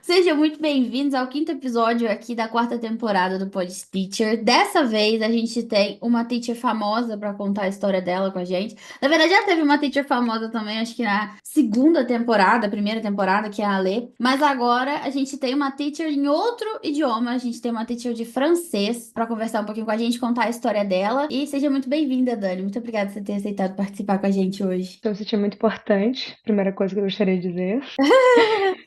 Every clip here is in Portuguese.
Sejam muito bem-vindos ao quinto episódio aqui da quarta temporada do Pod Teacher. Dessa vez a gente tem uma teacher famosa para contar a história dela com a gente. Na verdade, já teve uma teacher famosa também, acho que na segunda temporada, primeira temporada, que é a Alê. Mas agora a gente tem uma teacher em outro idioma. A gente tem uma teacher de francês para conversar um pouquinho com a gente, contar a história dela. E seja muito bem-vinda, Dani. Muito obrigada por você ter aceitado participar com a gente hoje. Eu senti muito importante, primeira coisa que eu gostaria de dizer.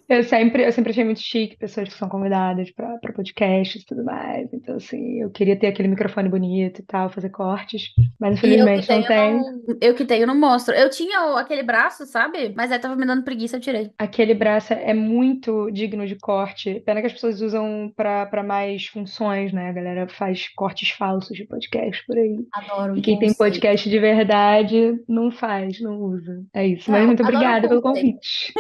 Eu sempre achei muito chique pessoas que são convidadas para podcasts e tudo mais. Então, assim, eu queria ter aquele microfone bonito e tal, fazer cortes, mas E eu que infelizmente não tenho tem. eu que tenho não mostro. Eu tinha aquele braço, sabe? Mas aí tava me dando preguiça, eu tirei. Aquele braço é muito digno de corte. Pena que as pessoas usam para mais funções, né? A galera faz cortes falsos de podcast por aí. Adoro E um quem tem conceito. podcast de verdade não faz, não usa. É isso. Mas Não, muito adoro um obrigada pelo conceito. convite.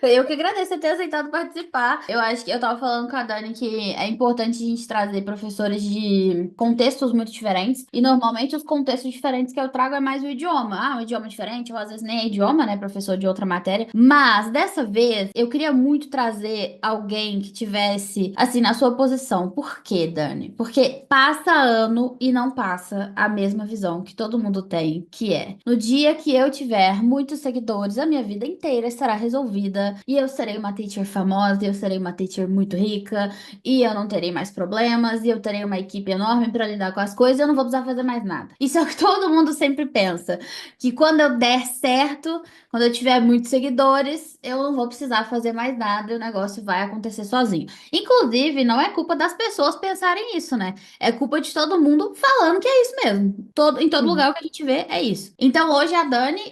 Eu que agradeço você ter aceitado participar. Eu acho que eu tava falando com a Dani que é importante a gente trazer professores de contextos muito diferentes. E normalmente os contextos diferentes que eu trago é mais o idioma. Ah, um idioma diferente, ou às vezes nem é idioma, né? Professor de outra matéria. Mas dessa vez eu queria muito trazer alguém que tivesse, assim, na sua posição. Por quê, Dani? Porque passa ano e não passa a mesma visão que todo mundo tem, que é no dia que eu tiver muitos seguidores, a minha vida inteira estará resolvida e eu serei uma teacher famosa, e eu serei uma teacher muito rica, e eu não terei mais problemas, e eu terei uma equipe enorme para lidar com as coisas, e eu não vou precisar fazer mais nada. Isso é o que todo mundo sempre pensa, que quando eu der certo, quando eu tiver muitos seguidores, eu não vou precisar fazer mais nada e o negócio vai acontecer sozinho. Inclusive, não é culpa das pessoas pensarem isso, né? É culpa de todo mundo falando que é isso mesmo. Em todo Hum. lugar que a gente vê, é isso. Então, hoje a Dani,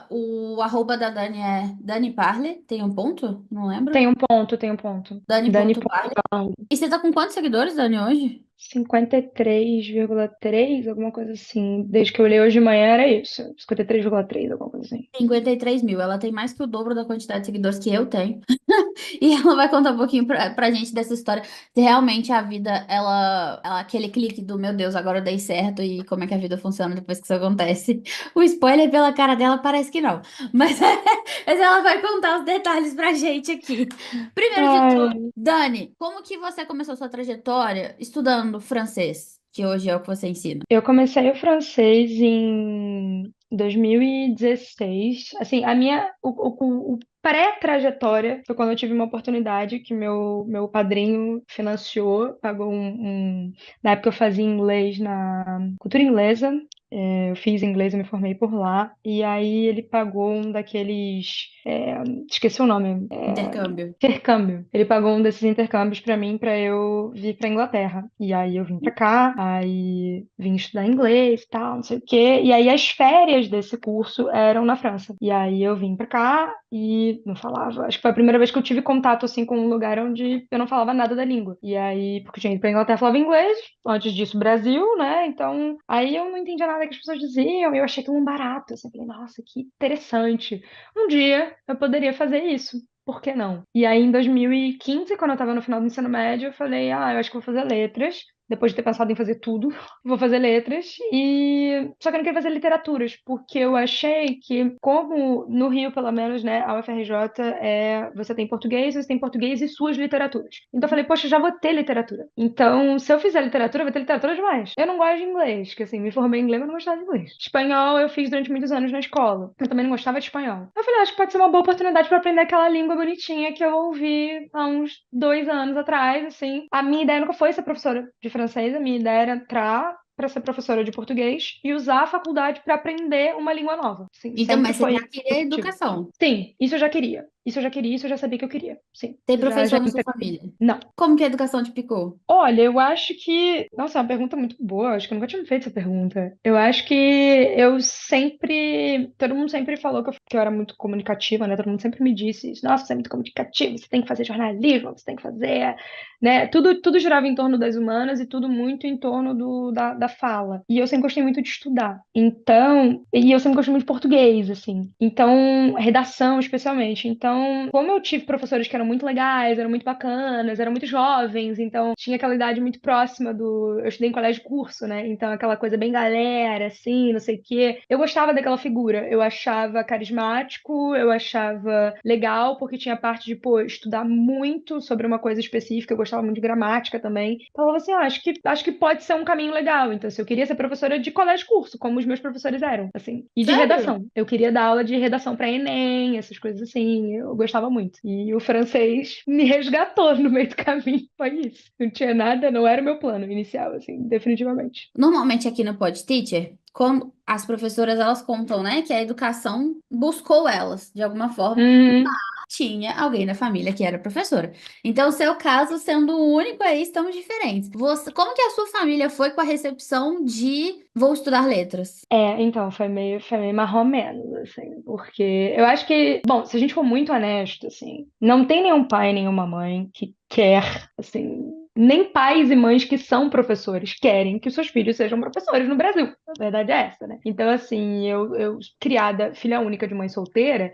o arroba da Dani é Dani Parle, tem um ponto? Não lembro. Tem um ponto, tem um ponto. Dani Dani.parle. E você tá com quantos seguidores, Dani, hoje? 53,3, alguma coisa assim. Desde que eu olhei hoje de manhã era isso. 53,3, alguma coisa assim. 53 mil. Ela tem mais que o dobro da quantidade de seguidores que eu tenho. E ela vai contar um pouquinho pra gente dessa história. Se realmente a vida, aquele clique do meu Deus, agora eu dei certo e como é que a vida funciona depois que isso acontece. O spoiler pela cara dela parece que não. Mas, mas ela vai contar os detalhes pra gente aqui. Primeiro de tudo, Ai, Dani, como que você começou sua trajetória estudando francês? Que hoje é o que você ensina. eu comecei o francês em 2016. Assim, o pré-trajetória foi quando eu tive uma oportunidade que meu padrinho financiou, pagou na época eu fazia inglês na cultura inglesa. Eu fiz inglês, eu me formei por lá. E aí ele pagou um daqueles. Esqueci o nome. Intercâmbio. Intercâmbio. Ele pagou um desses intercâmbios pra mim pra eu vir pra Inglaterra. E aí eu vim pra cá, aí vim estudar inglês e tal, não sei o quê. E aí as férias desse curso eram na França. E aí eu vim pra cá e não falava. Acho que foi a primeira vez que eu tive contato assim com um lugar onde eu não falava nada da língua. E aí, porque eu tinha ido pra Inglaterra, falava inglês, antes disso Brasil, né? Então, aí eu não entendia nada que as pessoas diziam, e eu achei aquilo um barato, assim, falei, nossa, que interessante. Um dia eu poderia fazer isso. Por que não? E aí, em 2015, quando eu tava no final do ensino médio, eu falei, eu acho que vou fazer letras. Depois de ter pensado em fazer tudo, vou fazer letras. Só que eu não queria fazer literaturas, porque eu achei que, como no Rio, pelo menos, né, a UFRJ você tem português e suas literaturas. Então eu falei, poxa, já vou ter literatura. Então, se eu fizer literatura, eu vou ter literatura demais. Eu não gosto de inglês, que assim, me formei em inglês, mas não gostava de inglês. Espanhol eu fiz durante muitos anos na escola. Eu também não gostava de espanhol. Eu falei, acho que pode ser uma boa oportunidade para aprender aquela língua bonitinha que eu ouvi há uns 2 anos atrás, assim. A minha ideia nunca foi ser professora de francês, a minha ideia era entrar para ser professora de português e usar a faculdade para aprender uma língua nova. Sim, Então, sempre mas você foi já esse o queria objetivo. educação. Sim, isso eu já queria. Isso eu já queria, isso eu já sabia que eu queria. Sim, Tem já professor na sua entrei. família. Não. Como que a educação te picou? Olha, eu acho que. Nossa, é uma pergunta muito boa. Acho que eu nunca tinha me feito essa pergunta. Eu acho que eu sempre. Todo mundo sempre falou que eu era muito comunicativa, né? Todo mundo sempre me disse isso. Nossa, você é muito comunicativa, você tem que fazer jornalismo, você tem que fazer. Né? Tudo girava em torno das humanas e tudo muito em torno da fala. E eu sempre gostei muito de estudar. Então. E eu sempre gostei muito de português, assim. Então, redação, especialmente. Então, Então, como eu tive professores que eram muito legais, eram muito bacanas, eram muito jovens, então tinha aquela idade muito próxima do. Eu estudei em colégio de curso, né? Então, aquela coisa bem galera, assim, não sei o quê. Eu gostava daquela figura. Eu achava carismático, eu achava legal, porque tinha parte de, pô, estudar muito sobre uma coisa específica. Eu gostava muito de gramática também. Então, eu falava assim, acho que pode ser um caminho legal. Então, se eu queria ser professora de colégio de curso, como os meus professores eram, assim. E de Sério? redação. Eu queria dar aula de redação para Enem, essas coisas assim. Eu gostava muito. E o francês me resgatou no meio do caminho. Foi isso. Não tinha nada, não era o meu plano inicial, assim, definitivamente. Normalmente aqui no Pod Teacher, quando as professoras elas contam, né, que a educação buscou elas de alguma forma, Uhum. tinha alguém na família que era professora. Então, o seu caso sendo o único aí, estamos diferentes. Você, como que a sua família foi com a recepção de vou estudar letras? Então, foi meio marromeno, assim, porque eu acho que, bom, se a gente for muito honesto, assim, não tem nenhum pai, nenhuma mãe que quer, assim, nem pais e mães que são professores querem que os seus filhos sejam professores no Brasil. A verdade é essa, né? Então, assim, eu criada, filha única de mãe solteira,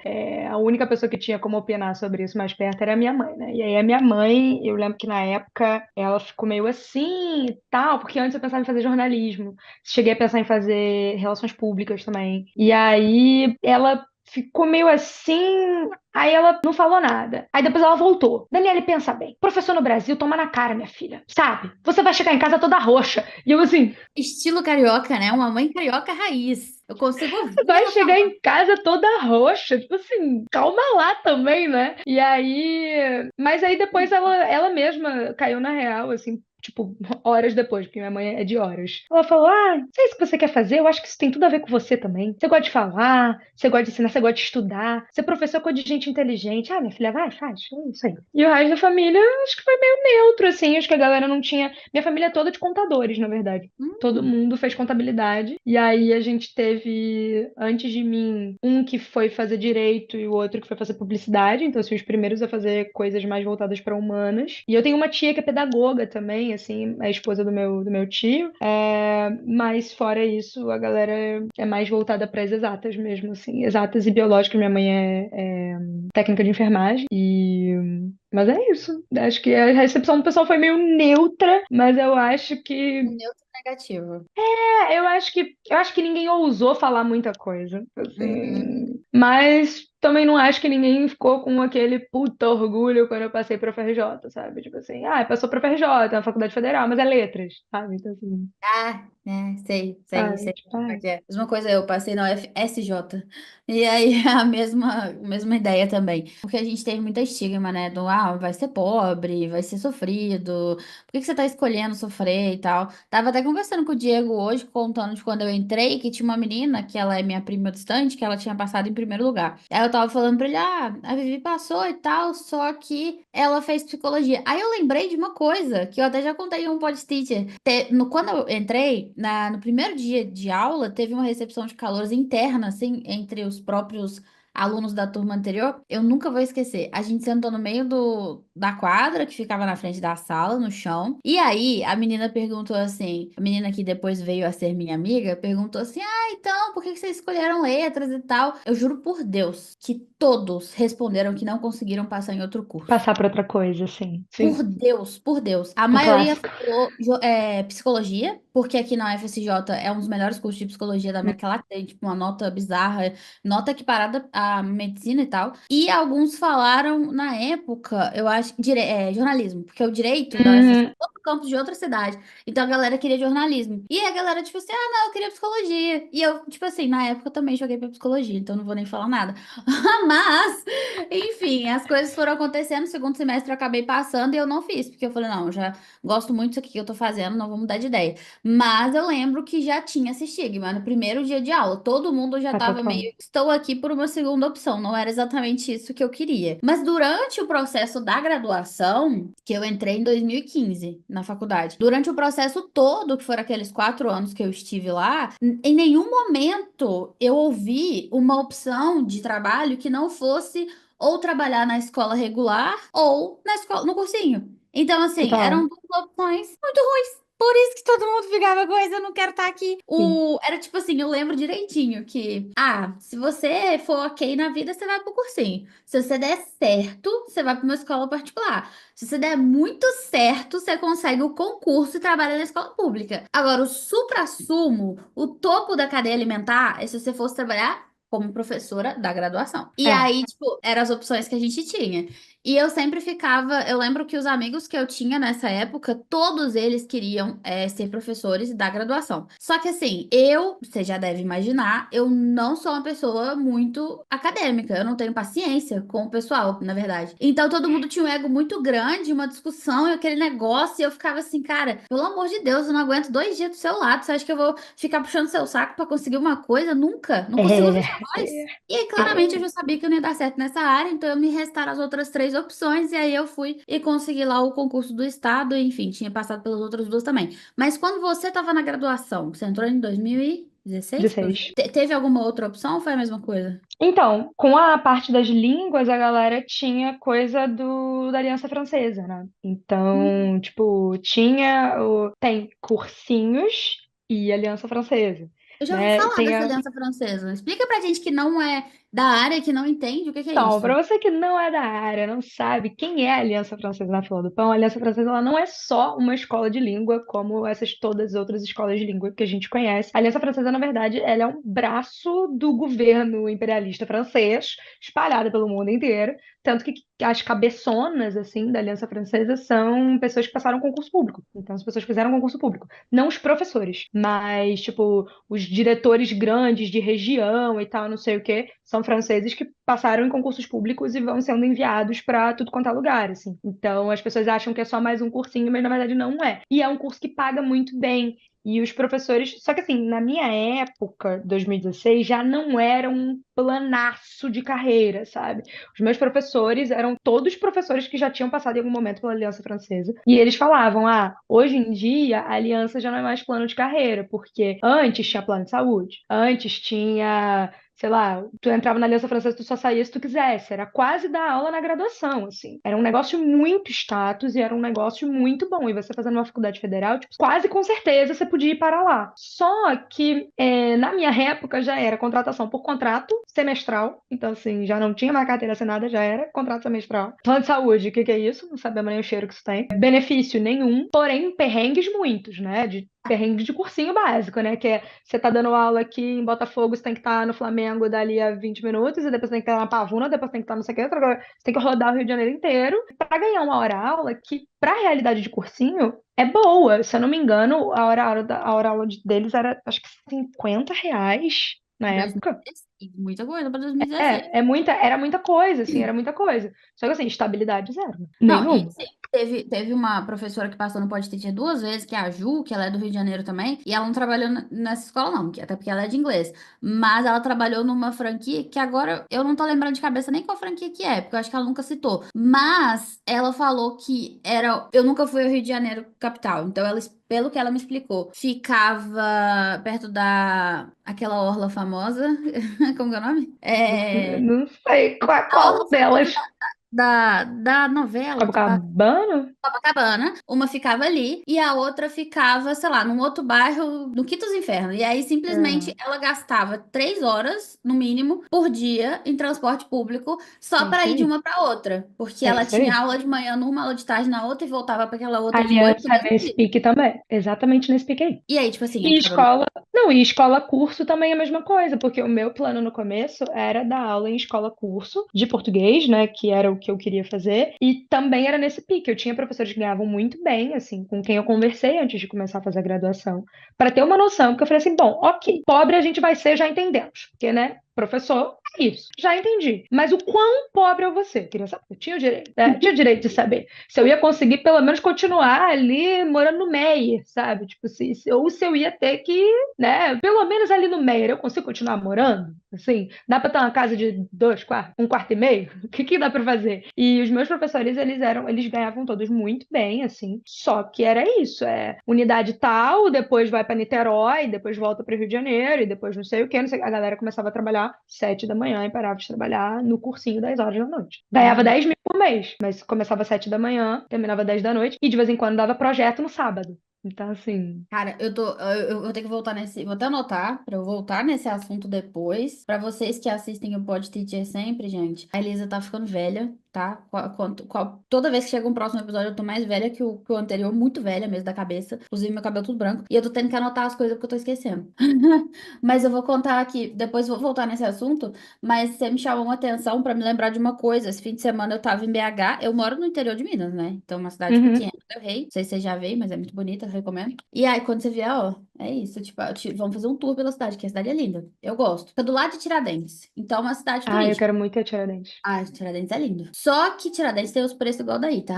a única pessoa que tinha como opinar sobre isso mais perto era a minha mãe, né? E aí a minha mãe, eu lembro que na época ela ficou meio assim e tal, porque antes eu pensava em fazer jornalismo. Cheguei a pensar em fazer relações públicas também. E aí ela ficou meio assim. Aí ela não falou nada. Aí depois ela voltou. Daniele, pensa bem. Professor no Brasil, toma na cara, minha filha. Sabe? Você vai chegar em casa toda roxa. E eu assim, Estilo carioca, né? Uma mãe carioca raiz. Eu consigo ver vai ela chegar falando. em casa toda roxa. Tipo assim, calma lá também, né? E aí. Mas aí depois ela mesma caiu na real, assim. Tipo, horas depois, porque minha mãe é de horas. Ela falou: Ah, não sei se você quer fazer, eu acho que isso tem tudo a ver com você também. Você gosta de falar, você gosta de ensinar, você gosta de estudar, ser professor é coisa de gente inteligente. Ah, minha filha, vai, faz, é isso aí. E o resto da família, acho que foi meio neutro, assim. Acho que a galera não tinha. Minha família é toda de contadores, na verdade. Todo Hum, mundo fez contabilidade. E aí a gente teve, antes de mim, um que foi fazer direito e o outro que foi fazer publicidade. Então, assim, os primeiros a fazer coisas mais voltadas para humanas. E eu tenho uma tia que é pedagoga também, assim, a esposa do meu tio. Mas fora isso, a galera é mais voltada para as exatas mesmo, assim, exatas e biológicas. Minha mãe é técnica de enfermagem. Mas é isso. Acho que a recepção do pessoal foi meio neutra, mas eu acho que neutro negativo. eu acho que ninguém ousou falar muita coisa, Uhum. assim. Mas também não acho que ninguém ficou com aquele puta orgulho quando eu passei pra FRJ, sabe? Tipo assim, passou pra FRJ, é uma faculdade federal, mas é letras, sabe? Então assim, Ah, sei, sei, sabe? sei Tipo, como é que é. Mesma coisa, eu passei na UFSJ. E aí, a mesma ideia também. Porque a gente teve muita estigma, né? Do, vai ser pobre, vai ser sofrido. Por que que você tá escolhendo sofrer e tal? Tava até conversando com o Diego hoje, contando de quando eu entrei, que tinha uma menina, que ela é minha prima distante, que ela tinha passado em primeiro lugar. Aí eu tava falando pra ele, a Vivi passou e tal, só que ela fez psicologia. Aí eu lembrei de uma coisa, que eu até já contei em um podcast quando eu entrei, no primeiro dia de aula, teve uma recepção de calouros interna, assim, entre os próprios alunos da turma anterior. Eu nunca vou esquecer. A gente sentou no meio da quadra, que ficava na frente da sala, no chão. E aí, a menina perguntou assim: a menina que depois veio a ser minha amiga, perguntou assim: então, por que que vocês escolheram letras e tal? Eu juro por Deus que todos responderam que não conseguiram passar em outro curso. passar pra outra coisa, assim. Por Sim, Deus, por Deus. A um maioria clássico. falou psicologia, porque aqui na UFSJ é um dos melhores cursos de psicologia da América Latina, tem tipo uma nota bizarra, nota equiparada à medicina e tal. E alguns falaram na época, eu acho, jornalismo, porque o direito da UFSJ Hum, é outro campus de outra cidade. Então a galera queria jornalismo. E a galera, tipo assim, não, eu queria psicologia. E eu, tipo assim, na época eu também joguei pra psicologia, então não vou nem falar nada. Mas. Enfim, as coisas foram acontecendo. No segundo semestre eu acabei passando e eu não fiz, porque eu falei, não, eu já gosto muito disso aqui que eu tô fazendo, não vou mudar de ideia. Mas eu lembro que já tinha esse estigma no primeiro dia de aula. Todo mundo já tava total. meio, estou aqui por uma segunda opção. Não era exatamente isso que eu queria. Mas durante o processo da graduação, que eu entrei em 2015 na faculdade, durante o processo todo, que foram aqueles 4 anos que eu estive lá, em nenhum momento eu ouvi uma opção de trabalho que não fosse ou trabalhar na escola regular ou na escola, no cursinho. Então, assim, Total. eram duas opções muito ruins. Por isso que todo mundo ficava com isso, eu não quero estar aqui. Sim. Era tipo assim, eu lembro direitinho que, se você for ok na vida, você vai pro cursinho. Se você der certo, você vai pra uma escola particular. Se você der muito certo, você consegue o concurso e trabalha na escola pública. Agora, o suprassumo, o topo da cadeia alimentar, é se você fosse trabalhar como professora da graduação. E É. aí, tipo, eram as opções que a gente tinha. E eu sempre ficava. Eu lembro que os amigos que eu tinha nessa época, todos eles queriam ser professores da graduação. Só que assim, você já deve imaginar, eu não sou uma pessoa muito acadêmica. Eu não tenho paciência com o pessoal, na verdade. Então todo mundo tinha um ego muito grande, uma discussão e aquele negócio. E eu ficava assim, cara, pelo amor de Deus, eu não aguento 2 dias do seu lado. Você acha que eu vou ficar puxando seu saco pra conseguir uma coisa? Nunca. Não consigo ouvir sua voz. E aí, claramente, eu É. já sabia que eu não ia dar certo nessa área, então eu me restaram as outras três opções, e aí eu fui e consegui lá o concurso do estado, e, enfim, tinha passado pelas outras duas também. Mas quando você estava na graduação, você entrou em 2016? 16. Teve alguma outra opção ou foi a mesma coisa? Então, com a parte das línguas, a galera tinha coisa da Aliança Francesa, né? Hum. Então, tipo, tem cursinhos e Aliança Francesa, Eu já ouvi né? falar dessa aliança francesa. Explica pra gente que não é da área, que não entende o que que é Então, isso. para você que não é da área, não sabe quem é a Aliança Francesa na Fila do Pão, a Aliança Francesa ela não é só uma escola de língua como essas todas as outras escolas de língua que a gente conhece. A Aliança Francesa, na verdade, ela é um braço do governo imperialista francês, espalhado pelo mundo inteiro, tanto que as cabeçonas assim da Aliança Francesa são pessoas que passaram concurso público. Então, as pessoas fizeram concurso público, não os professores, mas tipo os diretores grandes de região e tal, não sei o quê, são franceses que passaram em concursos públicos e vão sendo enviados para tudo quanto é lugar, assim. Então as pessoas acham que é só mais um cursinho, mas na verdade não é. E é um curso que paga muito bem. E os professores, só que assim, na minha época, 2016, já não era um planaço de carreira, sabe? Os meus professores eram todos professores que já tinham passado em algum momento pela Aliança Francesa. E eles falavam: hoje em dia a Aliança já não é mais plano de carreira, porque antes tinha plano de saúde, antes tinha, sei lá, tu entrava na Aliança Francesa, tu só saía se tu quisesse. Era quase dar aula na graduação, assim. Era um negócio muito status e era um negócio muito bom. E você fazendo uma faculdade federal, tipo, quase com certeza você podia ir para lá. Só que na minha época já era contratação por contrato semestral. Então, assim, já não tinha mais carteira assinada, já era contrato semestral. Plano de saúde, o que que é isso? Não sabemos nem o cheiro que isso tem. Benefício nenhum, porém perrengues muitos, né? De perrengue de cursinho básico, né? Que é você tá dando aula aqui em Botafogo, você tem que estar no Flamengo dali a 20 minutos, e depois você tem que estar na Pavuna, depois tem que estar não sei o que, você tem que rodar o Rio de Janeiro inteiro para ganhar uma hora aula que, para a realidade de cursinho, é boa. Se eu não me engano, a hora aula deles era acho que R$ 50 na época. 2016, muita coisa para 2016. Era muita coisa, assim, era muita coisa. Só que assim, estabilidade zero. Não, e Nenhuma. sim, teve uma professora que passou no Pode Teacher 2 vezes, que é a Ju, que ela é do Rio de Janeiro também, e ela não trabalhou nessa escola, não, até porque ela é de inglês. Mas ela trabalhou numa franquia que agora eu não tô lembrando de cabeça nem qual franquia que é, porque eu acho que ela nunca citou. Mas ela falou que era. Eu nunca fui ao Rio de Janeiro capital, então pelo que ela me explicou, ficava perto da aquela orla famosa. Como que é o nome? Não sei qual, A orla qual famosa delas. da novela que passa Copacabana? em Copacabana. Uma ficava ali e a outra ficava, sei lá, num outro bairro, no Quinto dos Infernos. E aí, simplesmente, É, ela gastava 3 horas, no mínimo, por dia em transporte público é só para isso ir de aí. uma para outra. Porque É ela isso tinha aí. aula de manhã numa, aula de tarde na outra e voltava para aquela outra de noite no Aliança mesmo nesse dia. pique também. Exatamente nesse pique aí. E aí, tipo assim, E ficava no. escola, não, e escola curso também é a mesma coisa, porque o meu plano no começo era dar aula em escola curso de português, né, que era o que eu queria fazer, e também era nesse pique. Eu tinha professores que ganhavam muito bem, assim, com quem eu conversei antes de começar a fazer a graduação, para ter uma noção, porque eu falei assim, bom, ok, pobre a gente vai ser, já entendemos, porque, né, professor, é isso, já entendi. Mas o quão pobre eu vou ser? Queria saber, eu tinha o direito, né? Tinha o direito de saber se eu ia conseguir pelo menos continuar ali morando no Meier, sabe? Tipo, ou se eu ia ter que, né, pelo menos ali no Meier, eu consigo continuar morando? Assim, dá para ter uma casa de 2 quartos, 1 quarto e meio? O que que dá para fazer? E os meus professores, eles ganhavam todos muito bem, assim, só que era isso, unidade tal, depois vai para Niterói, depois volta para Rio de Janeiro, e depois não sei o que, não sei, a galera começava a trabalhar 7 da manhã e parava de trabalhar no cursinho 10 horas da noite. Ganhava Uhum. 10 mil por mês, mas começava 7 da manhã, terminava 10 da noite, e de vez em quando dava projeto no sábado. Então, assim. Cara, eu vou ter que voltar nesse, vou até anotar pra eu voltar nesse assunto depois. Pra vocês que assistem o Pod Teacher sempre, gente, a Elisa tá ficando velha, tá? Toda vez que chega um próximo episódio, eu tô mais velha que o anterior, muito velha mesmo da cabeça. Inclusive, meu cabelo tudo branco. E eu tô tendo que anotar as coisas porque eu tô esquecendo. Mas eu vou contar aqui, depois vou voltar nesse assunto. Mas você me chamou uma atenção pra me lembrar de uma coisa. Esse fim de semana eu tava em BH. Eu moro no interior de Minas, né? Então, uma cidade Uhum, pequena. Eu Rei. Não sei se você já veio, mas é muito bonita, eu recomendo. E aí, quando você vier, ó, é isso. Tipo, vamos fazer um tour pela cidade, que a cidade é linda. Eu gosto. Fica do lado de Tiradentes. Então, é uma cidade ah, eu turística. quero muito ir a Tiradentes. Ah, Tiradentes é lindo. Só que Tiradentes tem os preços igual daí, tá?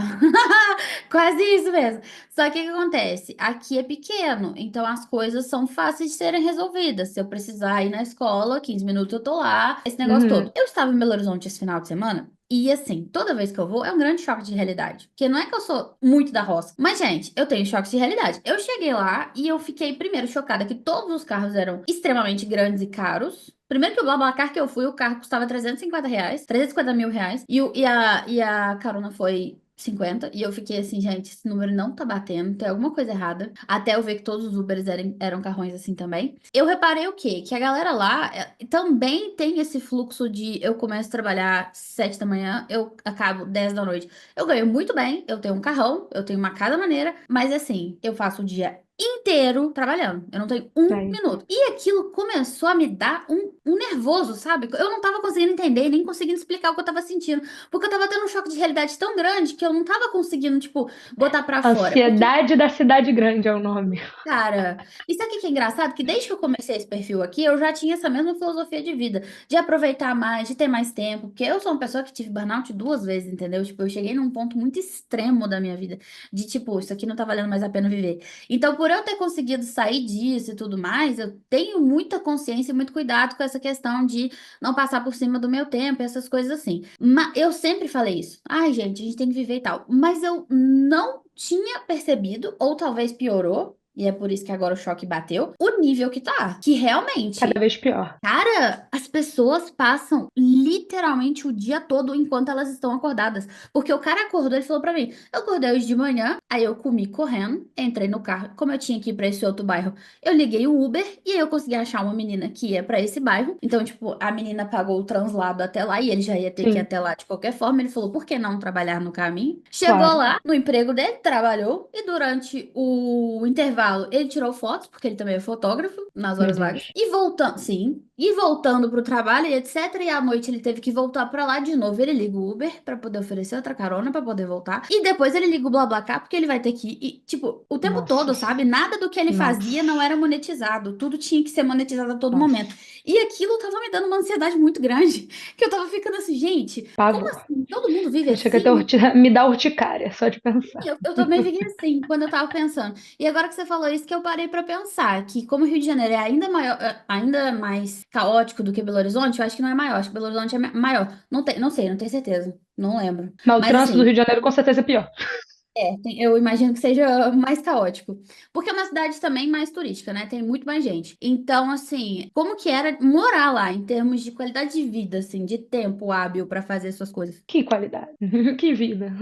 Quase isso mesmo. Só que o que acontece? Aqui é pequeno, então as coisas são fáceis de serem resolvidas. Se eu precisar ir na escola, 15 minutos eu tô lá, esse negócio todo. Uhum, Eu estava em Belo Horizonte esse final de semana. E assim, toda vez que eu vou, é um grande choque de realidade. Porque não é que eu sou muito da roça. Mas, gente, eu tenho choques de realidade. Eu cheguei lá e eu fiquei, primeiro, chocada que todos os carros eram extremamente grandes e caros. Primeiro que o BlaBlaCar que eu fui, o carro custava R$ 350, 350 mil reais. E a carona foi 50. E eu fiquei assim, gente, esse número não tá batendo, tem alguma coisa errada. Até eu ver que todos os Ubers eram carrões assim também. Eu reparei o quê? Que a galera lá também tem esse fluxo de eu começo a trabalhar 7 da manhã, eu acabo 10 da noite. Eu ganho muito bem, eu tenho um carrão, eu tenho uma casa maneira, mas assim, eu faço o dia inteiro trabalhando. Eu não tenho um é. minuto. E aquilo começou a me dar um nervoso, sabe? Eu não tava conseguindo entender, nem conseguindo explicar o que eu tava sentindo. Porque eu tava tendo um choque de realidade tão grande que eu não tava conseguindo, tipo, botar pra fora. Porque Ansiedade da cidade grande é o nome. cara, e sabe o que é engraçado? Que desde que eu comecei esse perfil aqui, eu já tinha essa mesma filosofia de vida, de aproveitar mais, de ter mais tempo, porque eu sou uma pessoa que tive burnout 2 vezes, entendeu? Tipo, eu cheguei num ponto muito extremo da minha vida, de tipo, isso aqui não tá valendo mais a pena viver. Então, por eu ter conseguido sair disso e tudo mais, eu tenho muita consciência e muito cuidado com essa questão de não passar por cima do meu tempo, essas coisas assim. Mas eu sempre falei isso. Ai, gente, a gente tem que viver e tal. Mas eu não tinha percebido, ou talvez piorou. E é por isso que agora o choque bateu. O nível que tá. Que Cada realmente vez pior. cara, as pessoas passam literalmente o dia todo enquanto elas estão acordadas. Porque o cara acordou e falou pra mim: eu acordei hoje de manhã, aí eu comi correndo, entrei no carro. Como eu tinha que ir pra esse outro bairro, eu liguei o Uber e aí eu consegui achar uma menina que ia pra esse bairro. Então, tipo, a menina pagou o translado até lá e ele já ia ter que ir Sim, até lá de qualquer forma. Ele falou: por que não trabalhar no caminho? Chegou claro. lá no emprego dele, trabalhou e durante o intervalo ele tirou fotos, porque ele também é fotógrafo nas Meu horas vagas. Deus. E voltando, sim. E voltando pro trabalho e etc. E à noite ele teve que voltar pra lá de novo. Ele liga o Uber pra poder oferecer outra carona pra poder voltar. E depois ele liga o BlaBlaCar porque ele vai ter que ir. E, tipo, o tempo Nossa. todo, sabe? Nada do que ele fazia não Nossa. era monetizado. Tudo tinha que ser monetizado a todo momento. Nossa. E aquilo tava me dando uma ansiedade muito grande. Que eu tava ficando assim, gente, como Pavor. assim? Todo mundo vive Chega até assim? me dá urticária, só de pensar. Eu também fiquei assim quando eu tava pensando. E agora que você falou isso, que eu parei pra pensar que como o Rio de Janeiro é ainda maior, ainda mais caótico do que Belo Horizonte, eu acho que não é maior, acho que Belo Horizonte é maior. Não tem, não sei, não tenho certeza. Não lembro. Mas o Mas trânsito do assim, Rio de Janeiro com certeza é pior. eu imagino que seja mais caótico. Porque é uma cidade também mais turística, né? Tem muito mais gente. Então, assim, como que era morar lá em termos de qualidade de vida, assim, de tempo hábil pra fazer suas coisas? Que qualidade. Que vida.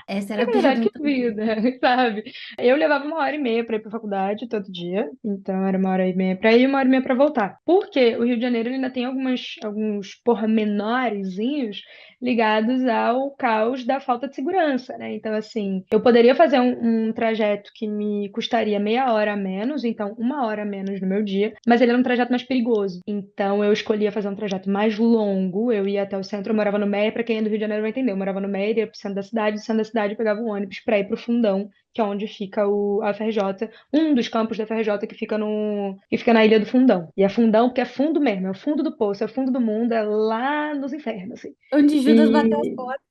Essa era Que a qualidade, que pergunta. vida, sabe? Eu levava 1h30 para ir para faculdade todo dia, então era 1h30 para ir e 1h30 para voltar. Porque o Rio de Janeiro ele ainda tem alguns pormenorezinhos ligados ao caos da falta de segurança, né? Então, assim, eu poderia fazer um trajeto que me custaria meia hora a menos, então 1 hora a menos no meu dia, mas ele era um trajeto mais perigoso. Então, eu escolhia fazer um trajeto mais longo, eu ia até o centro, eu morava no Meia, para quem é do Rio de Janeiro vai entender, eu morava no Meia, ia pro centro da cidade, do centro da cidade eu pegava um ônibus para ir pro Fundão, que é onde fica a FRJ, um dos campos da FRJ que fica no, que fica na Ilha do Fundão. E é Fundão porque é fundo mesmo, é o fundo do poço, é o fundo do mundo, é lá nos infernos, assim. Onde Judas bateu as E portas.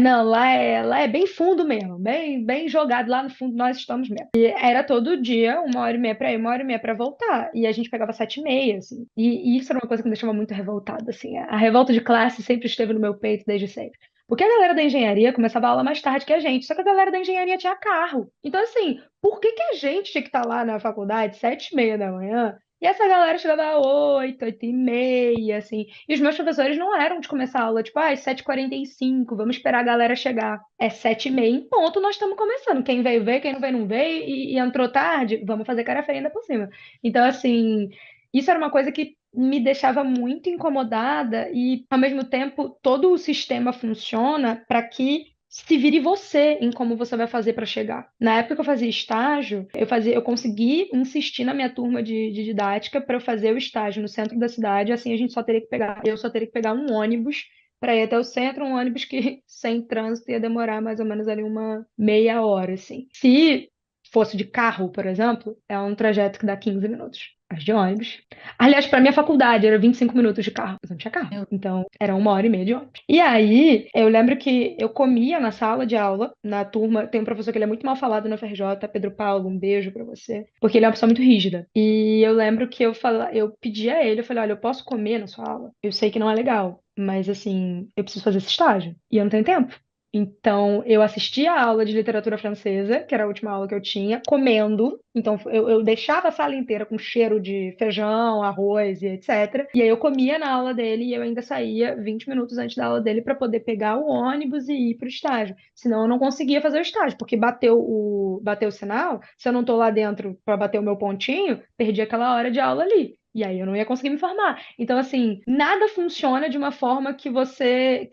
não, lá é bem fundo mesmo, bem jogado lá no fundo, nós estamos mesmo. E era todo dia, 1h30 pra ir, 1h30 pra voltar. E a gente pegava 7h30, assim. E isso era uma coisa que me deixava muito revoltada, assim. A revolta de classe sempre esteve no meu peito desde sempre. Porque a galera da engenharia começava a aula mais tarde que a gente, só que a galera da engenharia tinha carro. Então, assim, por que que a gente tinha que estar lá na faculdade, 7h30 da manhã, E essa galera chegava às 8, 8h30, assim. E os meus professores não eram de começar a aula, tipo, às 7h45, vamos esperar a galera chegar. É 7h30 em ponto, nós estamos começando. Quem veio, veio, quem não veio, não veio. E entrou tarde, vamos fazer cara feia ainda por cima. Então, assim, isso era uma coisa que me deixava muito incomodada e, ao mesmo tempo, todo o sistema funciona para que se vire você em como você vai fazer para chegar. Na época que eu fazia estágio, eu consegui insistir na minha turma de didática para eu fazer o estágio no centro da cidade, assim eu só teria que pegar um ônibus para ir até o centro, um ônibus que sem trânsito ia demorar mais ou menos ali uma meia hora, assim. Se fosse de carro, por exemplo, é um trajeto que dá 15 minutos. Mas de ônibus. Aliás, para minha faculdade era 25 minutos de carro. Mas não tinha carro. Eu- Então era 1h30 de ônibus. E aí, eu lembro que eu comia na sala de aula, na turma. Tem um professor que ele é muito mal falado na FRJ, Pedro Paulo, um beijo pra você. Porque ele é uma pessoa muito rígida. E eu lembro que eu pedi a ele, eu falei, olha, eu posso comer na sua aula? Eu sei que não é legal, mas assim, eu preciso fazer esse estágio. E eu não tenho tempo. Então, eu assisti a aula de literatura francesa, que era a última aula que eu tinha, comendo. Então, eu deixava a sala inteira com cheiro de feijão, arroz e etc. E aí eu comia na aula dele e eu ainda saía 20 minutos antes da aula dele para poder pegar o ônibus e ir para o estágio. Senão, eu não conseguia fazer o estágio, porque bateu o sinal. Se eu não estou lá dentro para bater o meu pontinho, perdi aquela hora de aula ali. E aí eu não ia conseguir me formar. Então, assim, nada funciona de uma forma que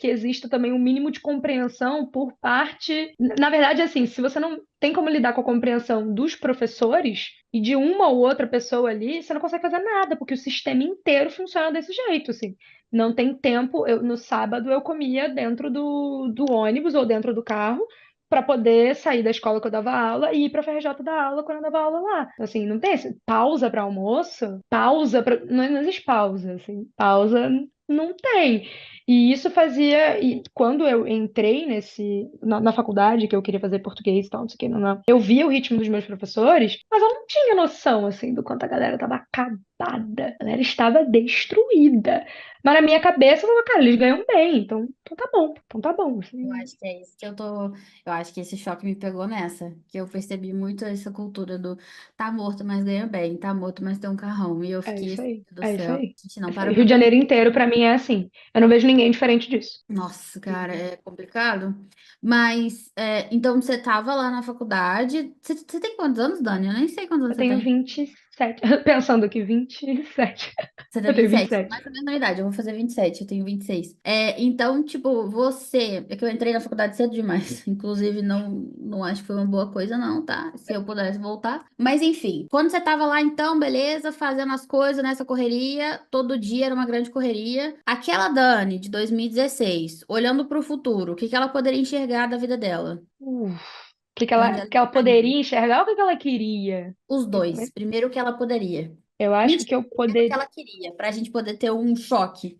exista também um mínimo de compreensão por parte. Na verdade, assim, se você não tem como lidar com a compreensão dos professores e de uma ou outra pessoa ali, você não consegue fazer nada, porque o sistema inteiro funciona desse jeito, assim. Não tem tempo. No sábado eu comia dentro do ônibus ou dentro do carro para poder sair da escola que eu dava aula e ir para a FRJ dar aula quando eu dava aula lá. Então, assim, não tem pausa para almoço, pausa para. Não existe pausa, assim, pausa não tem. E isso fazia. E quando eu entrei na faculdade, que eu queria fazer português e tal, não sei o que, não, não, eu via o ritmo dos meus professores, mas eu não tinha noção, assim, do quanto a galera estava acabada. A galera estava destruída. Mas na minha cabeça, eu falava, cara, eles ganham bem, então tá bom, então tá bom. Eu Assim, acho que é isso que eu tô. Eu acho que esse choque me pegou nessa. Que eu percebi muito essa cultura do tá morto, mas ganha bem, tá morto, mas tem um carrão. E eu é fiquei isso assim, aí, meu Deus do é isso céu. aí. A gente não É isso para aí. pra Rio de Janeiro pensar. inteiro, pra mim, é assim. Eu não vejo ninguém diferente disso. Nossa, cara, é complicado. Mas, então você tava lá na faculdade. Você tem quantos anos, Dani? Eu nem sei quantos anos Eu você tenho tem. 27. Pensando aqui, 27. Você tem Eu tenho 27, 27. mais ou menos na idade. Eu vou fazer 27, eu tenho 26. Então, tipo, você. É que eu entrei na faculdade cedo demais. Inclusive, não acho que foi uma boa coisa, não, tá? Se eu pudesse voltar. Mas, enfim, quando você tava lá, então, beleza, fazendo as coisas nessa correria, todo dia era uma grande correria. Aquela Dani, de 2016, olhando pro futuro, o que que ela poderia enxergar da vida dela? O que que Pra ela, onde ela que ela estaria? poderia enxergar, o que que ela queria? Os Isso dois. também. Primeiro, o que ela poderia. Eu acho que Mentira, eu primeiro o que poderia, ela queria, pra gente poder ter um choque.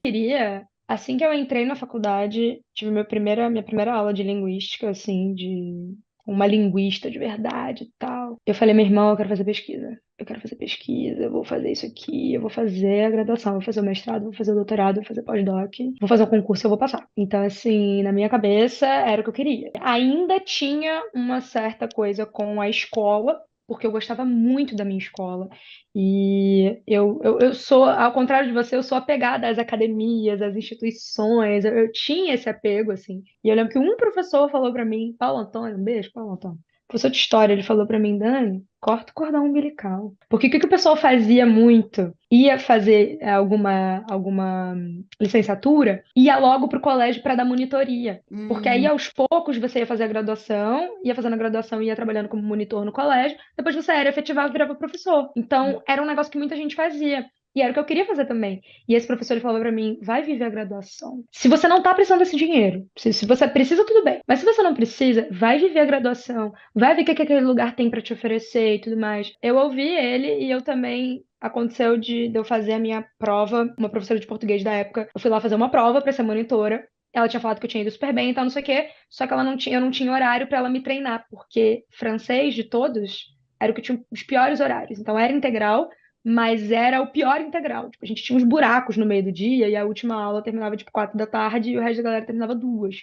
assim que eu entrei na faculdade, tive minha primeira aula de linguística, assim, de uma linguista de verdade e tal. Eu falei, meu irmão, eu quero fazer pesquisa. Eu quero fazer pesquisa, eu vou fazer isso aqui, eu vou fazer a graduação, eu vou fazer o mestrado, vou fazer o doutorado, vou fazer pós-doc, vou fazer o concurso, eu vou passar. Então, assim, na minha cabeça era o que eu queria. Ainda tinha uma certa coisa com a escola, porque eu gostava muito da minha escola. E eu sou, ao contrário de você, eu sou apegada às academias, às instituições. Eu tinha esse apego, assim. E eu lembro que um professor falou pra mim, Paulo Antônio, um beijo, Paulo Antônio. Professor de história, ele falou pra mim, Dani, corta o cordão umbilical. Porque o que que o pessoal fazia muito? Ia fazer alguma licenciatura, ia logo pro colégio para dar monitoria. Porque aí, Hum. aos poucos, você ia fazer a graduação, ia fazendo a graduação e ia trabalhando como monitor no colégio. Depois você era efetivado e virava professor. Então, era um negócio que muita gente fazia. E era o que eu queria fazer também. E esse professor ele falou pra mim: vai viver a graduação. Se você não tá precisando desse dinheiro, se você precisa, tudo bem. Mas se você não precisa, vai viver a graduação. Vai ver o que aquele lugar tem pra te oferecer e tudo mais. Eu ouvi ele e eu também. Aconteceu de eu fazer a minha prova, uma professora de português da época. Eu fui lá fazer uma prova pra ser monitora. Ela tinha falado que eu tinha ido super bem e tal, não sei o quê. Só que eu não tinha horário pra ela me treinar, porque francês de todos era o que tinha os piores horários. Então era integral, mas era o pior integral. Tipo, a gente tinha uns buracos no meio do dia e a última aula terminava tipo 4 da tarde e o resto da galera terminava 2.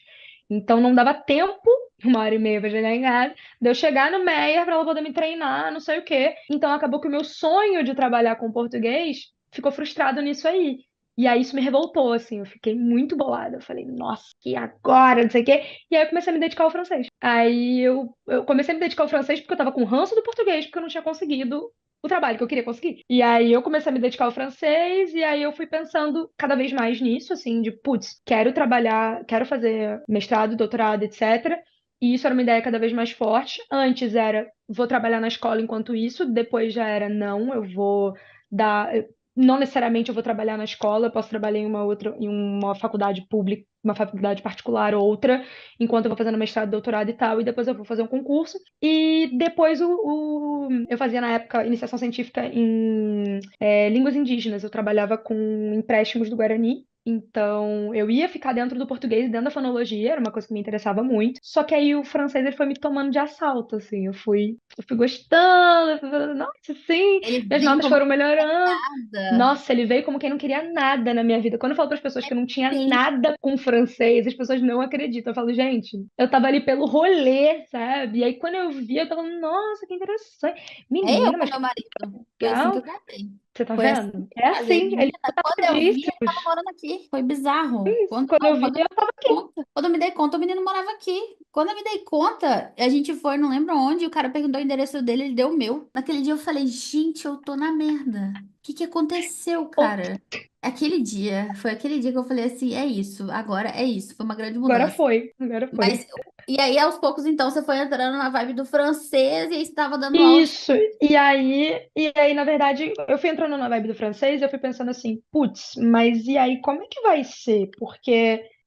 Então não dava tempo, 1h30 pra chegar em casa, de eu chegar no Meyer pra ela poder me treinar, não sei o quê. Então acabou que o meu sonho de trabalhar com português ficou frustrado nisso aí. E aí isso me revoltou, assim, eu fiquei muito bolada. Eu falei, nossa, que agora, não sei o quê. E aí eu comecei a me dedicar ao francês. Aí eu comecei a me dedicar ao francês porque eu tava com ranço do português, porque eu não tinha conseguido o trabalho que eu queria conseguir. E aí eu comecei a me dedicar ao francês, e aí eu fui pensando cada vez mais nisso, assim, de, putz, quero trabalhar, quero fazer mestrado, doutorado, etc. E isso era uma ideia cada vez mais forte. Antes era, vou trabalhar na escola enquanto isso, depois já era, não, eu vou dar. Não necessariamente eu vou trabalhar na escola, eu posso trabalhar em uma faculdade pública, uma faculdade particular, outra, enquanto eu vou fazendo mestrado, doutorado e tal, e depois eu vou fazer um concurso. E depois eu fazia na época iniciação científica em línguas indígenas. Eu trabalhava com empréstimos do Guarani. Então, eu ia ficar dentro do português, dentro da fonologia, era uma coisa que me interessava muito. Só que aí o francês ele foi me tomando de assalto, assim. Eu fui gostando, eu fui falando, nossa, sim, Ele minhas vem notas como foram melhorando. nada. Nossa, ele veio como quem não queria nada na minha vida. Quando eu falo para as pessoas que eu não tinha Sim. nada com francês, as pessoas não acreditam. Eu falo, gente, eu tava ali pelo rolê, sabe? E aí quando eu vi, eu tava, nossa, que interessante. É eu Menina, com mas meu que marido. Foi assim que legal. eu casei. Você tá Foi assim vendo? que eu É casei. assim, Menina, ele não tava quando eu vi, ele tava disso. morando aqui. Foi bizarro. Isso, quando eu vi, Quando eu eu me tava dei aqui. conta, quando eu me dei conta, o menino morava aqui. Quando eu me dei conta, a gente foi, não lembro onde, o cara perguntou o endereço dele, ele deu o meu. Naquele dia eu falei, gente, eu tô na merda. O que que aconteceu, Ops, cara? Foi aquele dia que eu falei assim, é isso, agora é isso. Foi uma grande agora mudança. foi, agora foi. Mas, e aí, aos poucos, então, você foi entrando na vibe do francês e aí você estava dando aula de... Isso, e aí, na verdade, eu fui entrando na vibe do francês e eu fui pensando assim, putz, mas e aí, como é que vai ser?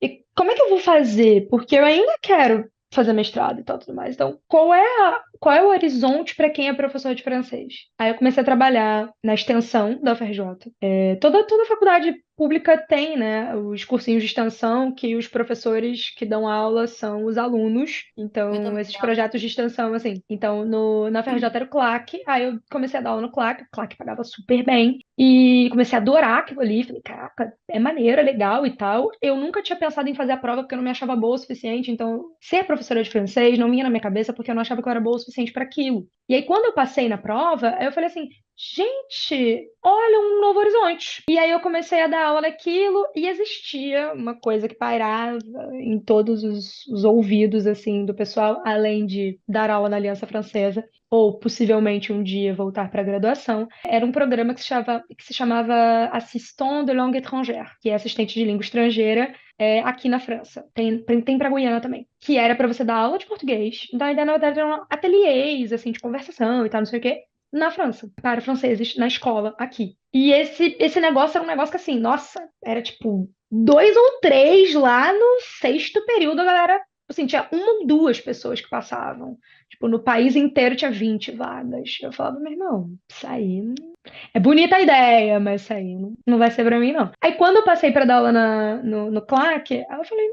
E como é que eu vou fazer? Porque eu ainda quero fazer mestrado e tal, tudo mais. Então, qual é o horizonte para quem é professor de francês? Aí eu comecei a trabalhar na extensão da UFRJ. Toda faculdade pública tem, né, os cursinhos de extensão que os professores que dão aula são os alunos. Muito Então, esses legal. projetos de extensão, assim. Então, na UFRJ era o CLAC, aí eu comecei a dar aula no CLAC, o CLAC pagava super bem. E comecei a adorar aquilo ali. Falei, caraca, é maneiro, é legal e tal. Eu nunca tinha pensado em fazer a prova porque eu não me achava boa o suficiente. Então, ser professora de francês não vinha na minha cabeça porque eu não achava que eu era boa o suficiente para aquilo. E aí, quando eu passei na prova, eu falei assim, gente, olha um novo horizonte. E aí eu comecei a dar aula naquilo e existia uma coisa que pairava em todos os ouvidos assim do pessoal, além de dar aula na Aliança Francesa ou possivelmente um dia voltar para a graduação, era um programa que se chamava Assistant de langue étrangère, que é assistente de língua estrangeira aqui na França. Tem para Guiana também. Que era para você dar aula de português. Então, ainda na verdade, eram ateliês, assim, de conversação e tal, não sei o quê na França, para franceses, na escola, aqui. E esse negócio era um negócio que, assim, nossa, era tipo 2 ou 3 lá no sexto período, a galera, assim, tinha uma ou duas pessoas que passavam. Tipo, no país inteiro tinha 20 vagas. Eu falava, meu irmão, isso aí é bonita a ideia, mas isso aí não vai ser pra mim, não. Aí quando eu passei pra dar aula no CLAC, aí eu falei,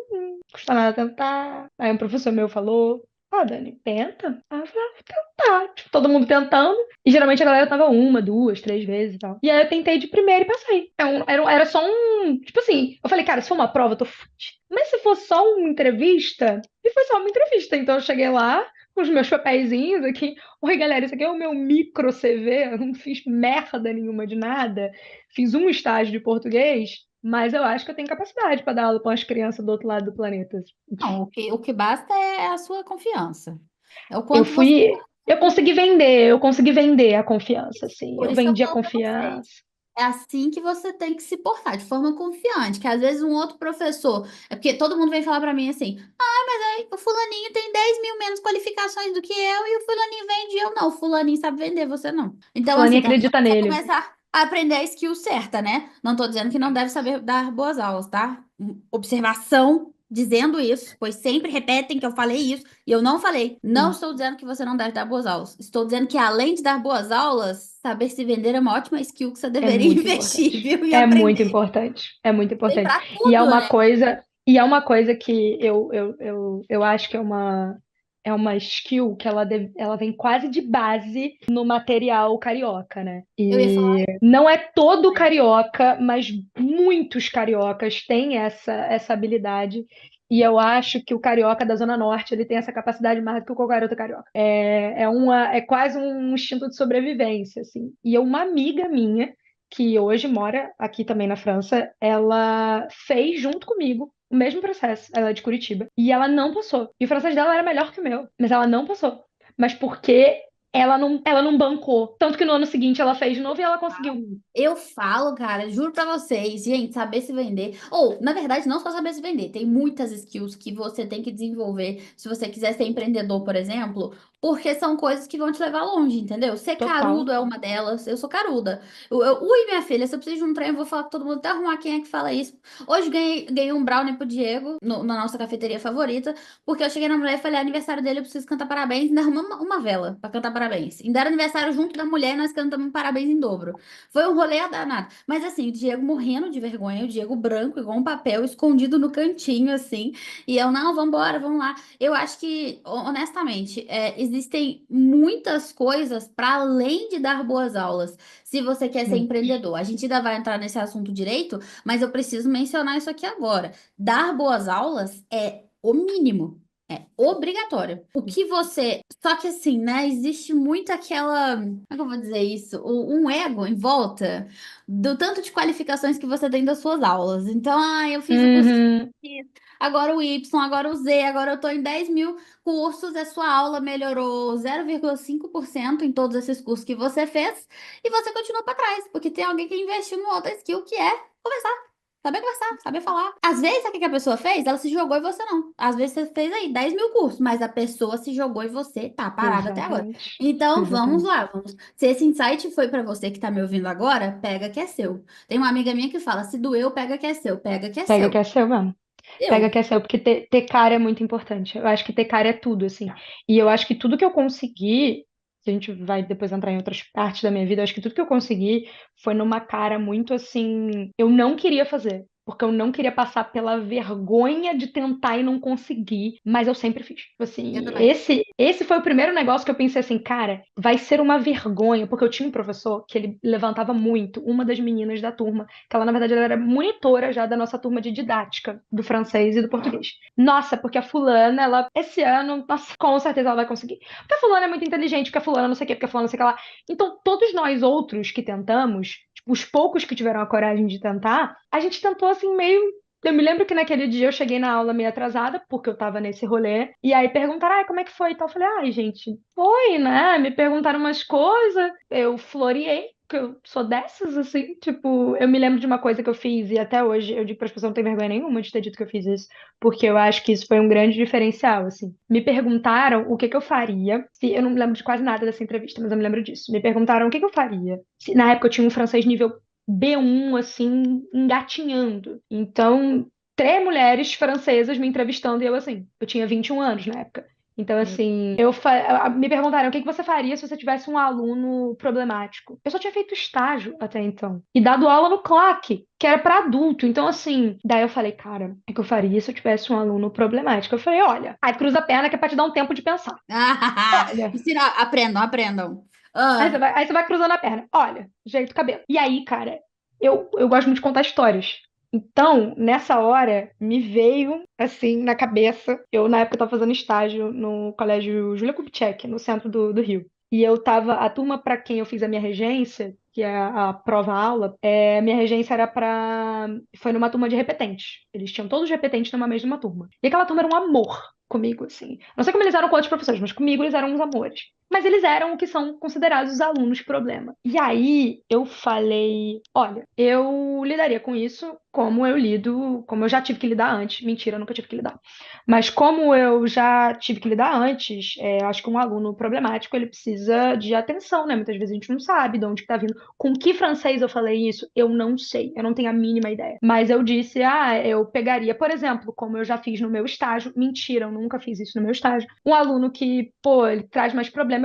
custa nada tentar. Aí um professor meu falou, Dani, tenta. Aí eu falei, tentar. Tipo, todo mundo tentando. E geralmente a galera tava 1, 2, 3 vezes e tal. E aí eu tentei de primeira e passei. Era só um. Tipo assim, eu falei, cara, se for uma prova, eu tô fudida. Mas se for só uma entrevista, e foi só uma entrevista. Então eu cheguei lá com os meus papeizinhos aqui. Oi, galera, isso aqui é o meu micro CV. Eu não fiz merda nenhuma de nada. Fiz um estágio de português, mas eu acho que eu tenho capacidade para dar aula para as crianças do outro lado do planeta. Não, o que basta é a sua confiança. É o Eu quanto você fui. Eu consegui vender a confiança, assim. Por Eu isso que eu vendi a falo para vocês. confiança. É assim que você tem que se portar, de forma confiante. Que às vezes um outro professor. É porque todo mundo vem falar para mim assim: ah, mas aí o fulaninho tem 10 mil menos qualificações do que eu e o fulaninho vende eu não. O fulaninho sabe vender, você não. Então, Fulano assim, é só acredita você nele. começar a aprender a skill certa, né? Não tô dizendo que não deve saber dar boas aulas, tá? Observação dizendo isso, pois sempre repetem que eu falei isso e eu não falei. Não Sim. estou dizendo que você não deve dar boas aulas. Estou dizendo que além de dar boas aulas, saber se vender é uma ótima skill que você É deveria muito investir, importante. viu? E É muito aprender. importante. É muito Tem importante. pra E é tudo, uma né? coisa, e é uma coisa que eu acho que é uma skill que ela vem quase de base no material carioca, né? Eu ia falar E não é todo isso. carioca, mas muitos cariocas têm essa habilidade, E eu acho que o carioca da Zona Norte, ele tem essa capacidade mais do que qualquer outro carioca. É quase um instinto de sobrevivência, assim. E uma amiga minha, que hoje mora aqui também na França, ela fez junto comigo o mesmo processo. Ela é de Curitiba. E ela não passou. E o francês dela era melhor que o meu, mas ela não passou. Mas porque ela não bancou. Tanto que no ano seguinte ela fez de novo e ela conseguiu. Eu falo, cara, juro pra vocês, gente, saber se vender. Ou, na verdade, não só saber se vender, tem muitas skills que você tem que desenvolver se você quiser ser empreendedor, por exemplo, porque são coisas que vão te levar longe, entendeu? Ser Total. carudo é uma delas. Eu sou caruda. Ui, minha filha, se eu preciso de um trem, eu vou falar com todo mundo até arrumar quem é que fala isso. Hoje ganhei um brownie pro Diego, na nossa cafeteria favorita, porque eu cheguei na mulher e falei: aniversário dele, eu preciso cantar parabéns. Ainda arrumamos uma vela pra cantar parabéns. Ainda era aniversário junto da mulher e nós cantamos parabéns em dobro. Foi um rolê danado. Mas assim, o Diego morrendo de vergonha, o Diego branco, igual um papel, escondido no cantinho, assim. E eu, não, vambora, vamos lá. Eu acho que, honestamente, existem muitas coisas para além de dar boas aulas, se você quer ser Muito. empreendedor. A gente ainda vai entrar nesse assunto direito, mas eu preciso mencionar isso aqui agora. Dar boas aulas é o mínimo. É obrigatório. O que você. Só que assim, né? Existe muito aquela. Como é que eu vou dizer isso? Um ego em volta do tanto de qualificações que você tem das suas aulas. Então, eu fiz o curso Uhum. X, agora o Y, agora o Z, agora eu tô em 10 mil cursos, a sua aula melhorou 0,5% em todos esses cursos que você fez, e você continua para trás, porque tem alguém que investiu numa outra skill que é conversar. Saber conversar, saber falar. Às vezes, sabe o que a pessoa fez? Ela se jogou e você não. Às vezes você fez aí 10 mil cursos, mas a pessoa se jogou e você tá parado até agora. Exatamente. Então, vamos Exatamente. lá, vamos. Se esse insight foi pra você que tá me ouvindo agora, pega que é seu. Tem uma amiga minha que fala: se doeu, pega que é seu, pega que é Pega que seu. é seu mesmo. Pega Eu. que é seu, porque ter cara é muito importante. Eu acho que ter cara é tudo, assim. E eu acho que tudo que eu consegui, se a gente vai depois entrar em outras partes da minha vida, eu acho que tudo que eu consegui foi numa cara muito assim. Eu não queria fazer. Porque eu não queria passar pela vergonha de tentar e não conseguir, mas eu sempre fiz. Tipo Eu assim, também. esse foi o primeiro negócio que eu pensei assim, cara, vai ser uma vergonha, porque eu tinha um professor que ele levantava muito uma das meninas da turma que ela, na verdade, ela era monitora já da nossa turma de didática, do francês e do português. Nossa, porque a fulana, ela, esse ano, nossa, com certeza ela vai conseguir. Porque a fulana é muito inteligente, porque a fulana não sei o quê, porque a fulana não sei o que lá. Então, todos nós outros que tentamos, tipo, os poucos que tiveram a coragem de tentar, a gente tentou assim meio. Eu me lembro que naquele dia eu cheguei na aula meio atrasada, porque eu tava nesse rolê, e aí perguntaram, como é que foi e tal. Eu falei, gente, foi, né? Me perguntaram umas coisas, eu floreei, que eu sou dessas, assim, tipo, eu me lembro de uma coisa que eu fiz e até hoje eu digo para as pessoas, não tem vergonha nenhuma de ter dito que eu fiz isso, porque eu acho que isso foi um grande diferencial, assim. Me perguntaram o que que eu faria, se eu não me lembro de quase nada dessa entrevista, mas eu me lembro disso. Me perguntaram o que que eu faria. Se, na época eu tinha um francês nível B1, assim, engatinhando. Então, três mulheres francesas me entrevistando e eu assim, eu tinha 21 anos na época. Então, assim, me perguntaram o que que você faria se você tivesse um aluno problemático. Eu só tinha feito estágio até então. E dado aula no CLAC, que era para adulto. Então, assim, daí eu falei, cara, o que eu faria se eu tivesse um aluno problemático? Eu falei, olha, aí cruza a perna que é pra te dar um tempo de pensar. Olha. Aprendam, aprendam. Aí você vai cruzando a perna. Olha, jeito cabelo. E aí, cara, eu gosto muito de contar histórias. Então, nessa hora, me veio, assim, na cabeça. Eu, na época, estava fazendo estágio no colégio Júlia Kubitschek, no centro do Rio. E eu tava, a turma para quem eu fiz a minha regência, que é a prova-aula, minha regência era para. Foi numa turma de repetentes. Eles tinham todos os repetentes numa mesma turma. E aquela turma era um amor comigo, assim. Não sei como eles eram com outros professores, mas comigo eles eram uns amores. Mas eles eram o que são considerados os alunos problema. E aí eu falei: olha, eu lidaria com isso como eu lido, como eu já tive que lidar antes. Mentira, eu nunca tive que lidar. Mas como eu já tive que lidar antes, acho que um aluno problemático ele precisa de atenção, né? Muitas vezes a gente não sabe de onde que tá vindo. Com que francês eu falei isso? Eu não sei, eu não tenho a mínima ideia. Mas eu disse: eu pegaria, por exemplo, como eu já fiz no meu estágio. Mentira, eu nunca fiz isso no meu estágio. Um aluno que, pô, ele traz mais problema,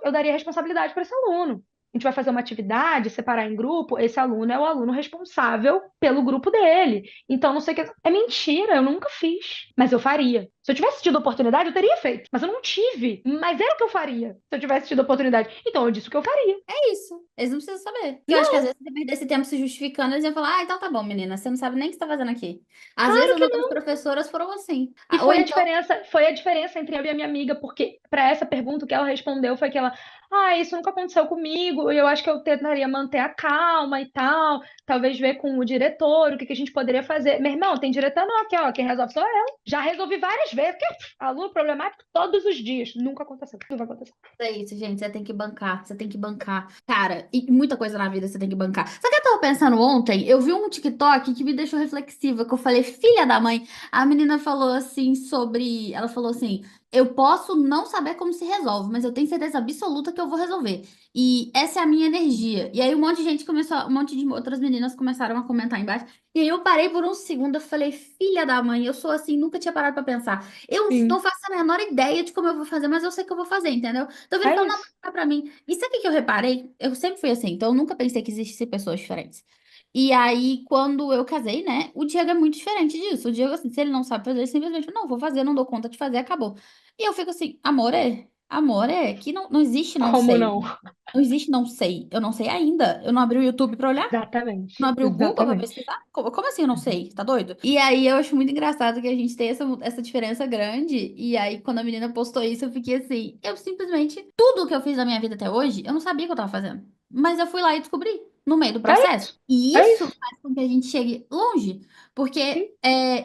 eu daria responsabilidade para esse aluno. A gente vai fazer uma atividade, separar em grupo, esse aluno é o aluno responsável pelo grupo dele. Então, não sei o que. É mentira, eu nunca fiz. Mas eu faria. Se eu tivesse tido oportunidade, eu teria feito. Mas eu não tive. Mas era o que eu faria se eu tivesse tido oportunidade. Então eu disse o que eu faria. É isso. Eles não precisam saber. Porque eu acho que Não, às vezes você perder esse tempo se justificando, eles iam falar, ah, então tá bom, menina, você não sabe nem o que você tá fazendo aqui. Às vezes claro as que outras não. professoras foram assim. E Ou então, foi a diferença entre eu e a minha amiga, porque para essa pergunta que ela respondeu foi que ela, isso nunca aconteceu comigo, e eu acho que eu tentaria manter a calma e tal, talvez ver com o diretor o que que a gente poderia fazer. Meu irmão, tem diretor não, aqui, ó, quem resolve sou eu. Já resolvi várias vezes, porque aluno problemático todos os dias. Nunca aconteceu, nunca aconteceu. é isso, gente, você tem que bancar, você tem que bancar. Cara, e muita coisa na vida você tem que bancar. Sabe o que eu tava pensando ontem? Eu vi um TikTok que me deixou reflexiva, que eu falei, filha da mãe. A menina falou assim sobre. Ela falou assim: eu posso não saber como se resolve, mas eu tenho certeza absoluta que eu vou resolver. E essa é a minha energia. E aí um monte de gente começou, um monte de outras meninas começaram a comentar embaixo. E aí eu parei por um segundo, eu falei, filha da mãe, eu sou assim, nunca tinha parado pra pensar. Eu não Sim, faço a menor ideia de como eu vou fazer, mas eu sei que eu vou fazer, entendeu? Então ele é falou, não, isso. para pra mim. E sabe o que eu reparei? Eu sempre fui assim, então eu nunca pensei que existissem pessoas diferentes. E aí, quando eu casei, né, o Diego é muito diferente disso. O Diego, assim, se ele não sabe fazer, ele simplesmente, não, vou fazer, não dou conta de fazer, acabou. E eu fico assim, amor é, que não existe não Como sei. não? Não existe não sei. Eu não sei ainda. Eu não abri o YouTube pra olhar. Não Exatamente, abri o Google pra exatamente. pesquisar? Como assim eu não sei? Tá doido? E aí eu acho muito engraçado que a gente tem essa diferença grande. E aí, quando a menina postou isso, eu fiquei assim. Eu simplesmente. Tudo que eu fiz na minha vida até hoje, eu não sabia que eu tava fazendo. Mas eu fui lá e descobri no meio do É processo. isso, E é isso isso. faz com que a gente chegue longe. Sim, Porque,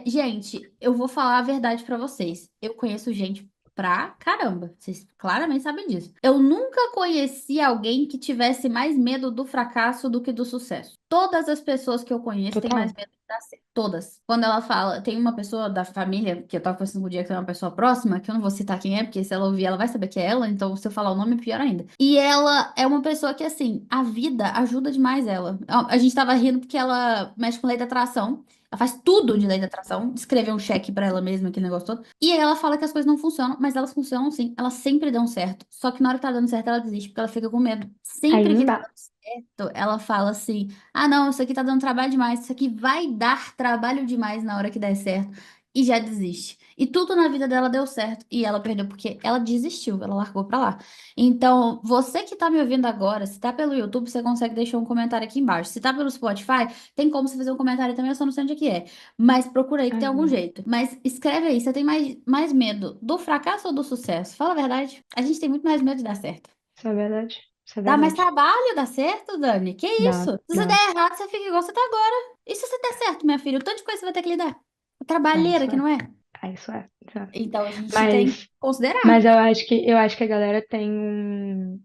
gente, eu vou falar a verdade pra vocês. Eu conheço gente pra caramba. Vocês claramente sabem disso. Eu nunca conheci alguém que tivesse mais medo do fracasso do que do sucesso. Todas as pessoas que eu conheço têm mais total. medo de dar certo. Todas. Quando ela fala, tem uma pessoa da família, que eu tava conversando com o dia que é uma pessoa próxima, que eu não vou citar quem é, porque se ela ouvir, ela vai saber que é ela, então se eu falar o nome, pior ainda. E ela é uma pessoa que, assim, a vida ajuda demais ela. A gente tava rindo porque ela mexe com lei da atração. Ela faz tudo de lei da atração, escrever um cheque pra ela mesma, aquele negócio todo. E aí ela fala que as coisas não funcionam, mas elas funcionam sim. Elas sempre dão certo. Só que na hora que tá dando certo, ela desiste, porque ela fica com medo. Aí Sempre não que tá dá. dando certo, ela fala assim: ah, não, isso aqui tá dando trabalho demais, isso aqui vai dar trabalho demais na hora que der certo. E já desiste. E tudo na vida dela deu certo. E ela perdeu porque ela desistiu, ela largou pra lá. Então, você que tá me ouvindo agora, se tá pelo YouTube, você consegue deixar um comentário aqui embaixo. Se tá pelo Spotify, tem como você fazer um comentário também, eu só não sei onde é que é. Mas procura aí que tem algum Uhum. jeito. Mas escreve aí, você tem mais medo do fracasso ou do sucesso? Fala a verdade. A gente tem muito mais medo de dar certo. Isso é verdade. Isso é Dá mais verdade. trabalho, dá certo, Dani? Que Dá, isso? Se você dá. der errado, você fica igual você tá agora. E se você der certo, minha filha? O tanto de coisa você vai ter que lidar. A É, trabalheira isso que é. não é. É, isso é. Isso é. Então a gente tem que Mas, mas considerar. eu acho que a galera tem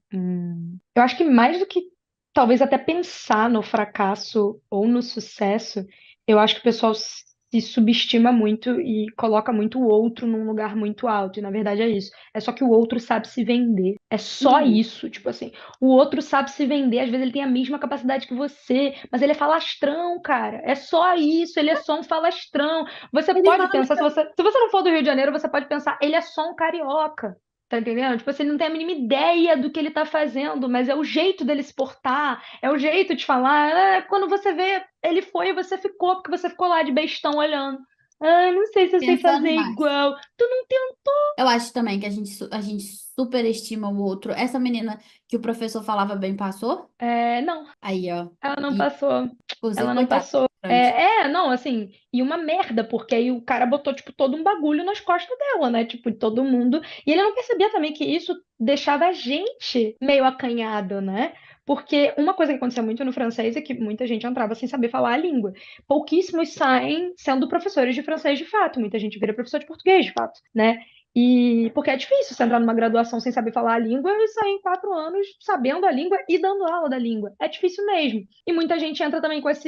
eu acho que mais do que talvez até pensar no fracasso ou no sucesso, eu acho que o pessoal se subestima muito e coloca muito o outro num lugar muito alto. E na verdade é isso. É só que o outro sabe se vender. É só Uhum. isso. Tipo assim, o outro sabe se vender. Às vezes ele tem a mesma capacidade que você, mas ele é falastrão, cara. É só isso. Ele é só um falastrão. Você Ele pode fala pensar, se você não for do Rio de Janeiro, você pode pensar, ele é só um carioca. Tá entendendo? Tipo, assim, ele não tem a mínima ideia do que ele tá fazendo, mas é o jeito dele se portar, é o jeito de falar. Quando você vê, ele foi e você ficou, porque você ficou lá de bestão olhando. Não sei se eu sei pensando fazer demais. igual. Tu não tem. Eu acho também que a gente superestima o outro. Essa menina que o professor falava bem passou? Não, Aí, ó. ela não E, passou. inclusive, Ela não coitada. passou. Grande. Não, assim, e uma merda, porque aí o cara botou, tipo, todo um bagulho nas costas dela, né? Tipo, de todo mundo. E ele não percebia também que isso deixava a gente meio acanhado, né? Porque uma coisa que acontecia muito no francês é que muita gente entrava sem saber falar a língua. Pouquíssimos saem sendo professores de francês de fato. Muita gente vira professor de português de fato, né? E porque é difícil você entrar numa graduação sem saber falar a língua e sair em 4 anos sabendo a língua e dando aula da língua. É difícil mesmo. E muita gente entra também com essa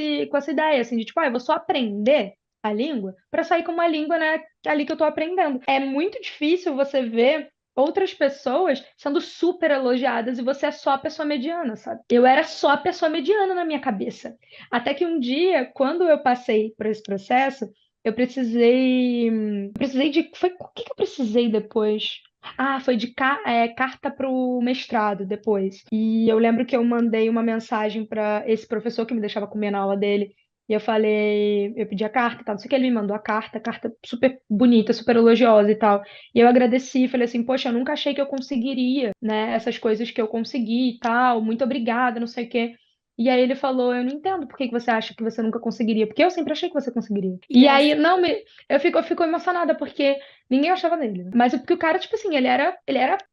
ideia, assim, de tipo, eu vou só aprender a língua para sair com uma língua, né, ali que eu tô aprendendo. É muito difícil você ver outras pessoas sendo super elogiadas e você é só a pessoa mediana, sabe? Eu era só a pessoa mediana na minha cabeça. Até que um dia, quando eu passei por esse processo, eu precisei o que que eu precisei depois? Foi de carta para o mestrado depois. E eu lembro que eu mandei uma mensagem para esse professor que me deixava comer na aula dele. E eu falei, eu pedi a carta, e tal, não sei o que, ele me mandou a carta super bonita, super elogiosa e tal. E eu agradeci, falei assim, poxa, eu nunca achei que eu conseguiria, né, essas coisas que eu consegui e tal, muito obrigada, não sei o quê. E aí ele falou, eu não entendo por que que você acha que você nunca conseguiria, porque eu sempre achei que você conseguiria. Que E graça. aí, não, eu fico emocionada, porque ninguém achava dele. Mas porque o cara, tipo assim,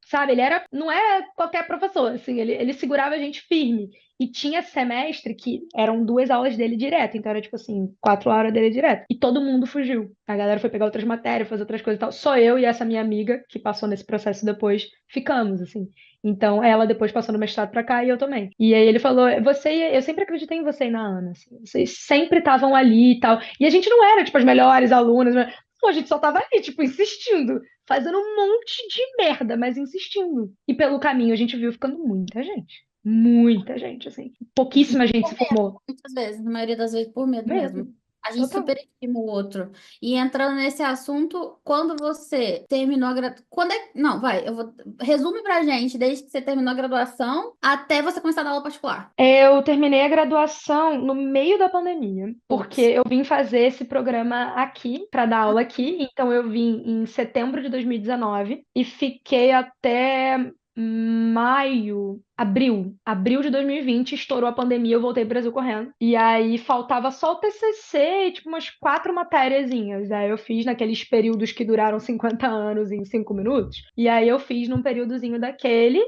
sabe, não é qualquer professor, assim, ele segurava a gente firme. E tinha semestre que eram 2 aulas dele direto, então era tipo assim, 4 horas dele direto. E todo mundo fugiu. A galera foi pegar outras matérias, fazer outras coisas e tal. Só eu e essa minha amiga, que passou nesse processo depois, ficamos, assim. Então, ela depois passou no mestrado pra cá e eu também. E aí ele falou: eu sempre acreditei em você e na Ana, assim. Vocês sempre estavam ali e tal. E a gente não era, tipo, as melhores alunas, mas pô, a gente só tava ali, tipo, insistindo, fazendo um monte de merda, mas insistindo. E pelo caminho a gente viu ficando muita gente. Muita gente, assim. Pouquíssima gente Por se medo, formou. muitas vezes, na maioria das vezes por medo mesmo. Medo. A gente Total. superestima o outro. E entrando nesse assunto, quando você terminou a graduação. Quando é. Não, vai, eu vou. Resume pra gente, desde que você terminou a graduação até você começar a dar aula particular. Eu terminei a graduação no meio da pandemia, porque Putz. eu vim fazer esse programa aqui, para dar aula aqui. Então, eu vim em setembro de 2019 e fiquei até abril de 2020, estourou a pandemia, eu voltei pro Brasil correndo. E aí faltava só o TCC e tipo umas 4 matériazinhas. Aí eu fiz naqueles períodos que duraram 50 anos em 5 minutos. E aí eu fiz num períodozinho daquele.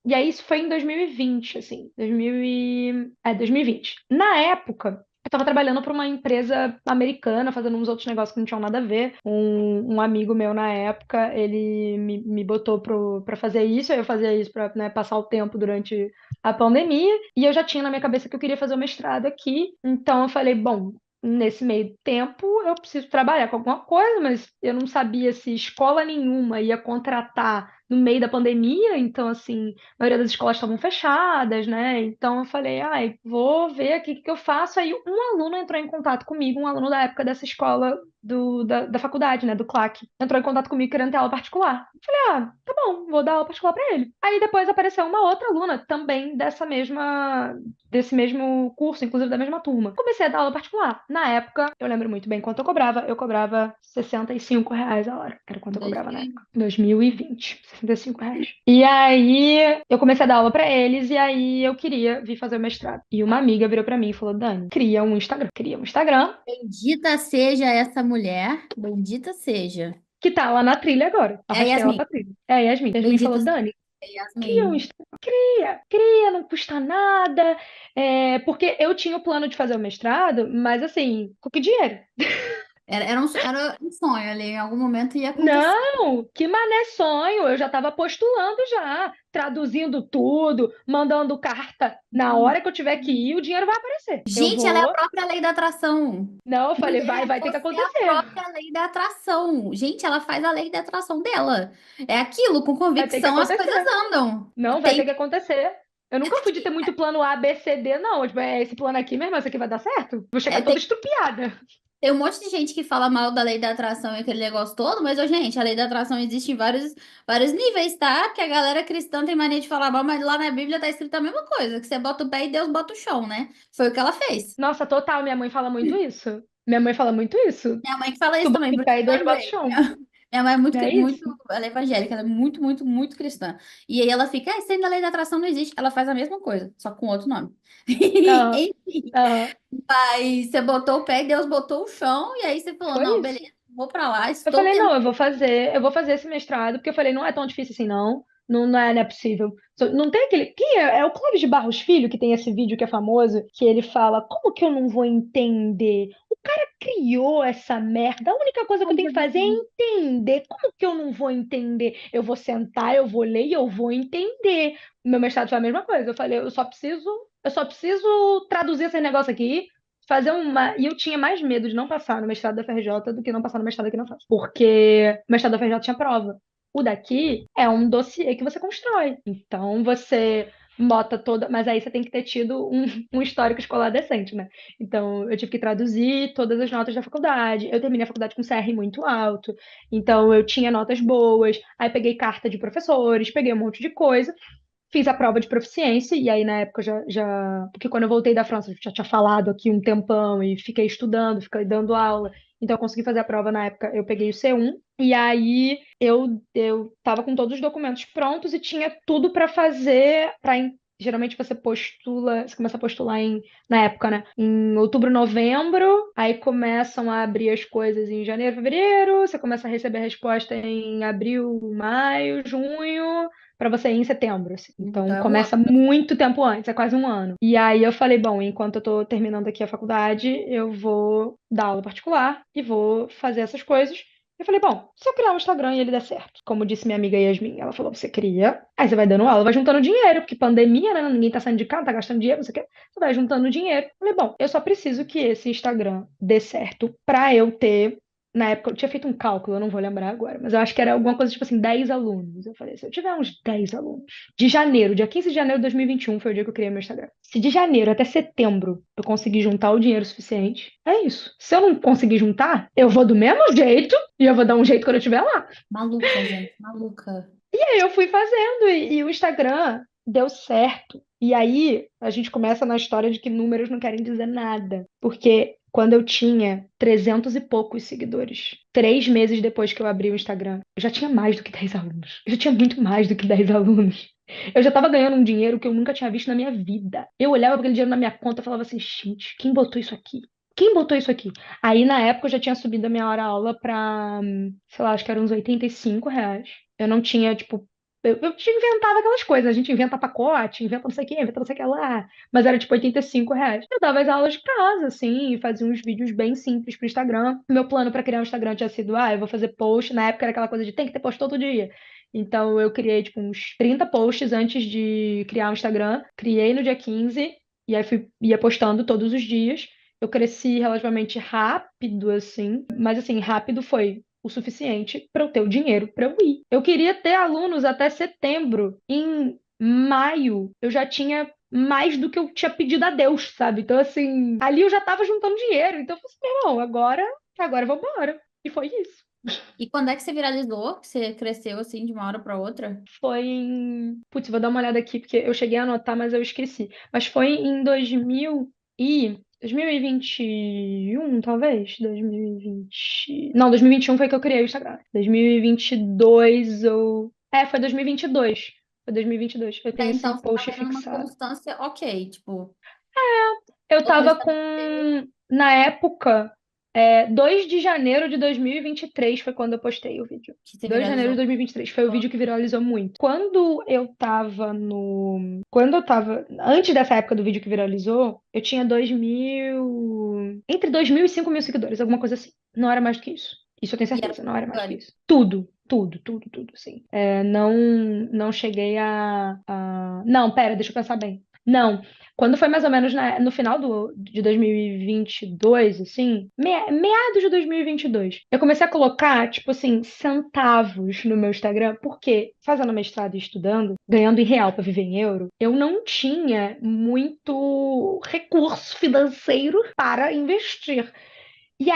E aí isso foi em 2020, assim, 2020. Na época, eu tava trabalhando para uma empresa americana, fazendo uns outros negócios que não tinham nada a ver. Um amigo meu na época, ele me botou pra fazer isso, aí eu fazia isso pra, né, passar o tempo durante a pandemia, e eu já tinha na minha cabeça que eu queria fazer o mestrado aqui, então eu falei, bom, nesse meio tempo eu preciso trabalhar com alguma coisa, mas eu não sabia se escola nenhuma ia contratar no meio da pandemia, então assim, a maioria das escolas estavam fechadas, né? Então eu falei, ai, vou ver aqui o que que eu faço. Aí um aluno entrou em contato comigo, um aluno da época dessa escola da faculdade, né, do CLAC, entrou em contato comigo querendo ter aula particular. Eu falei, ah, tá bom, vou dar aula particular pra ele. Aí depois apareceu uma outra aluna também desse mesmo curso, inclusive da mesma turma. Comecei a dar aula particular. Na época, eu lembro muito bem quanto eu cobrava R$ 65 a hora. Era quanto eu cobrava na 2000. época. 2020, R$ 65. E aí, eu comecei a dar aula pra eles, e aí eu queria vir fazer o mestrado. E uma amiga virou pra mim e falou, Dani, cria um Instagram, Bendita seja essa mulher. Bendita seja. que tá lá na trilha agora. É a Arrastei ela pra Yasmin. trilha. É a Yasmin. Yasmin falou, Bendita seja Dani, a cria um Yasmin. Instagram. Cria, não custa nada. Porque eu tinha o plano de fazer o mestrado, mas assim, com que dinheiro? Era um sonho ali, em algum momento ia acontecer. Não, que mané sonho. Eu já estava postulando já, traduzindo tudo, mandando carta. Na hora que eu tiver que ir, o dinheiro vai aparecer. Eu Gente, ela é a vou. própria lei da atração. Não, eu falei, Mulher, vai ter que você é a acontecer. própria lei da atração. Gente, ela faz a lei da atração dela. É aquilo, com Vai ter que convicção as coisas acontecer. andam. Não, vai Tem, ter que acontecer. Eu nunca fui de ter muito plano A, B, C, D, não. Tipo, esse plano aqui, minha irmã, isso aqui vai dar certo? Vou chegar toda tem, estrupiada. tem um monte de gente que fala mal da lei da atração e aquele negócio todo, mas, ô, gente, a lei da atração existe em vários níveis, tá? Que a galera cristã tem mania de falar mal, mas lá na Bíblia tá escrito a mesma coisa, que você bota o pé e Deus bota o chão, né? Foi o que ela fez. Nossa, total, minha mãe fala muito isso. Minha mãe fala muito isso. Minha mãe que fala Tu isso bota também, o por isso pé e que eu Deus bota o lembrei. chão. Minha mãe é Não é isso? ela é evangélica, ela é muito cristã. E aí ela fica, isso aí na lei da atração não existe. Ela faz a mesma coisa, só com outro nome. Aham, Enfim, aham. aí você botou o pé e Deus botou o chão, e aí você falou, Foi não, isso. beleza, vou pra lá, Eu estou falei, não, tentando. eu vou fazer esse mestrado, porque eu falei, não é tão difícil assim, não. Não, não é possível. Não tem aquele. Quem é? É o Clóvis de Barros Filho, que tem esse vídeo que é famoso, que ele fala: Como que eu não vou entender? O cara criou essa merda. A única coisa que eu tenho que fazer é entender. Como que eu não vou entender? Eu vou sentar, eu vou ler e eu vou entender. Meu mestrado foi a mesma coisa. Eu falei, eu só preciso traduzir esse negócio aqui, fazer uma. E eu tinha mais medo de não passar no mestrado da FRJ do que não passar no mestrado aqui na FAS. Porque o mestrado da FRJ tinha prova. O daqui é um dossiê que você constrói. Então você bota toda. Mas aí você tem que ter tido um histórico escolar decente, né? Então eu tive que traduzir todas as notas da faculdade. Eu terminei a faculdade com CR muito alto. Então eu tinha notas boas. Aí peguei carta de professores, peguei um monte de coisa. fiz a prova de proficiência, e aí na época já. Porque quando eu voltei da França, eu já tinha falado aqui um tempão e fiquei estudando, fiquei dando aula. Então eu consegui fazer a prova na época, eu peguei o C1, e aí eu tava com todos os documentos prontos e tinha tudo para fazer. Geralmente você começa a postular na época, né? Em outubro, novembro, aí começam a abrir as coisas em janeiro, fevereiro, você começa a receber a resposta em abril, maio, junho, para você ir em setembro, assim. Então Então é um começa ano. muito tempo antes, é quase um ano. E aí eu falei, bom, enquanto eu tô terminando aqui a faculdade, eu vou dar aula particular e vou fazer essas coisas. Eu falei, bom, se eu criar um Instagram e ele der certo, como disse minha amiga Yasmin, ela falou, você cria, aí você vai dando aula, vai juntando dinheiro, porque pandemia, né? Ninguém tá saindo de casa, tá gastando dinheiro, não sei o quê. Você vai juntando dinheiro. Eu falei, bom, eu só preciso que esse Instagram dê certo pra eu ter. Na época eu tinha feito um cálculo, eu não vou lembrar agora, mas eu acho que era alguma coisa tipo assim, 10 alunos. Eu falei, se eu tiver uns 10 alunos, de janeiro, dia 15 de janeiro de 2021 foi o dia que eu criei meu Instagram. Se de janeiro até setembro eu conseguir juntar o dinheiro suficiente, é isso. Se eu não conseguir juntar, eu vou do mesmo jeito e eu vou dar um jeito quando eu estiver lá. Maluca, gente, maluca. E aí eu fui fazendo e o Instagram deu certo. E aí a gente começa na história de que números não querem dizer nada. Porque quando eu tinha 300 e poucos seguidores, 3 meses depois que eu abri o Instagram, eu já tinha mais do que 10 alunos. Eu já tinha muito mais do que 10 alunos. Eu já tava ganhando um dinheiro que eu nunca tinha visto na minha vida. Eu olhava para aquele dinheiro na minha conta e falava assim, gente, quem botou isso aqui? Quem botou isso aqui? Aí, na época, eu já tinha subido a minha hora-aula pra, sei lá, acho que era uns R$ 85. Eu não tinha, tipo. Eu inventava aquelas coisas. A gente inventa pacote, inventa não sei o que, inventa não sei o que lá. Mas era tipo R$ 85. Eu dava as aulas de casa, assim, e fazia uns vídeos bem simples pro Instagram. Meu plano pra criar um Instagram tinha sido, eu vou fazer post. Na época era aquela coisa de tem que ter post todo dia. Então eu criei, tipo, uns 30 posts antes de criar um Instagram. Criei no dia 15, e aí ia postando todos os dias. Eu cresci relativamente rápido, assim. Mas, assim, rápido foi o suficiente para eu ter o dinheiro para eu ir. Eu queria ter alunos até setembro. Em maio, eu já tinha mais do que eu tinha pedido a Deus, sabe? Então, assim, ali eu já tava juntando dinheiro. Então, eu falei assim, meu irmão, agora eu vou embora. E foi isso. E quando é que você viralizou? Que você cresceu assim de uma hora pra outra? Foi em. Putz, vou dar uma olhada aqui, porque eu cheguei a anotar, mas eu esqueci. Mas foi em 2021, talvez? 2020. Não, 2021 foi que eu criei o Instagram. 2022 ou. Foi 2022. Foi 2022. Eu Até tenho esse então você post tava numa fixado. constância ok, tipo, Eu tô tava começando com. a ter Na época, 2 de janeiro de 2023 foi quando eu postei o vídeo. que você 2 de janeiro de viralizou. 2023 foi o vídeo que viralizou muito. Quando eu tava. Antes dessa época do vídeo que viralizou, eu tinha 2.000. Entre 2.000 e 5.000 seguidores, alguma coisa assim. Não era mais do que isso. Isso eu tenho E era certeza, não era mais do que orgânico. isso. Tudo, tudo, tudo, tudo, sim. Não cheguei Não, pera, deixa eu pensar bem. Não, quando foi mais ou menos no final de 2022, assim, meados de 2022, eu comecei a colocar, tipo assim, centavos no meu Instagram, porque fazendo mestrado e estudando, ganhando em real para viver em euro, eu não tinha muito recurso financeiro para investir. E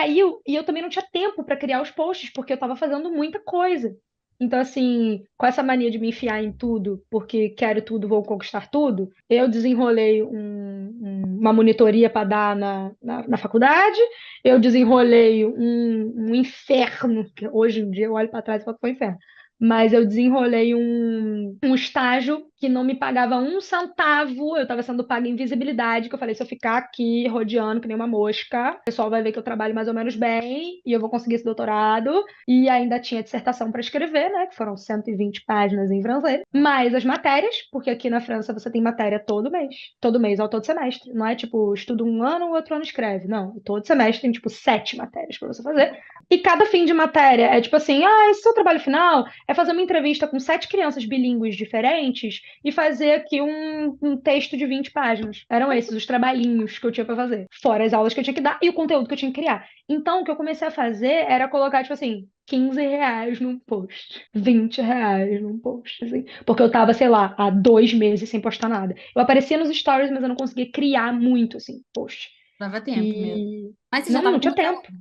eu também não tinha tempo para criar os posts, porque eu estava fazendo muita coisa. Então, assim, com essa mania de me enfiar em tudo, porque quero tudo, vou conquistar tudo, eu desenrolei uma monitoria para dar na faculdade, eu desenrolei um inferno, que hoje em dia eu olho para trás e falo que foi um inferno, mas eu desenrolei um estágio que não me pagava um centavo, eu estava sendo paga em visibilidade, que eu falei, se eu ficar aqui rodeando que nem uma mosca, o pessoal vai ver que eu trabalho mais ou menos bem e eu vou conseguir esse doutorado. E ainda tinha dissertação para escrever, né? Que foram 120 páginas em francês. Mais as matérias, porque aqui na França você tem matéria todo mês. Todo mês ou todo semestre. Não é tipo, estuda um ano, o outro ano escreve. Não. Todo semestre tem tipo 7 matérias para você fazer. E cada fim de matéria é tipo assim: esse seu trabalho final é fazer uma entrevista com 7 crianças bilíngues diferentes e fazer aqui um texto de 20 páginas. Eram esses os trabalhinhos que eu tinha para fazer. Fora as aulas que eu tinha que dar e o conteúdo que eu tinha que criar. Então, o que eu comecei a fazer era colocar, tipo assim, R$ 15 num post, R$ 20 num post, assim. Porque eu tava, sei lá, há 2 meses sem postar nada. Eu aparecia nos stories, mas eu não conseguia criar muito, assim, post. Dava tempo mesmo. E Mas você já não tava com tinha muito tempo.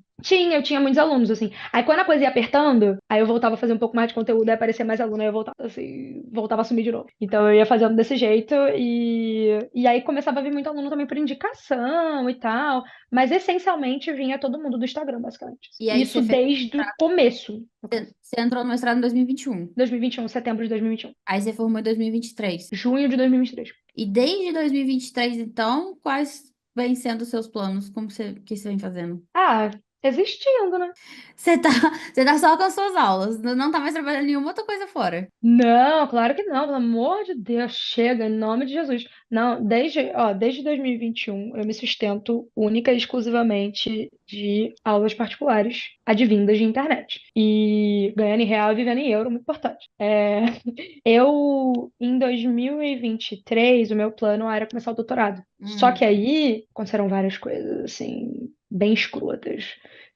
Eu tinha muitos alunos, assim. Aí quando a coisa ia apertando, aí eu voltava a fazer um pouco mais de conteúdo, aí aparecia mais aluno, aí eu voltava assim, voltava a sumir de novo. Então eu ia fazendo desse jeito e aí começava a vir muito aluno também por indicação e tal. Mas essencialmente vinha todo mundo do Instagram, basicamente. E aí Isso você fez, desde o começo, no caso. você entrou no mestrado em 2021. 2021, setembro de 2021. Aí você formou em 2023. Junho de 2023. E desde 2023, então, quais vêm sendo os seus planos? Como você, que você vem fazendo? Ah, existindo, né? Você tá, você tá só com as suas aulas, não tá mais trabalhando nenhuma outra coisa fora. Não, claro que não, pelo amor de Deus, chega, em nome de Jesus. Não, desde 2021 eu me sustento única e exclusivamente de aulas particulares advindas de internet. E ganhando em real e vivendo em euro, muito importante. Em 2023, o meu plano era começar o doutorado. Só Hum. que aí aconteceram várias coisas, assim, bem escrotas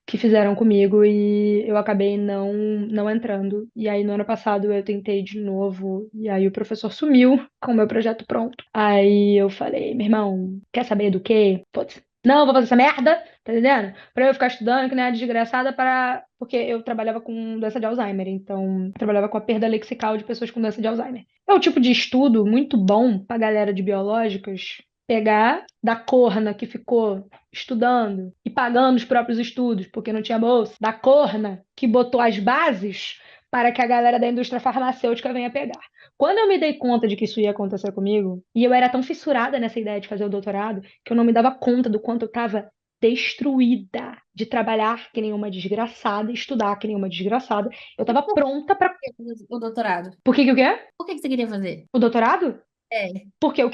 que fizeram comigo e eu acabei não entrando. E aí no ano passado eu tentei de novo e aí o professor sumiu com o meu projeto pronto. Aí eu falei, meu irmão, quer saber do quê? Putz, não, vou fazer essa merda, tá entendendo? Pra eu ficar estudando que nem a desgraçada para porque eu trabalhava com doença de Alzheimer, então eu trabalhava com a perda lexical de pessoas com doença de Alzheimer. É o tipo de estudo muito bom pra galera de biológicas pegar da corna que ficou estudando e pagando os próprios estudos, porque não tinha bolsa, da corna que botou as bases para que a galera da indústria farmacêutica venha pegar. Quando eu me dei conta de que isso ia acontecer comigo, e eu era tão fissurada nessa ideia de fazer o doutorado, que eu não me dava conta do quanto eu estava destruída de trabalhar que nem uma desgraçada, estudar que nem uma desgraçada. Eu E estava por pronta para. que o doutorado? Por que que o quê? Por que você queria fazer? O doutorado? É. Porque eu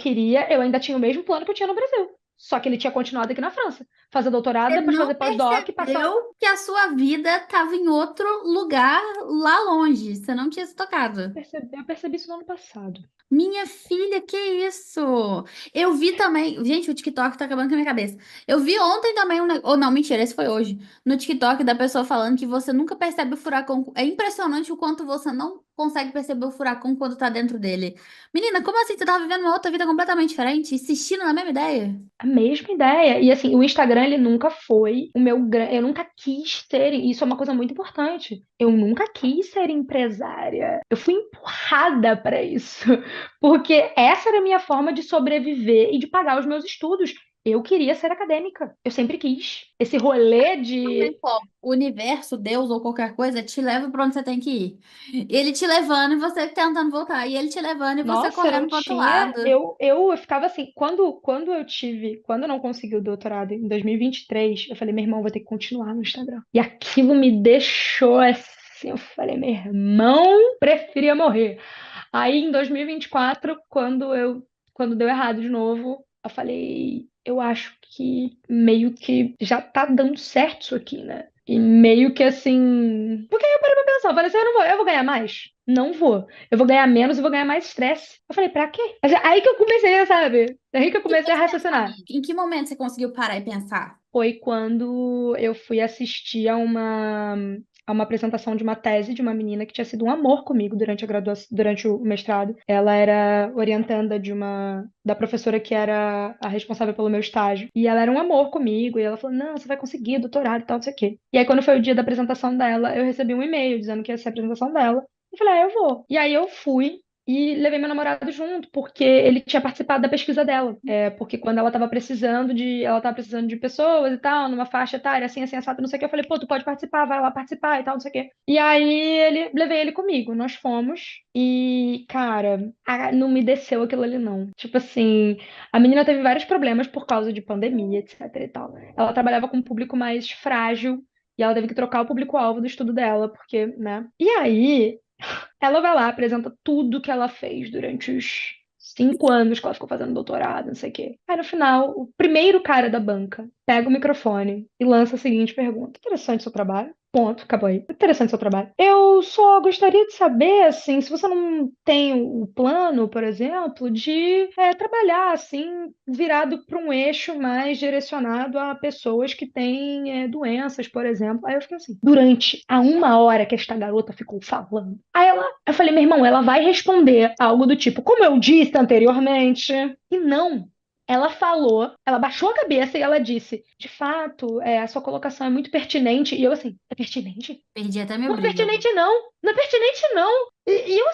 ainda tinha o mesmo plano que eu tinha no Brasil. Só que ele tinha continuado aqui na França. Fazer doutorado, Você depois não fazer pós-doc e passar. percebeu que a sua vida estava em outro lugar lá longe. Você não tinha se tocado. Eu percebi isso no ano passado. Minha filha, que isso? Eu vi também. Gente, o TikTok tá acabando com a minha cabeça. Eu vi ontem também Ou não, mentira, esse foi hoje. No TikTok da pessoa falando que você nunca percebe o furacão. É impressionante o quanto você não consegue perceber o furacão quando tá dentro dele. Menina, como assim? Você tava vivendo uma outra vida completamente diferente? Insistindo na mesma ideia? A mesma ideia. E assim, o Instagram, ele nunca foi o meu. Eu nunca quis ser. Isso é uma coisa muito importante. Eu nunca quis ser empresária. Eu fui empurrada para isso. Porque essa era a minha forma de sobreviver e de pagar os meus estudos. Eu queria ser acadêmica. Eu sempre quis. Esse rolê Não tem de. como. O universo, Deus ou qualquer coisa te leva pra onde você tem que ir. Ele te levando e você tentando voltar. E ele te levando e você Nossa, eu não correndo pro outro tinha. lado. Eu ficava assim. Quando eu não consegui o doutorado em 2023, eu falei, meu irmão, vou ter que continuar no Instagram. E aquilo me deixou assim. Eu falei, meu irmão, preferia morrer. Aí em 2024, quando deu errado de novo, eu falei, eu acho que meio que já tá dando certo isso aqui, né? E meio que assim. Porque aí eu parei pra pensar, eu falei assim, eu vou ganhar mais? Não vou. Eu vou ganhar menos e vou ganhar mais estresse. Eu falei, pra quê? Mas é aí que eu comecei, sabe? Aí que eu E comecei a pensar raciocinar. nisso? Em que momento você conseguiu parar e pensar? Foi quando eu fui assistir a uma apresentação de uma tese de uma menina que tinha sido um amor comigo durante a graduação, durante o mestrado. Ela era orientanda da professora que era a responsável pelo meu estágio. E ela era um amor comigo, e ela falou: "Não, você vai conseguir doutorado e tal, não sei o quê". E aí quando foi o dia da apresentação dela, eu recebi um e-mail dizendo que ia ser a apresentação dela. Eu falei: "Ah, eu vou". E aí eu fui e levei meu namorado junto, porque ele tinha participado da pesquisa dela. Porque quando ela tava precisando de pessoas e tal, numa faixa etária, assim, assado, não sei o que, eu falei, pô, tu pode participar, vai lá participar e tal, não sei o quê. E aí levei ele comigo, nós fomos, e, cara, não me desceu aquilo ali, não. Tipo assim, a menina teve vários problemas por causa de pandemia, etc e tal. Ela trabalhava com um público mais frágil, e ela teve que trocar o público-alvo do estudo dela, porque, né? E aí, ela vai lá, apresenta tudo que ela fez durante os 5 anos que ela ficou fazendo doutorado, não sei o quê. Aí no final, o primeiro cara da banca pega o microfone e lança a seguinte pergunta: Interessante seu trabalho. Ponto, acabou aí. Interessante seu trabalho. Eu só gostaria de saber, assim, se você não tem o plano, por exemplo, de trabalhar, assim, virado para um eixo mais direcionado a pessoas que têm doenças, por exemplo. Aí eu fiquei assim, durante a 1 hora que esta garota ficou falando. Eu falei, meu irmão, ela vai responder algo do tipo, como eu disse anteriormente. E não. Ela falou, ela baixou a cabeça e ela disse: de fato, a sua colocação é muito pertinente. E eu assim, é pertinente? Perdi até meu Não é brilho agora. pertinente, não. Não é pertinente, não. E eu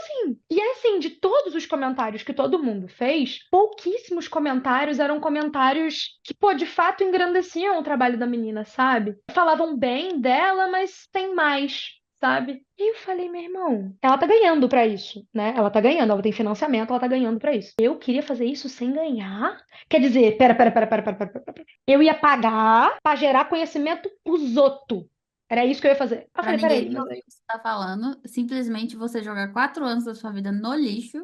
assim, de todos os comentários que todo mundo fez, pouquíssimos comentários eram comentários que, pô, de fato engrandeciam o trabalho da menina, sabe? Falavam bem dela, mas tem mais, sabe? E eu falei, meu irmão, ela tá ganhando pra isso, né? Ela tá ganhando, ela tem financiamento, ela tá ganhando pra isso. Eu queria fazer isso sem ganhar? Quer dizer, pera. Eu ia pagar pra gerar conhecimento pros outros. Era isso que eu ia fazer. Eu Pra falei, ninguém peraí, te mas ouvir o que você tá falando, simplesmente você jogar 4 anos da sua vida no lixo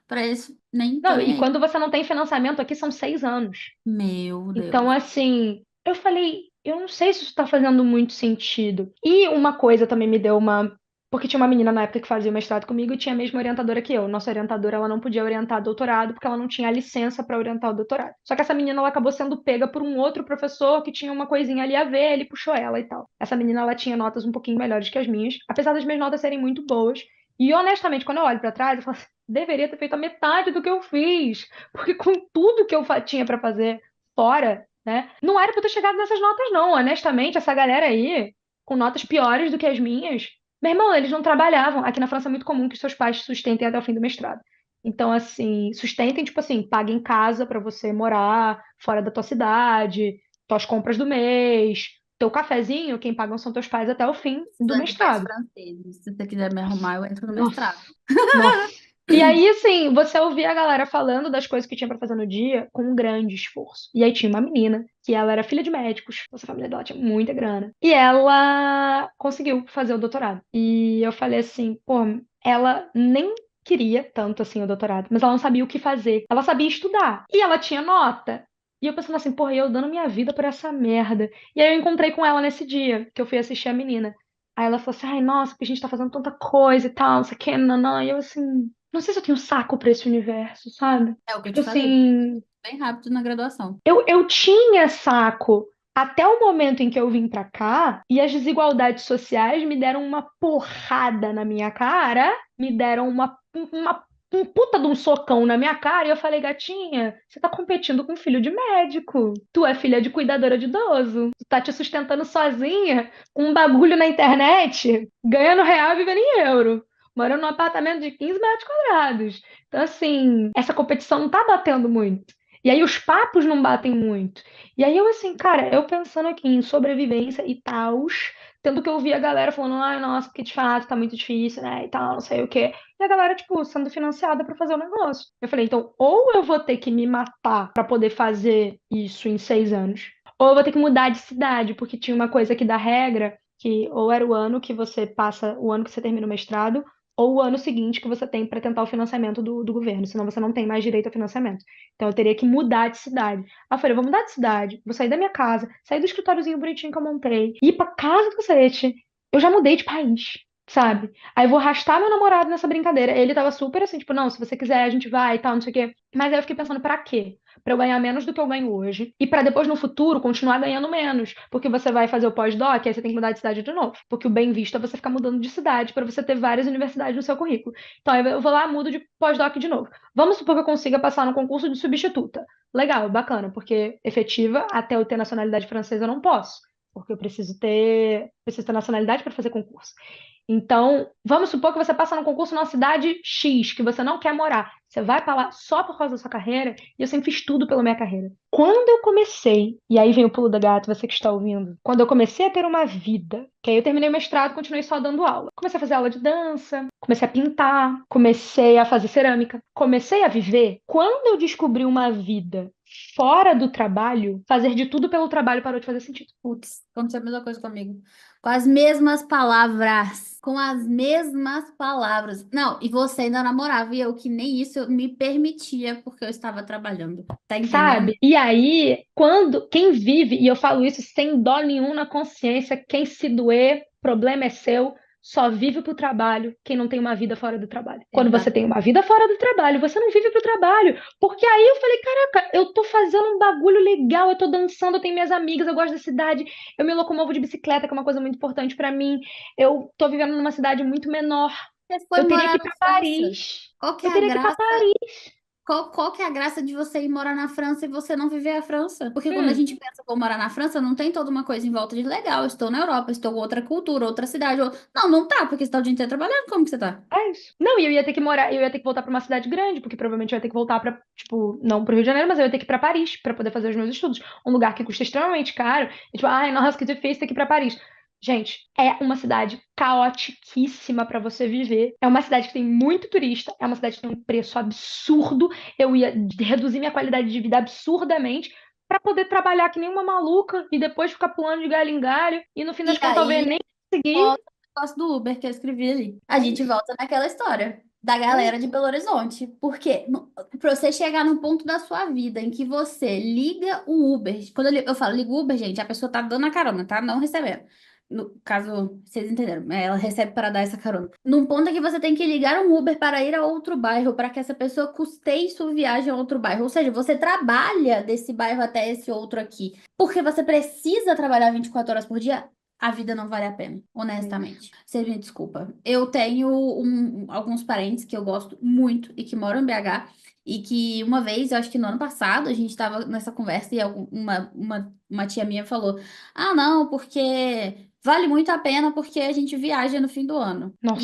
pra eles nem tô não, nem e aí. quando você não tem financiamento aqui são 6 anos. Meu Então, Deus. assim, eu falei, eu não sei se isso tá fazendo muito sentido. E uma coisa também me deu uma. Porque tinha uma menina na época que fazia mestrado comigo e tinha a mesma orientadora que eu. Nossa orientadora, ela não podia orientar doutorado porque ela não tinha a licença para orientar o doutorado. Só que essa menina, ela acabou sendo pega por um outro professor que tinha uma coisinha ali a ver, ele puxou ela e tal. Essa menina, ela tinha notas um pouquinho melhores que as minhas, apesar das minhas notas serem muito boas. E honestamente, quando eu olho para trás, eu falo assim, deveria ter feito a metade do que eu fiz, porque com tudo que eu tinha para fazer fora, né? Não era pra eu ter chegado nessas notas, não. Honestamente, essa galera aí, com notas piores do que as minhas, meu irmão, eles não trabalhavam. Aqui na França é muito comum que seus pais sustentem até o fim do mestrado. Então, assim, sustentem, tipo assim, paguem casa pra você morar fora da tua cidade, tuas compras do mês, teu cafezinho, quem pagam são teus pais até o fim do Precisando de pais mestrado. franceses. Se você quiser me arrumar, eu entro no Nossa, mestrado. nossa. E aí, assim, você ouvia a galera falando das coisas que tinha pra fazer no dia com um grande esforço. E aí tinha uma menina, que ela era filha de médicos, nossa família dela tinha muita grana. E ela conseguiu fazer o doutorado. E eu falei assim, pô, ela nem queria tanto assim o doutorado, mas ela não sabia o que fazer. Ela sabia estudar. E ela tinha nota. E eu pensando assim, porra, eu dando minha vida por essa merda. E aí eu encontrei com ela nesse dia, que eu fui assistir a menina. Aí ela falou assim, ai, nossa, porque a gente tá fazendo tanta coisa e tal, não sei o que, não. E eu assim, não sei se eu tenho saco pra esse universo, sabe? É o que eu Tipo te falei, assim, bem rápido na graduação. eu tinha saco até o momento em que eu vim pra cá e as desigualdades sociais me deram uma porrada na minha cara, me deram um puta de um socão na minha cara e eu falei, gatinha, você tá competindo com filho de médico. Tu é filha de cuidadora de idoso. Tu tá te sustentando sozinha com um bagulho na internet, ganhando real e vivendo em euro. Morando num apartamento de 15 metros quadrados. Então, assim, essa competição não tá batendo muito. E aí os papos não batem muito. E aí eu assim, cara, eu pensando aqui em sobrevivência e tals, tendo que ouvir a galera falando, ai, nossa, porque de fato tá muito difícil, né, e tal, não sei o quê. E a galera, tipo, sendo financiada pra fazer o negócio. Eu falei, então, ou eu vou ter que me matar pra poder fazer isso em 6 anos, ou eu vou ter que mudar de cidade, porque tinha uma coisa aqui da regra, que ou era o ano que você passa, o ano que você termina o mestrado, ou o ano seguinte que você tem para tentar o financiamento do governo, senão você não tem mais direito ao financiamento. Então eu teria que mudar de cidade. Aí eu falei, eu vou mudar de cidade, vou sair da minha casa, sair do escritóriozinho bonitinho que eu montei, ir pra casa do cacete. Eu já mudei de país, sabe? Aí eu vou arrastar meu namorado nessa brincadeira. Ele tava super assim, tipo, não, se você quiser, a gente vai e tal, não sei o quê. Mas aí eu fiquei pensando, pra quê? Pra eu ganhar menos do que eu ganho hoje e pra depois no futuro continuar ganhando menos, porque você vai fazer o pós-doc, aí você tem que mudar de cidade de novo, porque o bem visto é você ficar mudando de cidade pra você ter várias universidades no seu currículo. Então aí eu vou lá, mudo de pós-doc de novo. Vamos supor que eu consiga passar no concurso de substituta. Legal, bacana, porque efetiva, até eu ter nacionalidade francesa, eu não posso. Porque eu preciso ter nacionalidade para fazer concurso. Então, vamos supor que você passa no concurso numa cidade X, que você não quer morar. Você vai para lá só por causa da sua carreira, e eu sempre fiz tudo pela minha carreira. Quando eu comecei, e aí vem o pulo da gata, você que está ouvindo, quando eu comecei a ter uma vida, que aí eu terminei o mestrado, continuei só dando aula. Comecei a fazer aula de dança, comecei a pintar, comecei a fazer cerâmica, comecei a viver. Quando eu descobri uma vida fora do trabalho, fazer de tudo pelo trabalho parou de fazer sentido. Putz, aconteceu a mesma coisa comigo. Com as mesmas palavras. Com as mesmas palavras. Não, e você ainda namorava, e eu que nem isso eu me permitia, porque eu estava trabalhando. Tá entendendo? Sabe? E aí, quando quem vive, e eu falo isso sem dó nenhum na consciência, quem se doer, problema é seu, só vive pro trabalho quem não tem uma vida fora do trabalho. Quando você tem Exatamente. uma vida fora do trabalho, você não vive pro trabalho. Porque aí eu falei, caraca, eu tô fazendo um bagulho legal, eu tô dançando, eu tenho minhas amigas, eu gosto da cidade, eu me locomovo de bicicleta, que é uma coisa muito importante pra mim. Eu tô vivendo numa cidade muito menor. Você foi Eu teria morar que ir na pra França. Paris. Qual que Eu é a teria que ir pra graça? Paris. Qual que é a graça de você ir morar na França e você não viver a França? Porque quando a Hum. gente pensa, vou morar na França, não tem toda uma coisa em volta de legal. Estou na Europa, estou em outra cultura, outra cidade. Não, não tá, porque você tá o dia inteiro trabalhando. Como que você tá? É isso. Não, e eu ia ter que morar, eu ia ter que voltar pra uma cidade grande, porque provavelmente eu ia ter que voltar pra, tipo, não pro Rio de Janeiro, mas eu ia ter que ir pra Paris pra poder fazer os meus estudos. Um lugar que custa extremamente caro. E, tipo, ai, nossa, que difícil ter que ir pra Paris. Gente, é uma cidade caotiquíssima pra você viver. É uma cidade que tem muito turista, é uma cidade que tem um preço absurdo. Eu ia reduzir minha qualidade de vida absurdamente pra poder trabalhar que nem uma maluca e depois ficar pulando de galho em galho e no fim E das contas talvez aí, nem conseguir. volta o negócio do Uber que eu escrevi ali. A É gente isso. volta naquela história da É galera de isso. Belo Horizonte. Porque pra você chegar num ponto da sua vida em que você liga o Uber, quando eu falo liga o Uber, gente, a pessoa tá dando a carona, tá? Não recebendo. No caso, vocês entenderam, ela recebe para dar essa carona. Num ponto em que você tem que ligar um Uber para ir a outro bairro, para que essa pessoa custeie sua viagem a outro bairro. Ou seja, você trabalha desse bairro até esse outro aqui. Porque você precisa trabalhar 24 horas por dia, a vida não vale a pena, É isso. honestamente. Você me desculpa. Eu tenho alguns parentes que eu gosto muito e que moram em BH. E que uma vez, eu acho que no ano passado, a gente estava nessa conversa e uma tia minha falou: Ah, não, porque vale muito a pena porque a gente viaja no fim do ano. Nossa.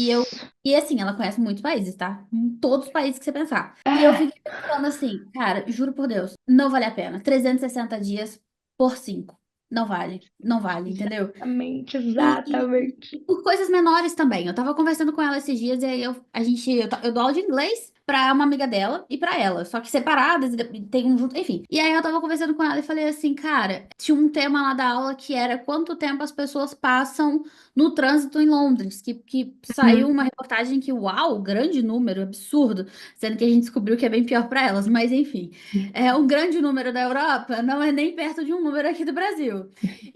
E assim, ela conhece muitos países, tá? Todos os países que você pensar. E eu Ah, fiquei pensando assim, cara, juro por Deus, não vale a pena. 360 dias por 5. Não vale. Não vale, entendeu? exatamente, E exatamente. por coisas menores também. Eu tava conversando com ela esses dias e aí eu dou aula de inglês pra uma amiga dela e pra ela, só que separadas e tem um junto, enfim. E aí eu tava conversando com ela e falei assim, cara, tinha um tema lá da aula que era quanto tempo as pessoas passam no trânsito em Londres, que saiu Uhum. uma reportagem que, uau, grande número, absurdo, sendo que a gente descobriu que é bem pior pra elas, mas enfim. É um grande número da Europa, não é nem perto de um número aqui do Brasil.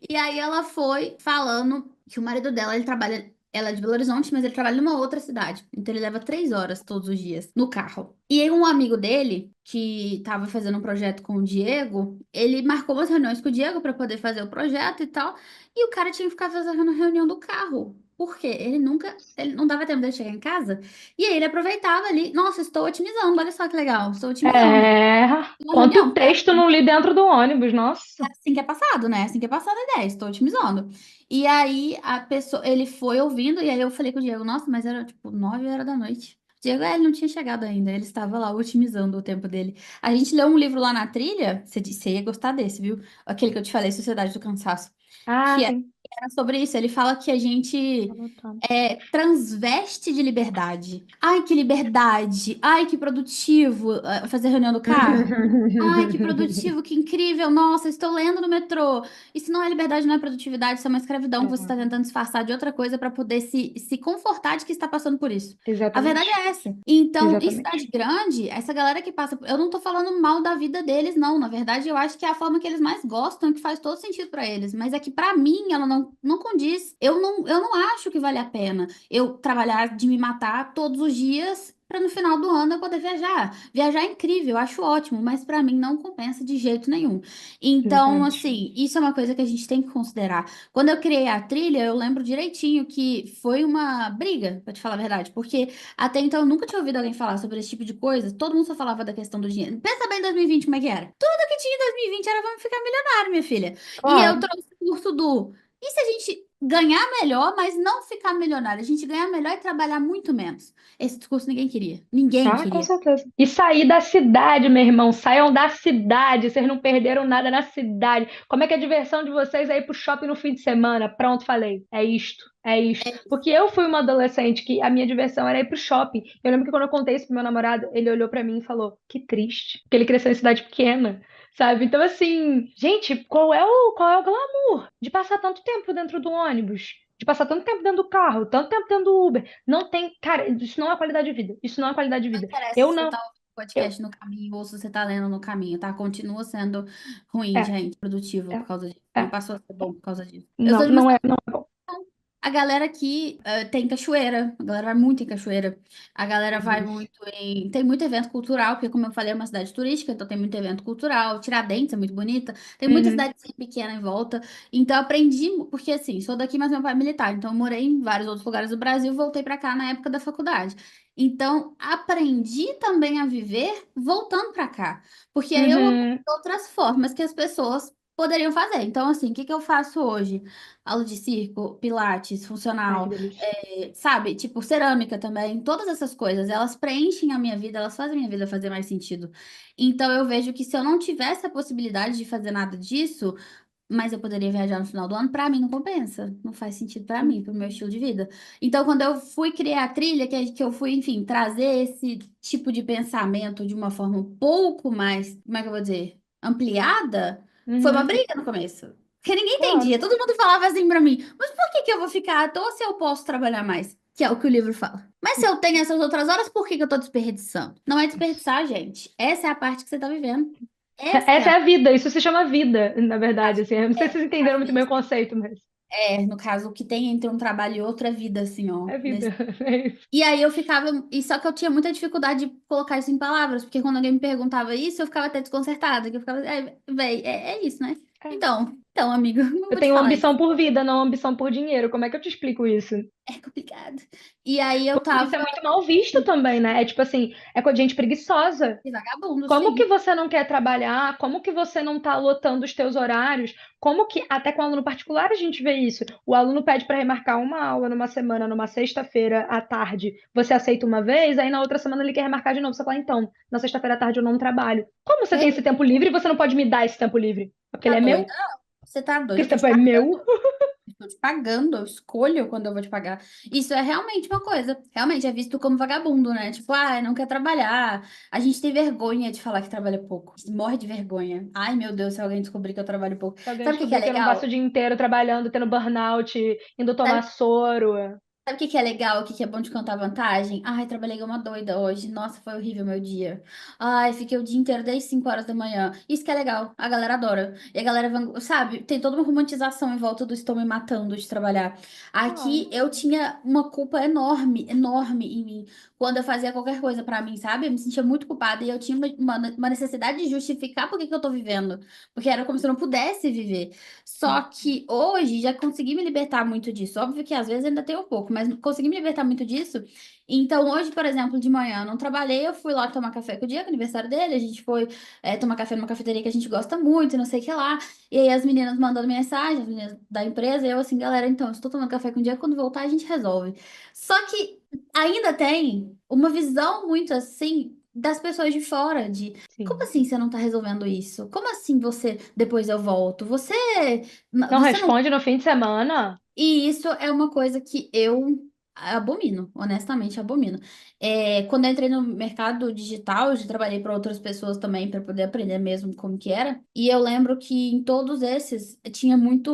E aí ela foi falando que o marido dela, ele trabalha, ela é de Belo Horizonte, mas ele trabalha numa outra cidade. Então ele leva 3 horas todos os dias no carro. E aí um amigo dele, que tava fazendo um projeto com o Diego, ele marcou umas reuniões com o Diego para poder fazer o projeto e tal. E o cara tinha que ficar fazendo reunião do carro. Por quê? Ele não dava tempo de chegar em casa. E aí ele aproveitava ali, nossa, estou otimizando, olha só que legal, estou otimizando. É. Uma Quanto reunião, texto não li dentro do ônibus, nossa. assim que é passado, né? Assim que é passada a ideia, estou otimizando. E aí a pessoa, ele foi ouvindo, e aí eu falei com o Diego, nossa, mas era tipo 9 horas da noite. Diego, ele não tinha chegado ainda, ele estava lá otimizando o tempo dele. A gente leu um livro lá na trilha, você disse, você ia gostar desse, viu? Aquele que eu te falei, Sociedade do Cansaço, Ah, que sim. era sobre isso. Ele fala que a Tô gente anotando. transveste de liberdade. Ai, que liberdade! Ai, que produtivo fazer reunião do carro. Ai, que produtivo, que incrível! Nossa, estou lendo no metrô. Isso não é liberdade, não é produtividade, isso é uma escravidão que você está É, tentando disfarçar de outra coisa para poder se confortar de que está passando por isso. A verdade exatamente. é essa. Então, em cidade Exatamente. grande, essa galera que passa. Eu não tô falando mal da vida deles, não. Na verdade, eu acho que é a forma que eles mais gostam, que faz todo sentido para eles. Mas é que, para mim, ela não condiz. Eu não acho que vale a pena eu trabalhar de me matar todos os dias para no final do ano eu poder viajar. Viajar é incrível, eu acho ótimo, mas para mim não compensa de jeito nenhum. Então, Exatamente. assim, isso é uma coisa que a gente tem que considerar. Quando eu criei a trilha, eu lembro direitinho que foi uma briga, pra te falar a verdade, porque até então eu nunca tinha ouvido alguém falar sobre esse tipo de coisa. Todo mundo só falava da questão do dinheiro. Pensa bem em 2020 como é que era. Tudo que tinha em 2020 era vamos ficar milionário, minha filha. E eu Claro. trouxe o curso do e se a gente ganhar melhor, mas não ficar milionário? A gente ganhar melhor e trabalhar muito menos. Esse discurso ninguém queria. Ninguém Ah, com queria. certeza. E sair da cidade, meu irmão. Saiam da cidade. Vocês não perderam nada na cidade. Como é que é a diversão de vocês é ir pro shopping no fim de semana? Pronto, falei. É isto. É isto. Porque eu fui uma adolescente que a minha diversão era ir pro shopping. Eu lembro que quando eu contei isso pro meu namorado, ele olhou pra mim e falou: Que triste. Porque ele cresceu em cidade pequena. Sabe? Então, assim, gente, qual é o glamour de passar tanto tempo dentro do ônibus? De passar tanto tempo dentro do carro, tanto tempo dentro do Uber. Não tem, cara, isso não é qualidade de vida. Isso não é qualidade de Não vida. interessa Eu se você não, tá ouvindo eu, podcast no caminho ou se você tá lendo no caminho, tá? Continua sendo ruim, é, gente, produtivo por é, causa disso. Não é. passou a ser bom por causa disso. Eu Não, sou de uma não é, cidade. não é bom. A galera aqui tem cachoeira, a galera vai muito em cachoeira. A galera Meu vai Deus. muito em. Tem muito evento cultural, porque, como eu falei, é uma cidade turística, então tem muito evento cultural. Tiradentes é muito bonita, tem muita Uhum, cidade pequena em volta. Então eu aprendi, porque assim, sou daqui, mas meu pai é militar, então eu morei em vários outros lugares do Brasil, voltei pra cá na época da faculdade. Então aprendi também a viver voltando pra cá, porque aí eu uhum. outras formas que as pessoas poderiam fazer. Então, assim, o que que eu faço hoje? Aula de circo, pilates, Ai, que funcional, delícia. sabe? Tipo, cerâmica também. Todas essas coisas, elas preenchem a minha vida, elas fazem a minha vida fazer mais sentido. Então, eu vejo que se eu não tivesse a possibilidade de fazer nada disso, mas eu poderia viajar no final do ano, pra mim não compensa. Não faz sentido pra mim, pro meu estilo de vida. Então, quando eu fui criar a trilha, que eu fui, enfim, trazer esse tipo de pensamento de uma forma um pouco mais, como é que eu vou dizer? Ampliada, foi uma Uhum, briga no começo. Porque ninguém claro. entendia. Todo mundo falava assim pra mim, mas por que que eu vou ficar à toa se eu posso trabalhar mais? Que é o que o livro fala. Mas se eu tenho essas outras horas, por que que eu tô desperdiçando? Não é desperdiçar, gente. Essa é a parte que você tá vivendo. Essa é Essa é a a vida, isso se chama vida, na verdade, assim. Eu não sei se é, vocês entenderam muito bem o conceito, mas no caso, o que tem entre um trabalho e outro é vida, assim, ó. é vida. É isso. E aí eu ficava. E só que eu tinha muita dificuldade de colocar isso em palavras, porque quando alguém me perguntava isso, eu ficava até desconcertada, que eu ficava, véi, é isso, né? É. Então, amigo, não Eu vou te tenho falar ambição isso. por vida, não ambição por dinheiro. Como é que eu te explico isso? É complicado. E aí eu Porque tava isso é muito mal visto também, né? É tipo assim, é com a gente preguiçosa. de vagabundo, Como que sim. você não quer trabalhar? Como que você não está lotando os teus horários? Como que, até com aluno particular, a gente vê isso. O aluno pede para remarcar uma aula numa semana, numa sexta-feira à tarde. Você aceita uma vez, aí na outra semana ele quer remarcar de novo. Você fala, então, na sexta-feira à tarde eu não trabalho. Como você Que tem esse tempo livre e você não pode me dar esse tempo livre? É porque ele tá é meu? doida? Você tá Porque doida? Eu esse tô te tempo é pagando. meu? Estou te pagando, eu escolho quando eu vou te pagar. Isso é realmente uma coisa. Realmente é visto como vagabundo, né? Tipo, ai, não quer trabalhar. A gente tem vergonha de falar que trabalha pouco. A gente morre de vergonha. Ai, meu Deus, se alguém descobrir que eu trabalho pouco. Se alguém Sabe o que que é descobrir que eu não passo o legal? dia inteiro trabalhando, tendo burnout, indo tomar Sabe soro. Sabe o que que é legal, o que que é bom de contar vantagem? Ai, trabalhei igual uma doida hoje. Nossa, foi horrível meu dia. Ai, fiquei o dia inteiro desde 5 horas da manhã. Isso que é legal, a galera adora. E a galera, sabe, tem toda uma romantização em volta do estou me matando de trabalhar. Ah, Aqui eu tinha uma culpa enorme, enorme em mim. Quando eu fazia qualquer coisa pra mim, sabe? Eu me sentia muito culpada e eu tinha uma necessidade de justificar por que que eu tô vivendo. Porque era como se eu não pudesse viver. Só que hoje já consegui me libertar muito disso. Óbvio que às vezes ainda tem um pouco, mas consegui me libertar muito disso. Então, hoje, por exemplo, de manhã, eu não trabalhei, eu fui lá tomar café com o dia, que é aniversário dele. A gente foi tomar café numa cafeteria que a gente gosta muito, não sei o que lá. E aí as meninas mandando mensagem, as meninas da empresa, e eu assim, galera, então, estou tomando café com o dia, quando voltar a gente resolve. Só que ainda tem uma visão muito assim das pessoas de fora, de como sim. assim você não tá resolvendo isso? Como assim você depois eu volto? Não Você não. responde no fim de semana? E isso é uma coisa que eu abomino, honestamente abomino. Quando eu entrei no mercado digital, eu já trabalhei para outras pessoas também para poder aprender mesmo como que era. E eu lembro que em todos esses tinha muito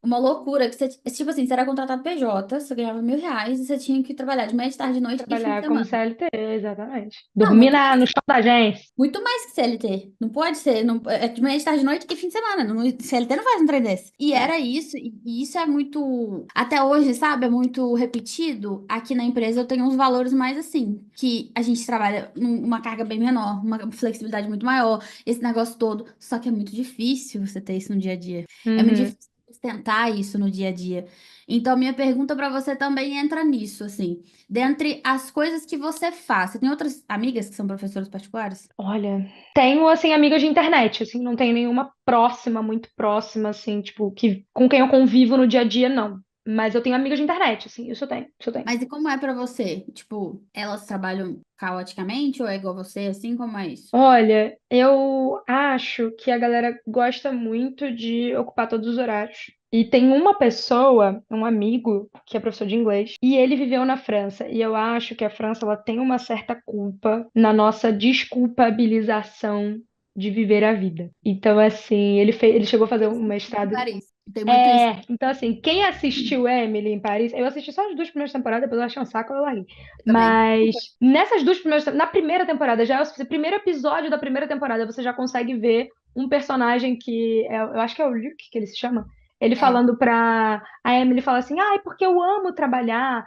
uma loucura que você, tipo assim, você era contratado PJ, você ganhava R$ 1.000 e você tinha que trabalhar de manhã, de tarde, de noite e fim de Trabalhar como semana. CLT, exatamente. Não, Dormir no chão da agência. muito mais que CLT. Não pode ser. Não, é de manhã, de tarde, de noite e fim de semana. CLT não faz um trem desse. E É. era isso. E isso é muito. Até hoje, sabe? É muito repetido. Aqui na empresa eu tenho uns valores mais assim. Que a gente trabalha numa carga bem menor, uma flexibilidade muito maior. Esse negócio todo. Só que é muito difícil você ter isso no dia a dia. É muito Uhum. difícil sustentar isso no dia a dia. Então, minha pergunta para você também entra nisso, assim. Dentre as coisas que você faz, você tem outras amigas que são professoras particulares? Olha, tenho, assim, amigas de internet, assim, não tenho nenhuma próxima, muito próxima, assim, tipo, que, com quem eu convivo no dia a dia, não. Mas eu tenho amigas de internet, assim, isso eu tenho, isso eu tenho. Mas e como é pra você? Tipo, elas trabalham caoticamente ou é igual você, assim? Como é isso? Olha, eu acho que a galera gosta muito de ocupar todos os horários. E tem uma pessoa, um amigo, que é professor de inglês, e ele viveu na França. E eu acho que a França ela tem uma certa culpa na nossa desculpabilização de viver a vida. Então, assim, ele chegou a fazer um Em mestrado. Paris. Tem muito isso. Então, assim, quem assistiu Emily em Paris, eu assisti só as duas primeiras temporadas, depois eu achei um saco, eu larguei. Eu também. Mas nessas duas primeiras, na primeira temporada, já é o primeiro episódio da primeira temporada, você já consegue ver um personagem que eu acho que é o Luke que ele se chama. Ele É. falando pra a Emily, fala assim, ai, porque eu amo trabalhar,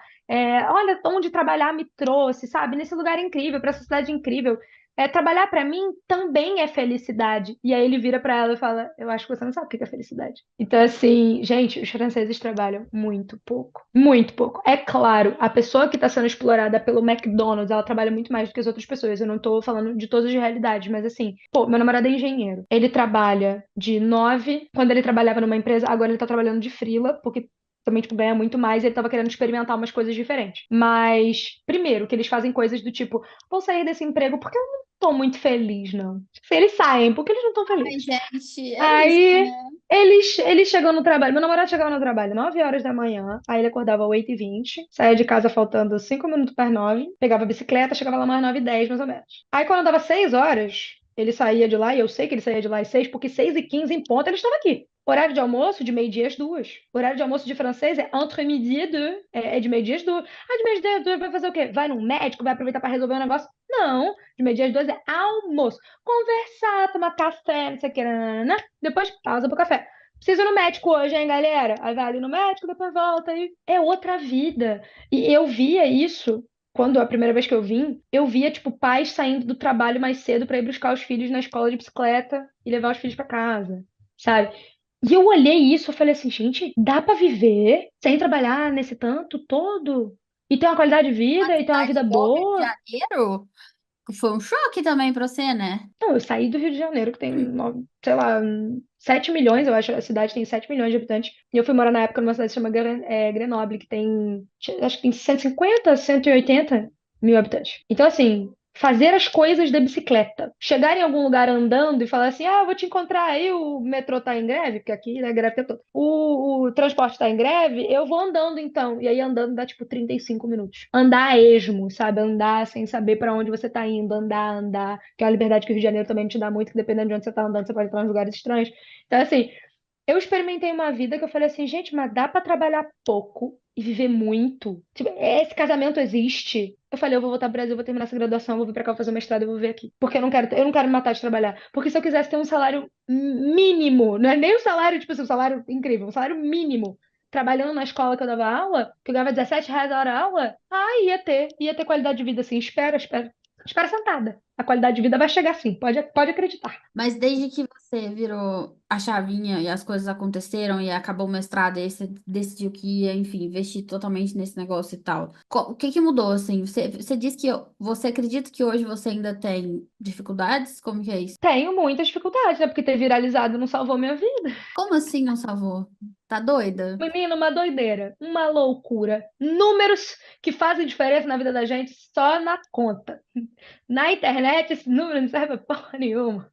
olha onde trabalhar me trouxe, sabe? Nesse lugar incrível, pra essa cidade incrível. Trabalhar pra mim também é felicidade. E aí ele vira pra ela e fala, eu acho que você não sabe o que é felicidade. Então, assim, gente, os franceses trabalham muito pouco. Muito pouco. É claro, a pessoa que está sendo explorada pelo McDonald's, ela trabalha muito mais do que as outras pessoas. Eu não tô falando de todas as realidades, mas assim, pô, meu namorado é engenheiro. Ele trabalha de 9, quando ele trabalhava numa empresa, agora ele tá trabalhando de freela, porque também, tipo, ganha muito mais e ele tava querendo experimentar umas coisas diferentes. Mas, primeiro, que eles fazem coisas do tipo, vou sair desse emprego porque eu não tô muito feliz, não. Se eles saem, porque eles não estão Ai, felizes. gente, é isso, Aí né? eles chegam no trabalho. Meu namorado chegava no trabalho 9 horas da manhã, aí ele acordava 8h20, saía de casa faltando 5 minutos para 9, pegava a bicicleta, chegava lá mais 9h10, mais ou menos. Aí quando dava 6 horas, ele saía de lá, e eu sei que ele saía de lá às 6, porque 6h15 em ponto ele estava aqui. Horário de almoço, de meio-dia às 2. Horário de almoço de francês é entre midi et deux. É de meio-dia às 2. Ah, de meio-dia às 2 vai fazer o quê? Vai num médico, vai aproveitar para resolver um negócio? Não. De meio-dia às 2 é almoço. Conversar, tomar café, não sei o que, nanana. Depois pausa pro café. Preciso ir no médico hoje, hein, galera? Aí vai ali no médico, depois volta. E é outra vida. E eu via isso quando a primeira vez que eu via, tipo, pais saindo do trabalho mais cedo para ir buscar os filhos na escola de bicicleta e levar os filhos para casa, sabe? E eu olhei isso, eu falei assim, gente, dá pra viver sem trabalhar nesse tanto todo? E ter uma qualidade de Uma vida e ter uma cidade vida igual Rio de boa? Janeiro foi um choque também pra você, né? Não, eu saí do Rio de Janeiro, que tem, sei lá, 7 milhões, eu acho, a cidade tem 7 milhões de habitantes. E eu fui morar na época numa cidade que se chama Grenoble, que tem, acho que tem 150, 180 mil habitantes. Então, assim, fazer as coisas de bicicleta. Chegar em algum lugar andando e falar assim, ah, eu vou te encontrar aí, o metrô tá em greve, porque aqui é greve o tempo todo. O transporte tá em greve, eu vou andando então. E aí andando dá tipo 35 minutos. Andar a esmo, sabe? Andar sem saber pra onde você tá indo, andar, que é uma liberdade que o Rio de Janeiro também te dá muito, que dependendo de onde você tá andando, você pode estar em lugares estranhos. Então, assim, eu experimentei uma vida que eu falei assim, gente, mas dá pra trabalhar pouco e viver muito. Tipo, esse casamento existe. Eu falei, eu vou voltar pro Brasil, vou terminar essa graduação, vou vir pra cá, vou fazer um mestrado, eu vou viver aqui. Porque eu não quero me matar de trabalhar. Porque se eu quisesse ter um salário mínimo, não é nem um salário, tipo assim, um salário incrível, um salário mínimo, trabalhando na escola que eu dava aula, que eu ganhava R$ 17 a hora aula, ia ter qualidade de vida assim. Espera sentada. A qualidade de vida vai chegar sim, pode acreditar. Mas desde que você virou a chavinha e as coisas aconteceram e acabou o mestrado, e aí você decidiu que ia, enfim, investir totalmente nesse negócio e tal. O que que mudou, assim? Você disse que você acredita que hoje você ainda tem dificuldades? Como que é isso? Tenho muitas dificuldades, né? Porque ter viralizado não salvou minha vida. Como assim não salvou? Tá doida? Menina, uma doideira, uma loucura. Números que fazem diferença na vida da gente só na conta. Na internet, esse número não serve pra porra nenhuma.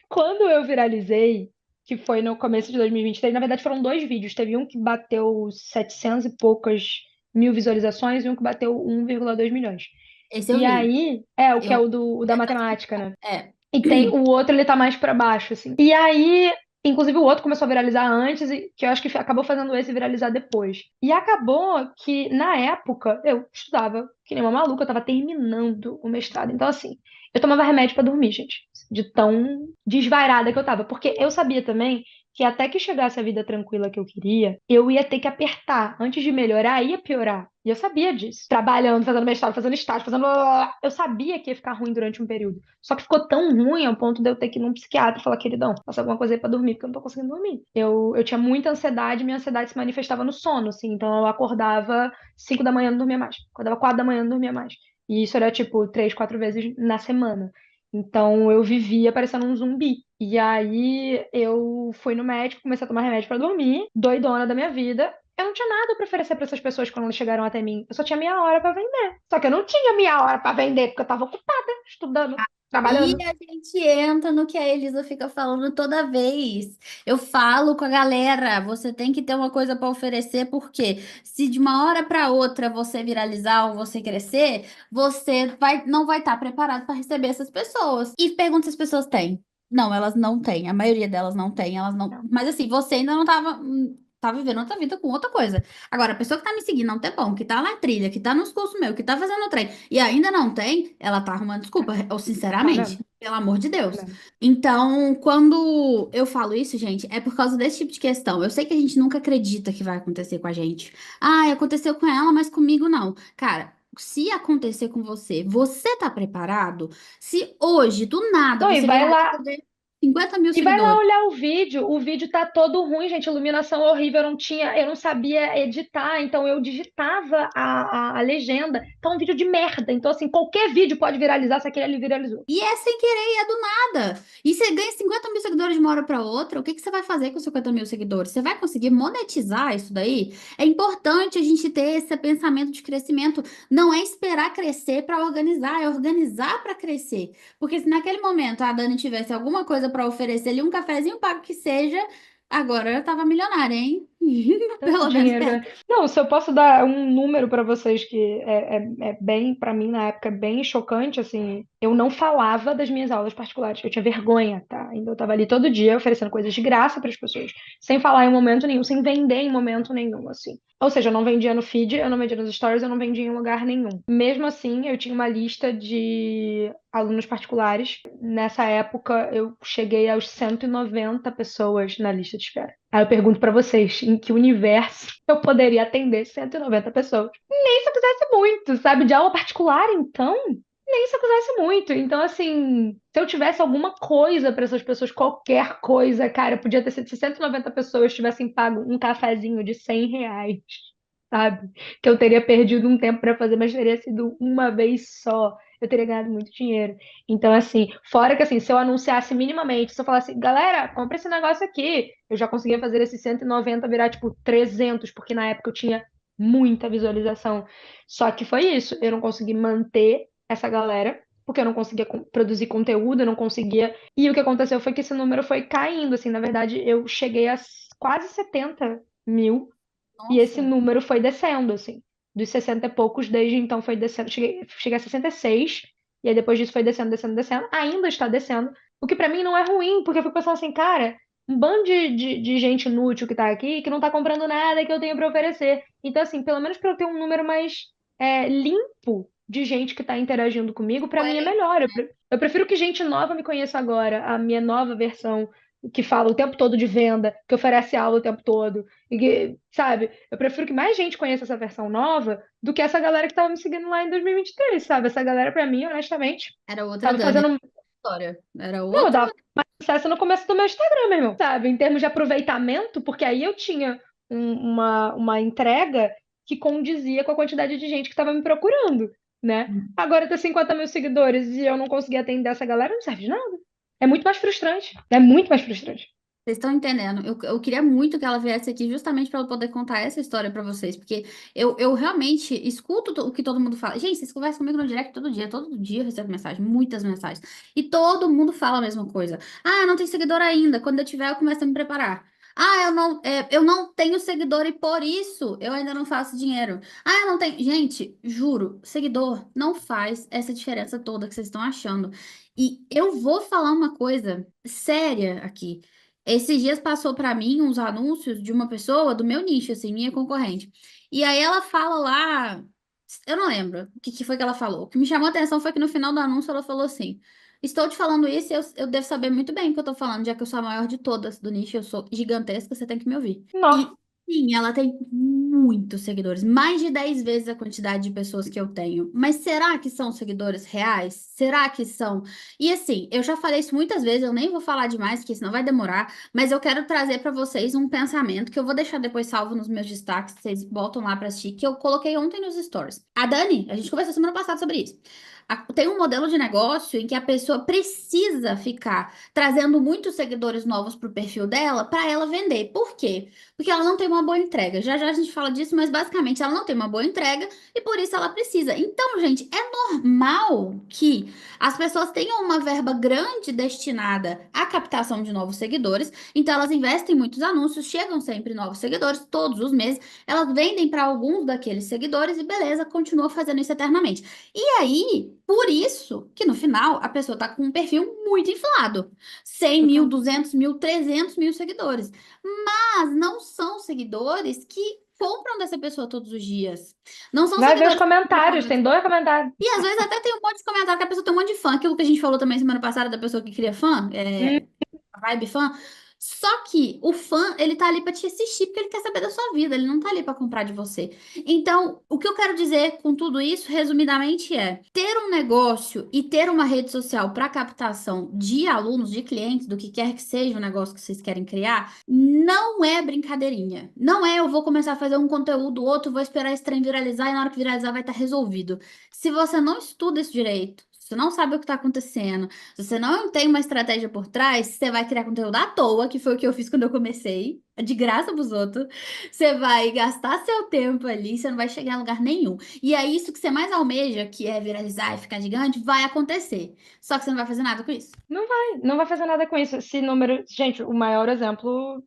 Quando eu viralizei, que foi no começo de 2023, na verdade foram dois vídeos. Teve um que bateu 700 e poucas mil visualizações e um que bateu 1,2 milhões. Esse eu E vi. aí, o que é Eu, o da matemática, né? é. E tem o outro, ele tá mais pra baixo, assim. E aí, inclusive o outro começou a viralizar antes, e que eu acho que acabou fazendo esse viralizar depois. E acabou que, na época, eu estudava que nem uma maluca, eu tava terminando o mestrado. Então, assim, eu tomava remédio pra dormir, gente. De tão desvairada que eu tava. Porque eu sabia também que até que chegasse a vida tranquila que eu queria, eu ia ter que apertar. Antes de melhorar, ia piorar. E eu sabia disso. Trabalhando, fazendo mestrado, fazendo estágio, fazendo. Blá, blá, blá. Eu sabia que ia ficar ruim durante um período. Só que ficou tão ruim ao ponto de eu ter que ir num psiquiatra e falar, queridão, faça alguma coisa aí pra dormir, porque eu não tô conseguindo dormir. Eu tinha muita ansiedade, minha ansiedade se manifestava no sono, assim. Então eu acordava 5 da manhã, não dormia mais. Acordava 4 da manhã, não dormia mais. E isso era tipo 3, 4 vezes na semana. Então eu vivia parecendo um zumbi. E aí eu fui no médico, comecei a tomar remédio pra dormir, doidona da minha vida. Eu não tinha nada pra oferecer pra essas pessoas quando elas chegaram até mim. Eu só tinha meia hora pra vender. Só que eu não tinha meia hora pra vender porque eu tava ocupada, estudando, E trabalhando. a gente entra no que a Elisa fica falando toda vez. Eu falo com a galera, você tem que ter uma coisa para oferecer, porque se de uma hora para outra você viralizar ou você crescer, não vai estar preparado para receber essas pessoas. E pergunta se as pessoas têm. Não, elas não têm. A maioria delas não tem, elas não. Mas assim, você ainda não estava. tá vivendo outra vida com outra coisa. Agora, a pessoa que tá me seguindo há um tempão, que tá na trilha, que tá nos cursos meus, que tá fazendo trem e ainda não tem, ela tá arrumando desculpa, ou Tá sinceramente, mesmo, pelo amor de tá Deus. mesmo. Então, quando eu falo isso, gente, é por causa desse tipo de questão. Eu sei que a gente nunca acredita que vai acontecer com a gente. Ah, aconteceu com ela, mas comigo não. Cara, se acontecer com você, você tá preparado? Se hoje, do nada, Não, você virar e ganhar 50 mil e vai lá seguidores. olhar o vídeo tá todo ruim, gente, iluminação horrível, eu não sabia editar, então eu digitava a legenda, tá um vídeo de merda, então assim, qualquer vídeo pode viralizar se aquele ali viralizou. E é sem querer, e é do nada. E você ganha 50 mil seguidores de uma hora para outra. O que que você vai fazer com 50 mil seguidores? Você vai conseguir monetizar isso daí? É importante a gente ter esse pensamento de crescimento. Não é esperar crescer para organizar, é organizar para crescer. Porque se naquele momento a Dani tivesse alguma coisa para oferecer ali, um cafezinho pago que seja, agora eu tava milionária, hein? Tanto Pelo menos dinheiro, né? dessa. Não, se eu posso dar um número para vocês que é bem, para mim na época, bem chocante, assim, eu não falava das minhas aulas particulares, eu tinha vergonha, tá? Ainda eu tava ali todo dia oferecendo coisas de graça para as pessoas, sem falar em momento nenhum, sem vender em momento nenhum, assim. Ou seja, eu não vendia no feed, eu não vendia nos stories, eu não vendia em lugar nenhum. Mesmo assim, eu tinha uma lista de alunos particulares. Nessa época, eu cheguei aos 190 pessoas na lista de espera. Aí eu pergunto pra vocês, em que universo eu poderia atender 190 pessoas? Nem se eu quisesse muito, sabe? De aula particular, então, nem se eu quisesse muito. Então, assim, se eu tivesse alguma coisa pra essas pessoas, qualquer coisa, cara, podia ter sido se 190 pessoas tivessem pago um cafezinho de R$ 100, sabe? Que eu teria perdido um tempo pra fazer, mas teria sido uma vez só. Eu teria ganhado muito dinheiro. Então, assim, fora que assim, se eu anunciasse minimamente, se eu falasse, galera, compra esse negócio aqui, eu já conseguia fazer esses 190 virar, tipo, 300 porque na época eu tinha muita visualização. Só que foi isso, eu não consegui manter essa galera, porque eu não conseguia produzir conteúdo, eu não conseguia. E o que aconteceu foi que esse número foi caindo, assim, na verdade, eu cheguei a quase 70 mil, e esse Nossa. número foi descendo, assim. Dos 60 e poucos, desde então foi descendo. Cheguei a 66, e aí depois disso foi descendo, descendo, descendo. Ainda está descendo. O que pra mim não é ruim, porque eu fico pensando assim, cara, um bando de gente inútil que tá aqui, que não tá comprando nada que eu tenho pra oferecer. Então, assim, pelo menos pra eu ter um número mais limpo de gente que tá interagindo comigo, pra mim é Coerente. melhor. Eu prefiro que gente nova me conheça agora, a minha nova versão, que fala o tempo todo de venda, que oferece aula o tempo todo. E que, sabe, eu prefiro que mais gente conheça essa versão nova do que essa galera que tava me seguindo lá em 2023, sabe? Essa galera, pra mim, honestamente, Era outra tava Dani, fazendo. história. Era Não, eu outra. dava mais sucesso no começo do meu Instagram, meu irmão, sabe? Em termos de aproveitamento, porque aí eu tinha uma entrega que condizia com a quantidade de gente que tava me procurando, né? Agora ter 50 mil seguidores e eu não conseguir atender essa galera não serve de nada. É muito mais frustrante. É muito mais frustrante. Vocês estão entendendo? Eu queria muito que ela viesse aqui justamente para eu poder contar essa história para vocês, porque eu realmente escuto o que todo mundo fala. Gente, vocês conversam comigo no direct todo dia eu recebo mensagem, muitas mensagens. E todo mundo fala a mesma coisa. Ah, não tem seguidor ainda. Quando eu tiver, eu começo a me preparar. Ah, eu não tenho seguidor e por isso eu ainda não faço dinheiro. Ah, eu não tenho. Gente, juro, seguidor não faz essa diferença toda que vocês estão achando. E eu vou falar uma coisa séria aqui. Esses dias passou pra mim uns anúncios de uma pessoa do meu nicho, assim, minha concorrente. E aí ela fala lá, eu não lembro o que foi que ela falou. O que me chamou a atenção foi que no final do anúncio ela falou assim: Estou te falando isso e eu devo saber muito bem o que eu tô falando, já que eu sou a maior de todas do nicho, eu sou gigantesca, você tem que me ouvir. E Não. sim, ela tem muitos seguidores, mais de 10 vezes a quantidade de pessoas que eu tenho. Mas será que são seguidores reais? Será que são? E assim, eu já falei isso muitas vezes, eu nem vou falar demais, porque senão vai demorar, mas eu quero trazer para vocês um pensamento que eu vou deixar depois salvo nos meus destaques, vocês voltam lá para assistir, que eu coloquei ontem nos stories. A Dani, a gente conversou semana passada sobre isso. Tem um modelo de negócio em que a pessoa precisa ficar trazendo muitos seguidores novos para o perfil dela para ela vender. Por quê? Porque ela não tem uma boa entrega. Já já a gente fala disso, mas basicamente ela não tem uma boa entrega e por isso ela precisa. Então, gente, é normal que as pessoas tenham uma verba grande destinada à captação de novos seguidores, então elas investem em muitos anúncios, chegam sempre novos seguidores todos os meses, elas vendem para alguns daqueles seguidores e beleza, continua fazendo isso eternamente. E aí, Por isso que no final a pessoa tá com um perfil muito inflado. 100 mil, Total. 200 mil, 300 mil seguidores. Mas não são seguidores que compram dessa pessoa todos os dias. Não são Vai ver os seguidores que comentários, compram. tem 2 comentários. E às vezes até tem um monte de comentário que a pessoa tem um monte de fã. Aquilo que a gente falou também semana passada da pessoa que cria fã. Hum, A vibe fã. Só que o fã, ele tá ali pra te assistir porque ele quer saber da sua vida, ele não tá ali pra comprar de você. Então, o que eu quero dizer com tudo isso, resumidamente, é ter um negócio e ter uma rede social para captação de alunos, de clientes, do que quer que seja o negócio que vocês querem criar, não é brincadeirinha. Não é eu vou começar a fazer um conteúdo, outro, vou esperar esse trem viralizar e na hora que viralizar vai estar resolvido. Se você não estuda isso direito, se você não sabe o que está acontecendo, se você não tem uma estratégia por trás, você vai criar conteúdo à toa, que foi o que eu fiz quando eu comecei, de graça pros outros. Você vai gastar seu tempo ali, você não vai chegar em lugar nenhum. E é isso que você mais almeja, que é viralizar e ficar gigante, vai acontecer. Só que você não vai fazer nada com isso. não vai fazer nada com isso. Se número. Gente, o maior exemplo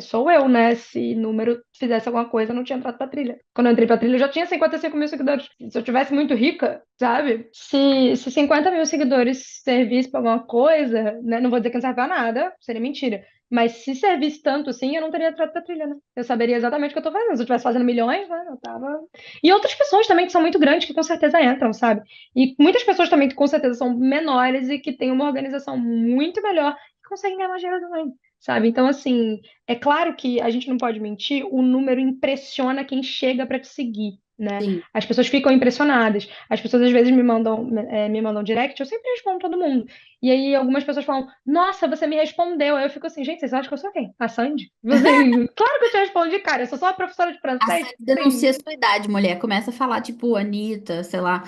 sou eu, né? Se número fizesse alguma coisa, eu não tinha entrado pra trilha. Quando eu entrei pra trilha, eu já tinha 55 mil seguidores. Se eu tivesse muito rica, sabe? Se 50 mil seguidores servisse pra alguma coisa, né? Não vou dizer que não serve pra nada, seria mentira. Mas se servisse tanto assim, eu não teria entrado pra trilha, né? Eu saberia exatamente o que eu tô fazendo. Se eu estivesse fazendo milhões, né? Eu tava. E outras pessoas também que são muito grandes, que com certeza entram, sabe? E muitas pessoas também que com certeza são menores e que têm uma organização muito melhor e conseguem ganhar mais dinheiro também, sabe? Então, assim, é claro que a gente não pode mentir, o número impressiona quem chega para te seguir, né? Sim. As pessoas ficam impressionadas. As pessoas às vezes me mandam direct, eu sempre respondo todo mundo. E aí algumas pessoas falam, nossa, você me respondeu. Aí eu fico assim, gente, vocês acham que eu sou quem? A Sandy? Assim, claro que eu te respondi, cara. Eu sou só uma professora de A francês. Sandy Sim. denuncia a sua idade, mulher. Começa a falar, tipo, Anitta, sei lá.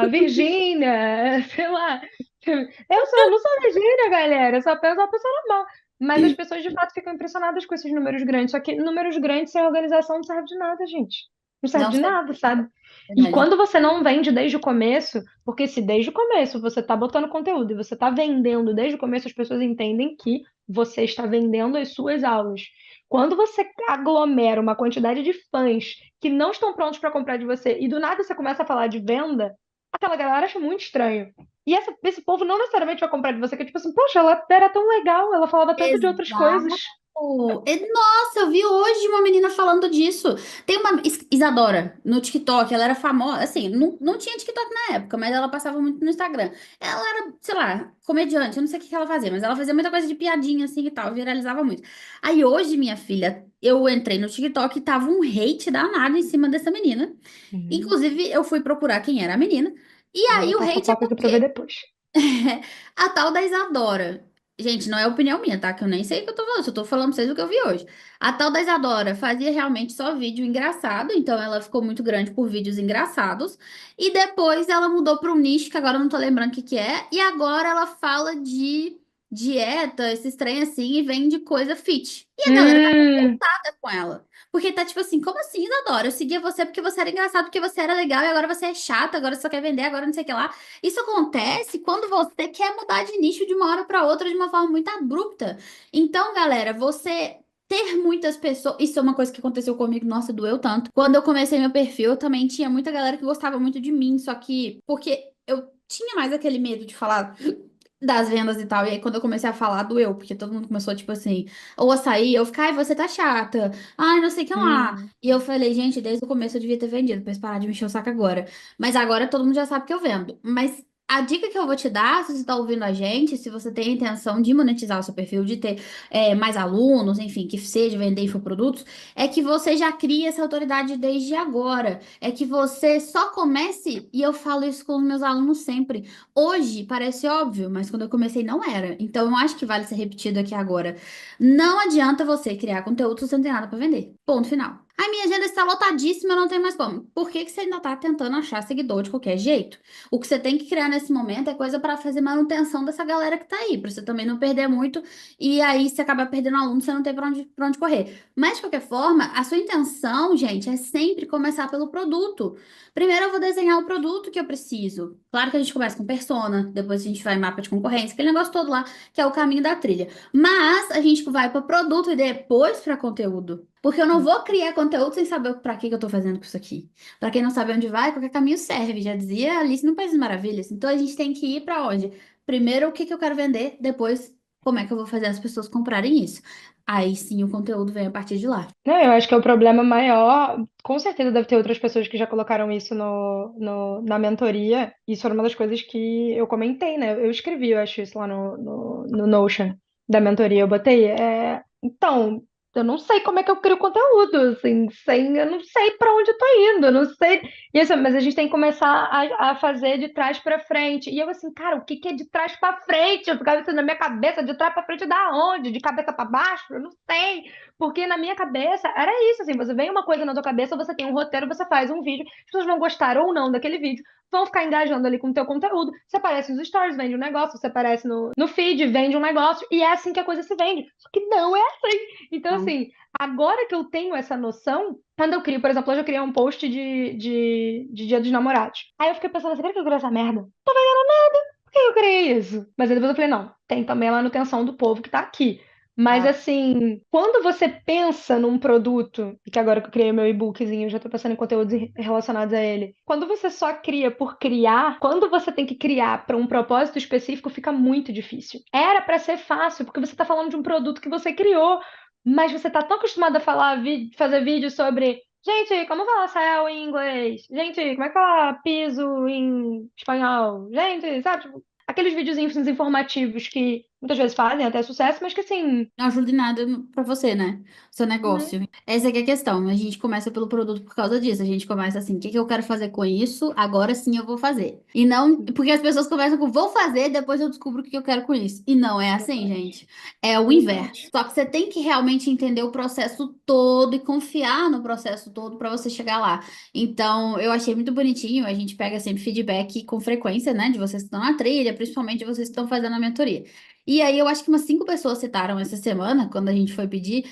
A Virgínia, sei lá. Eu não sou a Virgínia, galera. Eu só penso uma pessoa normal. Mas as pessoas de fato ficam impressionadas com esses números grandes. Só que números grandes sem organização não serve de nada, gente. Não serve Não de sei, nada, sabe? E verdade. quando você não vende desde o começo, porque se desde o começo você tá botando conteúdo e você tá vendendo desde o começo, as pessoas entendem que você está vendendo as suas aulas. Quando você aglomera uma quantidade de fãs que não estão prontos para comprar de você e do nada você começa a falar de venda, aquela galera acha muito estranho. E esse povo não necessariamente vai comprar de você, que é tipo assim, poxa, ela era tão legal, ela falava tanto de outras Exato. coisas. Nossa, eu vi hoje uma menina falando disso. Tem uma Isadora no TikTok, ela era famosa, assim, não tinha TikTok na época, mas ela passava muito no Instagram. Ela era, sei lá, comediante, eu não sei o que que ela fazia, mas ela fazia muita coisa de piadinha assim e tal, viralizava muito. Aí hoje, minha filha, eu entrei no TikTok e tava um hate danado em cima dessa menina. Hum, Inclusive, eu fui procurar quem era a menina. E vou aí o anotar a hate é fofoca aqui pra ver porque depois. a tal da Isadora. Gente, não é opinião minha, tá? Que eu nem sei o que eu tô falando, só tô falando pra vocês o que eu vi hoje. A tal da Isadora fazia realmente só vídeo engraçado, então ela ficou muito grande por vídeos engraçados. E depois ela mudou para um nicho, que agora eu não tô lembrando o que que é. E agora ela fala de dieta, esses trem assim, e vende coisa fit. E a galera tá Hum, com ela. Porque tá tipo assim, como assim, Isadora? Eu seguia você porque você era engraçado, porque você era legal, e agora você é chata, agora você só quer vender, agora não sei o que lá. Isso acontece quando você quer mudar de nicho de uma hora para outra de uma forma muito abrupta. Então, galera, você ter muitas pessoas. Isso é uma coisa que aconteceu comigo, nossa, doeu tanto. Quando eu comecei meu perfil, eu também tinha muita galera que gostava muito de mim, só que porque eu tinha mais aquele medo de falar das vendas e tal. E aí, quando eu comecei a falar, doeu, porque todo mundo começou, tipo assim, ou a sair, eu ficar, ai, você tá chata, ai, não sei o que lá. hum. E eu falei, gente, desde o começo eu devia ter vendido, pra eles parar de me encher o saco agora. Mas agora todo mundo já sabe que eu vendo. Mas a dica que eu vou te dar, se você está ouvindo a gente, se você tem a intenção de monetizar o seu perfil, de ter mais alunos, enfim, que seja vender infoprodutos, é que você já crie essa autoridade desde agora. É que você só comece, e eu falo isso com os meus alunos sempre. Hoje parece óbvio, mas quando eu comecei não era. Então eu acho que vale ser repetido aqui agora. Não adianta você criar conteúdo se você não tem nada para vender. Ponto final. A minha agenda está lotadíssima, eu não tenho mais como. Por que que você ainda está tentando achar seguidor de qualquer jeito? O que você tem que criar nesse momento é coisa para fazer manutenção dessa galera que tá aí, para você também não perder muito e aí você acaba perdendo aluno, você não tem para onde correr. Mas de qualquer forma, a sua intenção, gente, é sempre começar pelo produto. Primeiro eu vou desenhar o produto que eu preciso. Claro que a gente começa com persona, depois a gente vai em mapa de concorrência, aquele negócio todo lá, que é o caminho da trilha. Mas a gente vai para produto e depois para conteúdo. Porque eu não vou criar conteúdo sem saber pra que eu tô fazendo com isso aqui. Pra quem não sabe onde vai, qualquer caminho serve. Já dizia Alice no País das Maravilhas. Então a gente tem que ir pra onde? Primeiro, o que que eu quero vender, depois, como é que eu vou fazer as pessoas comprarem isso. Aí sim o conteúdo vem a partir de lá. Não, eu acho que é o problema maior. Com certeza deve ter outras pessoas que já colocaram isso na mentoria. Isso era uma das coisas que eu comentei, né? Eu escrevi, eu acho, isso lá no Notion da mentoria. Eu botei. Então, eu não sei como é que eu crio conteúdo, assim, eu não sei para onde eu tô indo, eu não sei. E assim, mas a gente tem que começar a fazer de trás para frente. E eu assim, cara, o que que é de trás para frente? Eu ficava assim na minha cabeça, de trás para frente da onde? De cabeça para baixo? Eu não sei. Porque na minha cabeça era isso, assim, você vem uma coisa na tua cabeça, você tem um roteiro, você faz um vídeo, as pessoas vão gostar ou não daquele vídeo, vão ficar engajando ali com o teu conteúdo, você aparece nos stories, vende um negócio, você aparece no feed, vende um negócio, e é assim que a coisa se vende. Só que não é assim. Então, Então, assim, agora que eu tenho essa noção, quando eu crio, por exemplo, hoje eu criei um post de Dia dos Namorados. Aí eu fiquei pensando assim, por que eu criei essa merda? Por que eu criei isso? Mas aí depois eu falei, não, tem também a manutenção do povo que tá aqui. Mas tá. assim, quando você pensa num produto, e que agora que eu criei meu e-bookzinho, eu já tô pensando em conteúdos relacionados a ele. Quando você só cria por criar, quando você tem que criar para um propósito específico, fica muito difícil. Era para ser fácil, porque você tá falando de um produto que você criou, mas você tá tão acostumado a fazer vídeo sobre, gente, como falar céu em inglês? Gente, como é que fala piso em espanhol? Gente, sabe? Tipo, aqueles videozinhos informativos que muitas vezes fazem até sucesso, mas que assim, Não ajuda em nada pra você, né? Seu né? negócio. Essa aqui é a questão. A gente começa pelo produto por causa disso. A gente começa assim, o que que eu quero fazer com isso? Agora sim eu vou fazer. E não, porque as pessoas começam com vou fazer, depois eu descubro o que que eu quero com isso. E não é assim, gente. É o inverso. Só que você tem que realmente entender o processo todo e confiar no processo todo para você chegar lá. Então, eu achei muito bonitinho. A gente pega sempre feedback com frequência, né? De vocês que estão na trilha, principalmente de vocês que estão fazendo a mentoria. E aí, eu acho que umas 5 pessoas citaram essa semana, quando a gente foi pedir,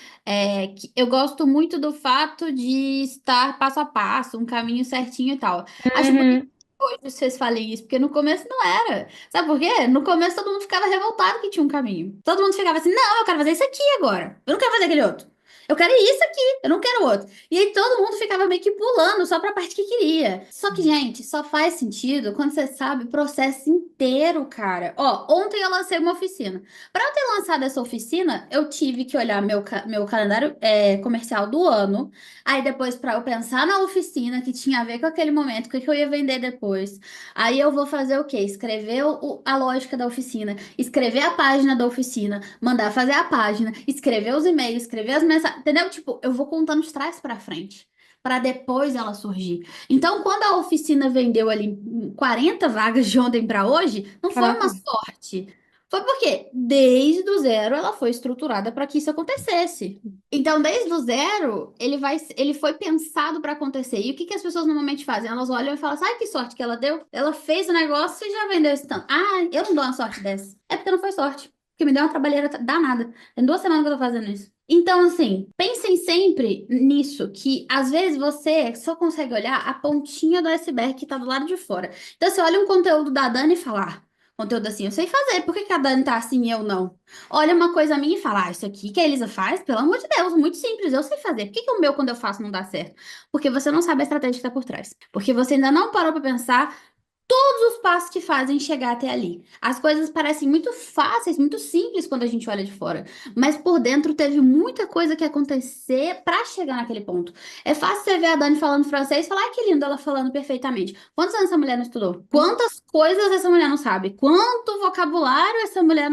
que eu gosto muito do fato de estar passo a passo, um caminho certinho e tal. Acho bonito Uhum. que hoje vocês falem isso, porque no começo não era. Sabe por quê? No começo todo mundo ficava revoltado que tinha um caminho. Todo mundo ficava assim, não, eu quero fazer isso aqui agora. Eu não quero fazer aquele outro. Eu quero isso aqui, eu não quero outro. E aí todo mundo ficava meio que pulando só pra parte que queria. Só que, gente, só faz sentido quando você sabe o processo inteiro, cara. Ó, ontem eu lancei uma oficina. Para eu ter lançado essa oficina, eu tive que olhar meu calendário comercial do ano. Aí depois, para eu pensar na oficina que tinha a ver com aquele momento, o que que eu ia vender depois. Aí eu vou fazer o quê? Escrever a lógica da oficina, escrever a página da oficina, mandar fazer a página, escrever os e-mails, escrever as mensagens, entendeu? Tipo, eu vou contando de trás para frente. Para depois ela surgir. Então, quando a oficina vendeu ali 40 vagas de ontem para hoje, não foi uma Caraca. sorte. Foi porque, desde o zero, ela foi estruturada para que isso acontecesse. Então, desde o zero, ele foi pensado para acontecer. E o que que as pessoas normalmente fazem? Elas olham e falam, sabe que sorte que ela deu? Ela fez o negócio e já vendeu esse tanto. Ah, eu não dou uma sorte dessa. É porque não foi sorte. Porque me deu uma trabalheira danada. Tem 2 semanas que eu tô fazendo isso. Então, assim, pensem sempre nisso, que às vezes você só consegue olhar a pontinha do iceberg que tá do lado de fora. Então, você olha um conteúdo da Dani e fala, conteúdo assim, eu sei fazer, por que que a Dani tá assim e eu não? Olha uma coisa minha e fala, isso aqui que a Elisa faz, pelo amor de Deus, muito simples, eu sei fazer. Por que que o meu, quando eu faço, não dá certo? Porque você não sabe a estratégia que tá por trás. Porque você ainda não parou pra pensar todos os passos que fazem chegar até ali. As coisas parecem muito fáceis, muito simples quando a gente olha de fora, mas por dentro teve muita coisa que acontecer para chegar naquele ponto. É fácil você ver a Dani falando francês e falar, ai, que lindo ela falando perfeitamente. Quantos anos essa mulher não estudou? Quantas coisas essa mulher não sabe? Quanto vocabulário essa mulher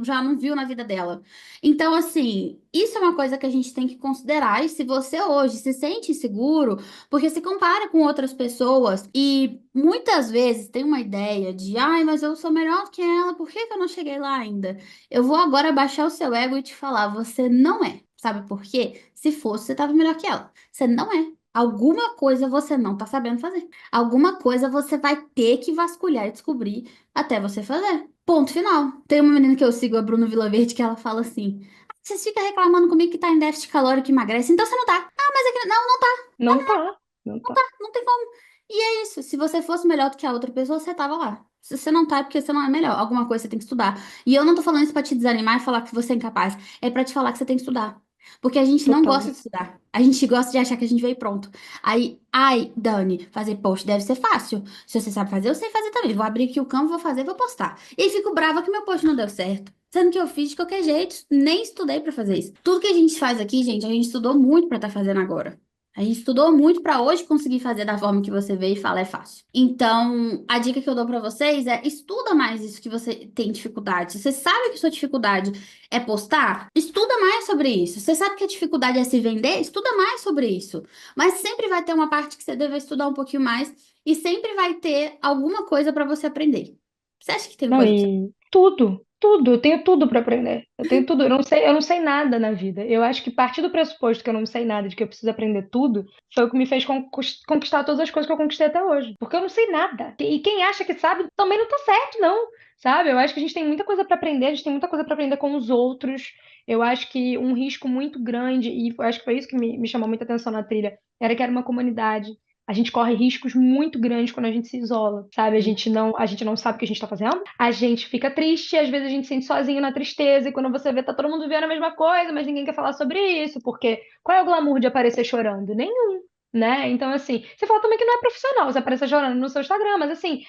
já não viu na vida dela? Então, assim, isso é uma coisa que a gente tem que considerar. E se você hoje se sente inseguro, porque se compara com outras pessoas e muitas vezes tem uma ideia de, ai, mas eu sou melhor que ela, por que que eu não cheguei lá ainda? Eu vou agora baixar o seu ego e te falar, você não é. Sabe por quê? Se fosse, você estava melhor que ela. Você não é. Alguma coisa você não tá sabendo fazer. Alguma coisa você vai ter que vasculhar e descobrir até você fazer. Ponto final. Tem uma menina que eu sigo, a Bruna Vilaverde, que ela fala assim: vocês ficam reclamando comigo que tá em déficit calórico e emagrece, então você não tá. Ah, mas é que não, Não tá, não tá. não tem como. E é isso. Se você fosse melhor do que a outra pessoa, você tava lá. Se você não tá, é porque você não é melhor. Alguma coisa você tem que estudar. E eu não tô falando isso pra te desanimar e falar que você é incapaz. É pra te falar que você tem que estudar. Porque a gente não Total. gosta de estudar. A gente gosta de achar que a gente veio pronto. Aí, ai, Dani, fazer post deve ser fácil. Se você sabe fazer, eu sei fazer também. Vou abrir aqui o Canva, vou fazer, vou postar. E aí fico brava que meu post não deu certo. Sendo que eu fiz de qualquer jeito, nem estudei pra fazer isso. Tudo que a gente faz aqui, gente, a gente estudou muito pra estar fazendo agora. A gente estudou muito pra hoje conseguir fazer da forma que você vê e fala é fácil. Então, a dica que eu dou pra vocês é estuda mais isso que você tem dificuldade. Você sabe que sua dificuldade é postar? Estuda mais sobre isso. Você sabe que a dificuldade é se vender? Estuda mais sobre isso. Mas sempre vai ter uma parte que você deve estudar um pouquinho mais e sempre vai ter alguma coisa para você aprender. Você acha que tem Não, coisa para você? e tudo, eu tenho tudo para aprender. Eu tenho tudo, eu não sei nada na vida. Eu acho que partir do pressuposto que eu não sei nada, de que eu preciso aprender tudo, foi o que me fez conquistar todas as coisas que eu conquistei até hoje. Porque eu não sei nada. E quem acha que sabe também não tá certo, não. Sabe? Eu acho que a gente tem muita coisa para aprender, a gente tem muita coisa para aprender com os outros. Eu acho que um risco muito grande, e eu acho que foi isso que me chamou muita atenção na trilha, era que era uma comunidade. A gente corre riscos muito grandes quando a gente se isola, sabe? A gente não sabe o que a gente tá fazendo. A gente fica triste, às vezes a gente se sente sozinho na tristeza, e quando você vê, tá todo mundo vendo a mesma coisa, mas ninguém quer falar sobre isso, porque qual é o glamour de aparecer chorando? Nenhum, né? Então, assim, você fala também que não é profissional, você aparecer chorando no seu Instagram, mas assim,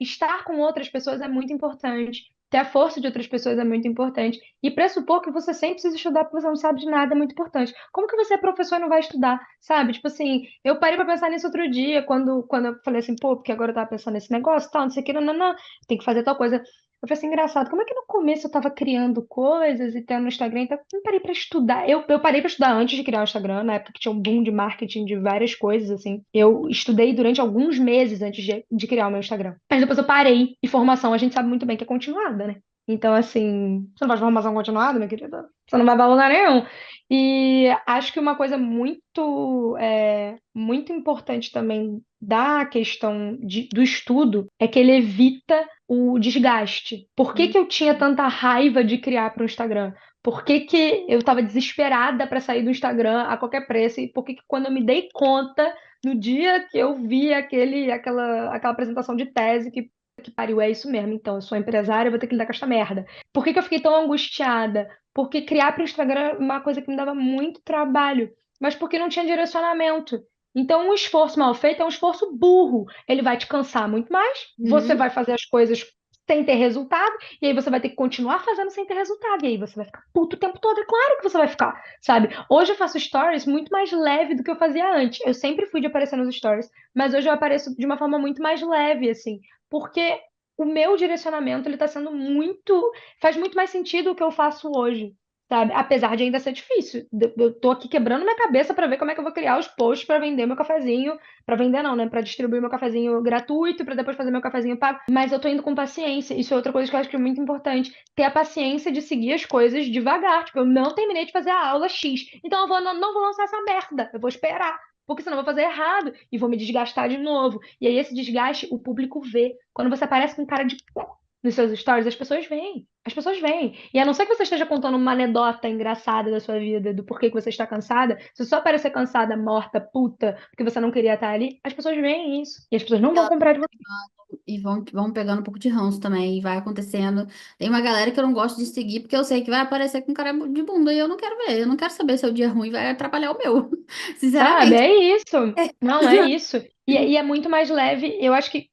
estar com outras pessoas é muito importante. Ter a força de outras pessoas é muito importante. E pressupor que você sempre precisa estudar porque você não sabe de nada é muito importante. Como que você é professor e não vai estudar? Sabe? Tipo assim, eu parei pra pensar nisso outro dia, quando eu falei assim, pô, porque agora eu tava pensando nesse negócio, tal, não sei o que, não, não, não, tem que fazer tal coisa. Eu falei assim, engraçado, como é que no começo eu tava criando coisas e tendo no Instagram, então eu não parei pra estudar. Eu parei pra estudar antes de criar o Instagram, na época que tinha um boom de marketing de várias coisas, assim. Eu estudei durante alguns meses antes de criar o meu Instagram. Mas depois eu parei, e formação a gente sabe muito bem que é continuada, né? Então, assim, você não faz formação continuada, minha querida? Você não vai pra lugar nenhum. E acho que uma coisa muito importante também da questão do estudo é que ele evita o desgaste. Por que que eu tinha tanta raiva de criar para o Instagram? Por que que eu estava desesperada para sair do Instagram a qualquer preço? E por que que quando eu me dei conta, no dia que eu vi aquela apresentação de tese que pariu, é isso mesmo, então, eu sou empresária, eu vou ter que lidar com esta merda. Por que que eu fiquei tão angustiada? Porque criar para o Instagram era uma coisa que me dava muito trabalho, mas porque não tinha direcionamento. Então, um esforço mal feito é um esforço burro. Ele vai te cansar muito mais, você Uhum. vai fazer as coisas sem ter resultado, e aí você vai ter que continuar fazendo sem ter resultado, e aí você vai ficar puto o tempo todo. É claro que você vai ficar, sabe? Hoje eu faço stories muito mais leve do que eu fazia antes. Eu sempre fui de aparecer nos stories, mas hoje eu apareço de uma forma muito mais leve, assim, porque o meu direcionamento ele tá sendo muito faz muito mais sentido o que eu faço hoje, sabe? Apesar de ainda ser difícil. Eu tô aqui quebrando minha cabeça para ver como é que eu vou criar os posts para vender meu cafezinho, para vender não, né? Para distribuir meu cafezinho gratuito, para depois fazer meu cafezinho pago. Mas eu tô indo com paciência. Isso é outra coisa que eu acho que é muito importante. Ter a paciência de seguir as coisas devagar. Tipo, eu não terminei de fazer a aula X. Então não vou lançar essa merda. Eu vou esperar. Porque senão eu vou fazer errado e vou me desgastar de novo. E aí esse desgaste o público vê. Quando você aparece com cara de nos seus stories, as pessoas veem. As pessoas veem. E a não ser que você esteja contando uma anedota engraçada da sua vida, do porquê que você está cansada, se só parecer cansada, morta, puta, porque você não queria estar ali, as pessoas veem isso. E as pessoas não vão comprar de você. E vão pegando um pouco de ranço também, e vai acontecendo. Tem uma galera que eu não gosto de seguir, porque eu sei que vai aparecer com cara de bunda, e eu não quero ver. Eu não quero saber se o dia ruim vai atrapalhar o meu. Sabe? Sinceramente. É isso. Não, é isso. E é muito mais leve. Eu acho que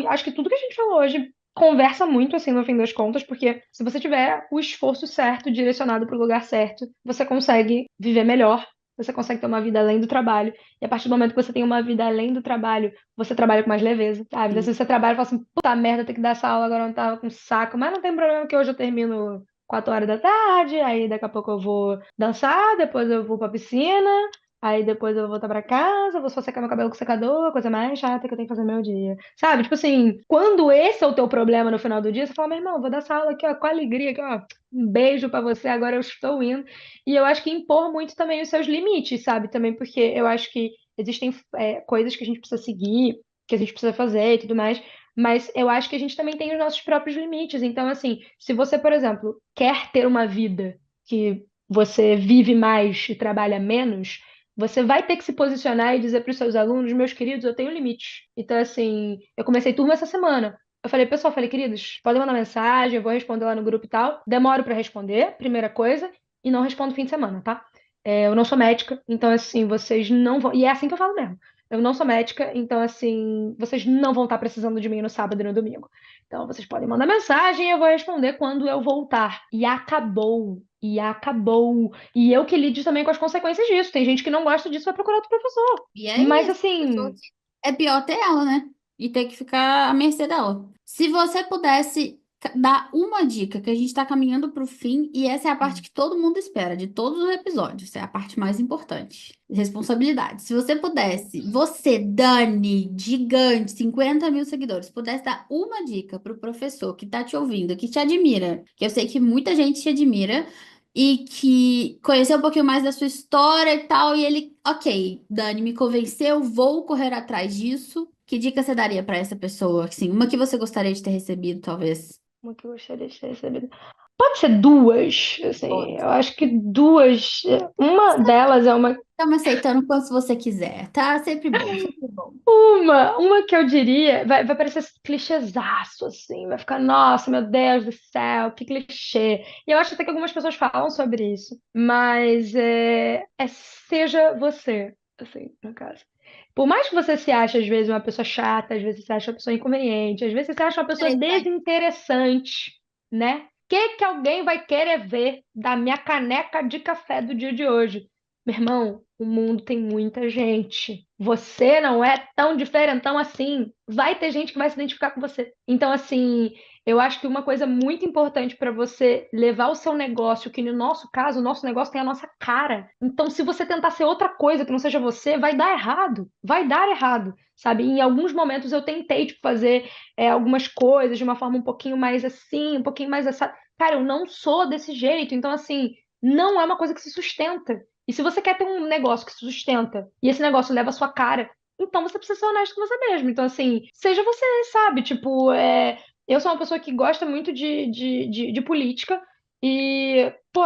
acho que tudo que a gente falou hoje conversa muito, assim, no fim das contas, porque se você tiver o esforço certo, direcionado para o lugar certo, você consegue viver melhor, você consegue ter uma vida além do trabalho. E a partir do momento que você tem uma vida além do trabalho, você trabalha com mais leveza, sabe? Então, se você trabalha e fala assim, puta merda, tem que dar essa aula, agora eu não tava com saco, mas não tem problema que hoje eu termino 4 horas da tarde, aí daqui a pouco eu vou dançar, depois eu vou pra piscina, aí depois eu vou voltar pra casa, vou só secar meu cabelo com secador, a coisa mais chata que eu tenho que fazer no meu dia. Sabe? Tipo assim, quando esse é o teu problema no final do dia, você fala, meu irmão, vou dar essa aula aqui, ó, com alegria, aqui, ó. Um beijo pra você, agora eu estou indo. E eu acho que impor muito também os seus limites, sabe? Também porque eu acho que existem coisas que a gente precisa seguir, que a gente precisa fazer e tudo mais. Mas eu acho que a gente também tem os nossos próprios limites. Então, assim, se você, por exemplo, quer ter uma vida que você vive mais e trabalha menos, você vai ter que se posicionar e dizer para os seus alunos, meus queridos, eu tenho limites. Então, assim, eu comecei turma essa semana. Eu falei, pessoal, falei, queridos, podem mandar mensagem, eu vou responder lá no grupo e tal. Demoro para responder, primeira coisa. e não respondo fim de semana, tá? Eu não sou médica, então assim, vocês não vão. E é assim que eu falo mesmo. Eu não sou médica, então assim, vocês não vão estar precisando de mim no sábado e no domingo. Então vocês podem mandar mensagem e eu vou responder quando eu voltar. E acabou. E acabou. E eu que lido também com as consequências disso. Tem gente que não gosta disso, vai procurar outro professor. E é Mas isso. Pessoa assim, que é pior ter ela, né? E ter que ficar à mercê dela. Se você pudesse dar uma dica, que a gente tá caminhando pro fim, e essa é a parte que todo mundo espera, de todos os episódios, é a parte mais importante. Responsabilidade. Se você pudesse, você, Dani, gigante, 50 mil seguidores, pudesse dar uma dica pro professor que tá te ouvindo, que te admira, que eu sei que muita gente te admira, e que conheceu um pouquinho mais da sua história e tal, e ele, ok, Dani, me convenceu, vou correr atrás disso. Que dica você daria para essa pessoa? Assim, uma que você gostaria de ter recebido, talvez. uma que eu gostaria de ter recebido. Pode ser duas, assim, Pode. eu acho que duas. Uma delas é uma. Tá me aceitando quanto você quiser, tá? Sempre bom, sempre bom. Uma que eu diria, vai parecer clichêzaço, assim, vai ficar, nossa, meu Deus do céu, que clichê. E eu acho até que algumas pessoas falam sobre isso, mas seja você, assim, no caso. Por mais que você se ache, às vezes, uma pessoa chata, às vezes você acha uma pessoa inconveniente, às vezes você acha uma pessoa Interessante. desinteressante, né? O que que alguém vai querer ver da minha caneca de café do dia de hoje? Meu irmão, o mundo tem muita gente. Você não é tão diferentão assim. Vai ter gente que vai se identificar com você. Então, assim, eu acho que uma coisa muito importante para você levar o seu negócio, que no nosso caso, o nosso negócio tem a nossa cara. Então, se você tentar ser outra coisa que não seja você, vai dar errado. Vai dar errado, sabe? Em alguns momentos eu tentei, tipo, fazer algumas coisas de uma forma um pouquinho mais assim, um pouquinho mais essa. Cara, eu não sou desse jeito. Então, assim, não é uma coisa que se sustenta. E se você quer ter um negócio que se sustenta e esse negócio leva a sua cara, então você precisa ser honesto com você mesmo. Então, assim, seja você, sabe? Tipo, eu sou uma pessoa que gosta muito de política e, pô,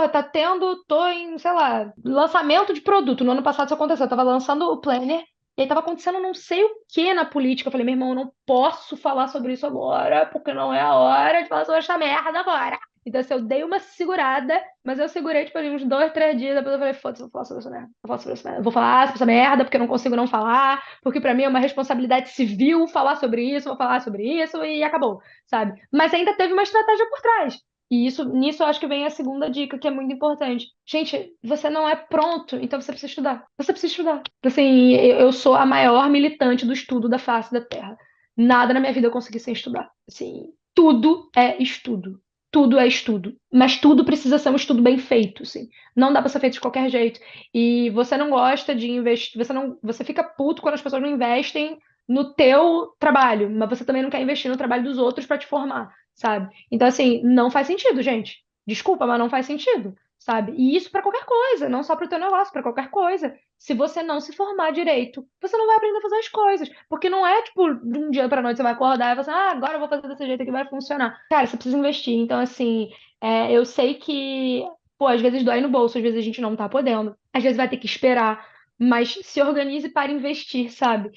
tô em, sei lá, lançamento de produto. No ano passado isso aconteceu. Eu tava lançando o Planner e aí tava acontecendo não sei o que na política. Eu falei, meu irmão, eu não posso falar sobre isso agora, porque não é a hora de falar sobre essa merda agora. Então, assim, eu dei uma segurada, mas eu segurei, tipo, ali uns 2, 3 dias, depois eu falei, foda-se, eu vou falar sobre essa merda. Eu vou falar sobre essa merda. Eu vou falar sobre essa merda, porque eu não consigo não falar, porque pra mim é uma responsabilidade civil falar sobre isso, vou falar sobre isso e acabou, sabe? Mas ainda teve uma estratégia por trás. E nisso eu acho que vem a segunda dica, que é muito importante. Gente, você não é pronto, então você precisa estudar. Você precisa estudar. Assim, eu sou a maior militante do estudo da face da Terra. Nada na minha vida eu consegui sem estudar. Assim, tudo é estudo. Tudo é estudo, mas tudo precisa ser um estudo bem feito, assim. Não dá para ser feito de qualquer jeito. E você não gosta de investir, você fica puto quando as pessoas não investem no teu trabalho, mas você também não quer investir no trabalho dos outros para te formar, sabe? Então assim, não faz sentido, gente. Desculpa, mas não faz sentido, sabe? E isso para qualquer coisa, não só para o teu negócio, para qualquer coisa. Se você não se formar direito, você não vai aprender a fazer as coisas, porque não é tipo de um dia para noite você vai acordar e vai falar, agora eu vou fazer desse jeito aqui vai funcionar. Cara, você precisa investir. Então, assim, eu sei que, pô, às vezes dói no bolso, às vezes a gente não tá podendo, às vezes vai ter que esperar, mas se organize para investir, sabe?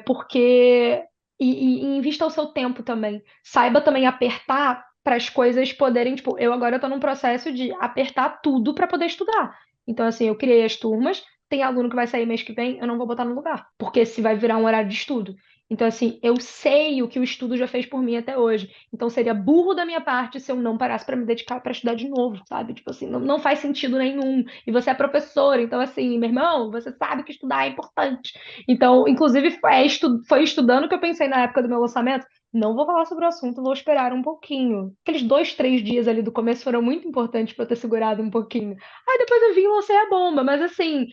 Porque. E invista o seu tempo também. Saiba também apertar para as coisas poderem, tipo, eu agora tô num processo de apertar tudo para poder estudar. Então, assim, eu criei as turmas, tem aluno que vai sair mês que vem, eu não vou botar no lugar, porque se vai virar um horário de estudo. Então, assim, eu sei o que o estudo já fez por mim até hoje. Então, seria burro da minha parte se eu não parasse para me dedicar para estudar de novo, sabe? Tipo assim, não faz sentido nenhum. E você é professor, então, assim, meu irmão, você sabe que estudar é importante. Então, inclusive, foi estudando que eu pensei na época do meu lançamento. Não vou falar sobre o assunto, vou esperar um pouquinho. Aqueles 2, 3 dias ali do começo foram muito importantes para eu ter segurado um pouquinho. Aí depois eu vim e lancei a bomba, mas assim,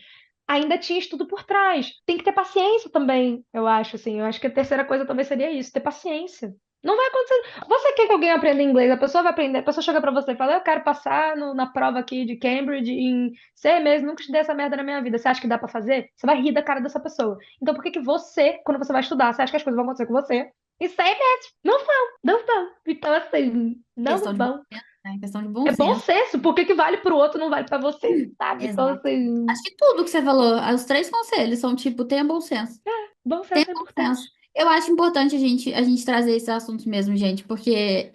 ainda tinha estudo por trás. Tem que ter paciência também, eu acho, assim. Eu acho que a terceira coisa também seria isso, ter paciência. Não vai acontecer. Você quer que alguém aprenda inglês, a pessoa vai aprender, a pessoa chega pra você e fala, eu quero passar na prova aqui de Cambridge em 6 meses, nunca estudei essa merda na minha vida. Você acha que dá pra fazer? Você vai rir da cara dessa pessoa. Então por que que você, quando você vai estudar, você acha que as coisas vão acontecer com você? Em 6 meses. Não vão, não vão. Então, assim, não Questão de bom vão. senso, né? Questão de bom É bom senso. senso. Por que que vale pro outro, não vale pra você, sabe? Então, Exato. assim, Acho que tudo que você falou, os três conselhos são tipo, tenha bom senso. bom Tenha senso é bom importante. senso. Eu acho importante a gente trazer esses assuntos mesmo, gente, porque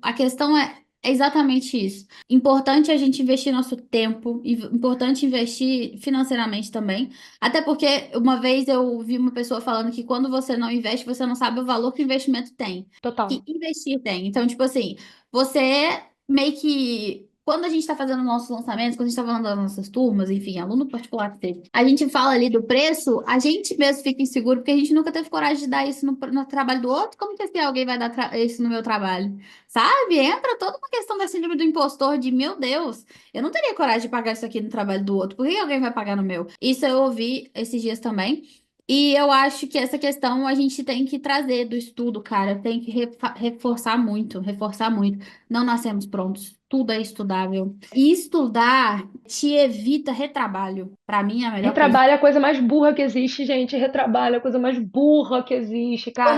a questão é. É exatamente isso. Importante a gente investir nosso tempo, importante investir financeiramente também. Até porque uma vez eu vi uma pessoa falando que quando você não investe, você não sabe o valor que o investimento tem, que Total. investir tem. Então, tipo assim, você meio que. Quando a gente está fazendo nossos lançamentos, quando a gente está falando das nossas turmas, enfim, aluno particular que teve, a gente fala ali do preço, a gente mesmo fica inseguro, porque a gente nunca teve coragem de dar isso no trabalho do outro. Como que assim alguém vai dar isso no meu trabalho? Sabe? Entra toda uma questão da síndrome do impostor de, meu Deus, eu não teria coragem de pagar isso aqui no trabalho do outro. Por que alguém vai pagar no meu? Isso eu ouvi esses dias também. E eu acho que essa questão a gente tem que trazer do estudo, cara. Tem que reforçar muito, reforçar muito. Não nascemos prontos. Tudo é estudável. E estudar te evita retrabalho. Pra mim, é a melhor coisa. Retrabalho é a coisa mais burra que existe, gente. Retrabalho é a coisa mais burra que existe, cara.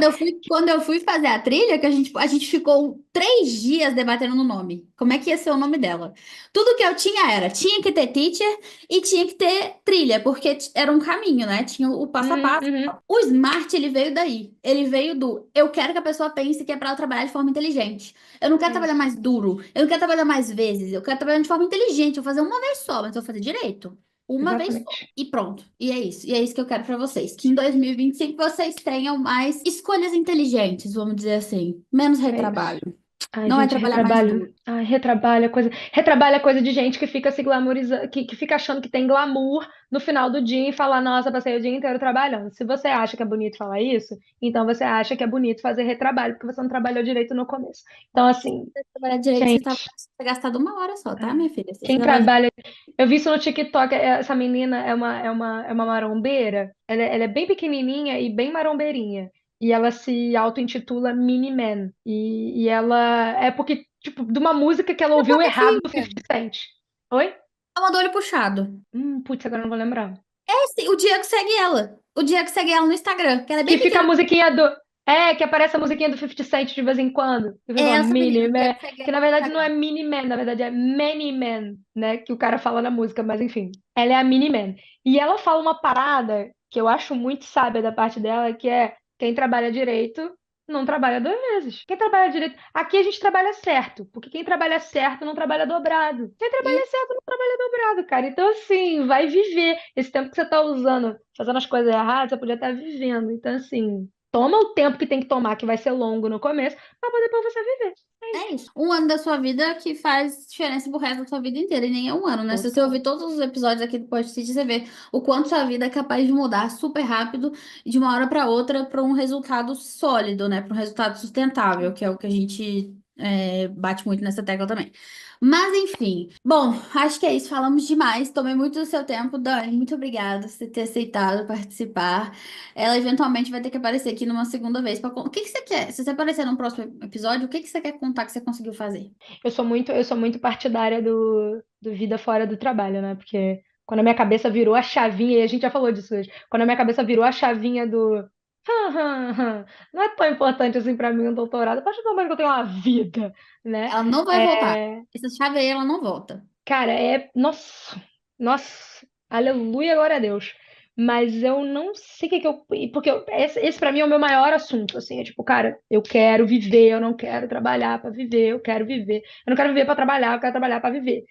Quando eu fui fazer a trilha, que a gente ficou 3 dias debatendo no nome. Como é que ia ser o nome dela? Tudo que eu tinha tinha que ter teacher e tinha que ter trilha, porque era um caminho, né? Tinha o passo a Uhum, passo. uhum, O Smart, ele veio daí. Ele veio do, eu quero que a pessoa pense que é para ela trabalhar de forma inteligente. Eu não quero é trabalhar isso. mais duro. Eu não quero trabalhar mais vezes. Eu quero trabalhar de forma inteligente. Eu vou fazer uma vez só, mas eu vou fazer direito. Uma vez só. Exatamente. E pronto. E é isso. E é isso que eu quero pra vocês. Que em 2025 vocês tenham mais escolhas inteligentes, vamos dizer assim. Menos É isso. retrabalho. Ai, Não é gente, trabalhar mais retrabalho. duro. Ai, retrabalho é coisa de gente que fica se glamourizando, que fica achando que tem glamour no final do dia e fala, nossa, passei o dia inteiro trabalhando. Se você acha que é bonito falar isso, então você acha que é bonito fazer retrabalho, porque você não trabalhou direito no começo. Então, assim, Se você trabalhar direito, você tá gente, gastado 1 hora só, tá, ai, minha filha? Se você quem trabalhar direito. trabalha. Eu vi isso no TikTok, essa menina é uma marombeira, ela é bem pequenininha e bem marombeirinha. E ela se auto-intitula Miniman. E ela é porque, tipo, de uma música que ela ouviu errado do Fica. 50 Cent. Oi? Ela do olho puxado. Putz, agora eu não vou lembrar. É, sim, o Diego segue ela. O Diego segue ela no Instagram, que ela é Que bem fica a pequena. musiquinha do. É, que aparece a musiquinha do 50 Cent de vez em quando. Que É fica falando essa menina, Mini o Man. Diego segue Que ela na no verdade não Instagram. é Mini Man, na verdade é Many Man, né? Que o cara fala na música, mas enfim. Ela é a Mini Man. E ela fala uma parada que eu acho muito sábia da parte dela, que é quem trabalha direito não trabalha 2 vezes. Quem trabalha direito. Aqui a gente trabalha certo, porque quem trabalha certo não trabalha dobrado. Quem E trabalha certo não trabalha dobrado, cara. Então, assim, vai viver. Esse tempo que você tá usando, fazendo as coisas erradas, você podia estar vivendo. Então, assim, toma o tempo que tem que tomar, que vai ser longo no começo, pra poder depois você viver. É é isso. isso. Um ano da sua vida que faz diferença pro resto da sua vida inteira. E nem é um ano, né? Se você Total. ouvir todos os episódios aqui do podcast, você vê o quanto sua vida é capaz de mudar super rápido, de uma hora para outra, para um resultado sólido, né? Para um resultado sustentável, que é o que a gente bate muito nessa tecla também. Mas, enfim. Bom, acho que é isso. Falamos demais. Tomei muito do seu tempo, Dani. Muito obrigada por você ter aceitado participar. Ela eventualmente vai ter que aparecer aqui numa segunda vez. O que que você quer? Se você aparecer no próximo episódio, o que que você quer contar que você conseguiu fazer? Eu sou muito partidária do vida fora do trabalho, né? Porque quando a minha cabeça virou a chavinha, e a gente já falou disso hoje, quando a minha cabeça virou a chavinha do. Não é tão importante assim pra mim um doutorado, a partir do momento que eu tenho uma vida, né? Ela não vai voltar. É, Essa chave aí, ela não volta. cara, Nossa, nossa, aleluia, glória a Deus. Mas eu não sei o que que eu. Porque esse para mim é o meu maior assunto, assim. É tipo, cara, eu quero viver, eu não quero trabalhar para viver, eu quero viver. Eu não quero viver para trabalhar, eu quero trabalhar para viver.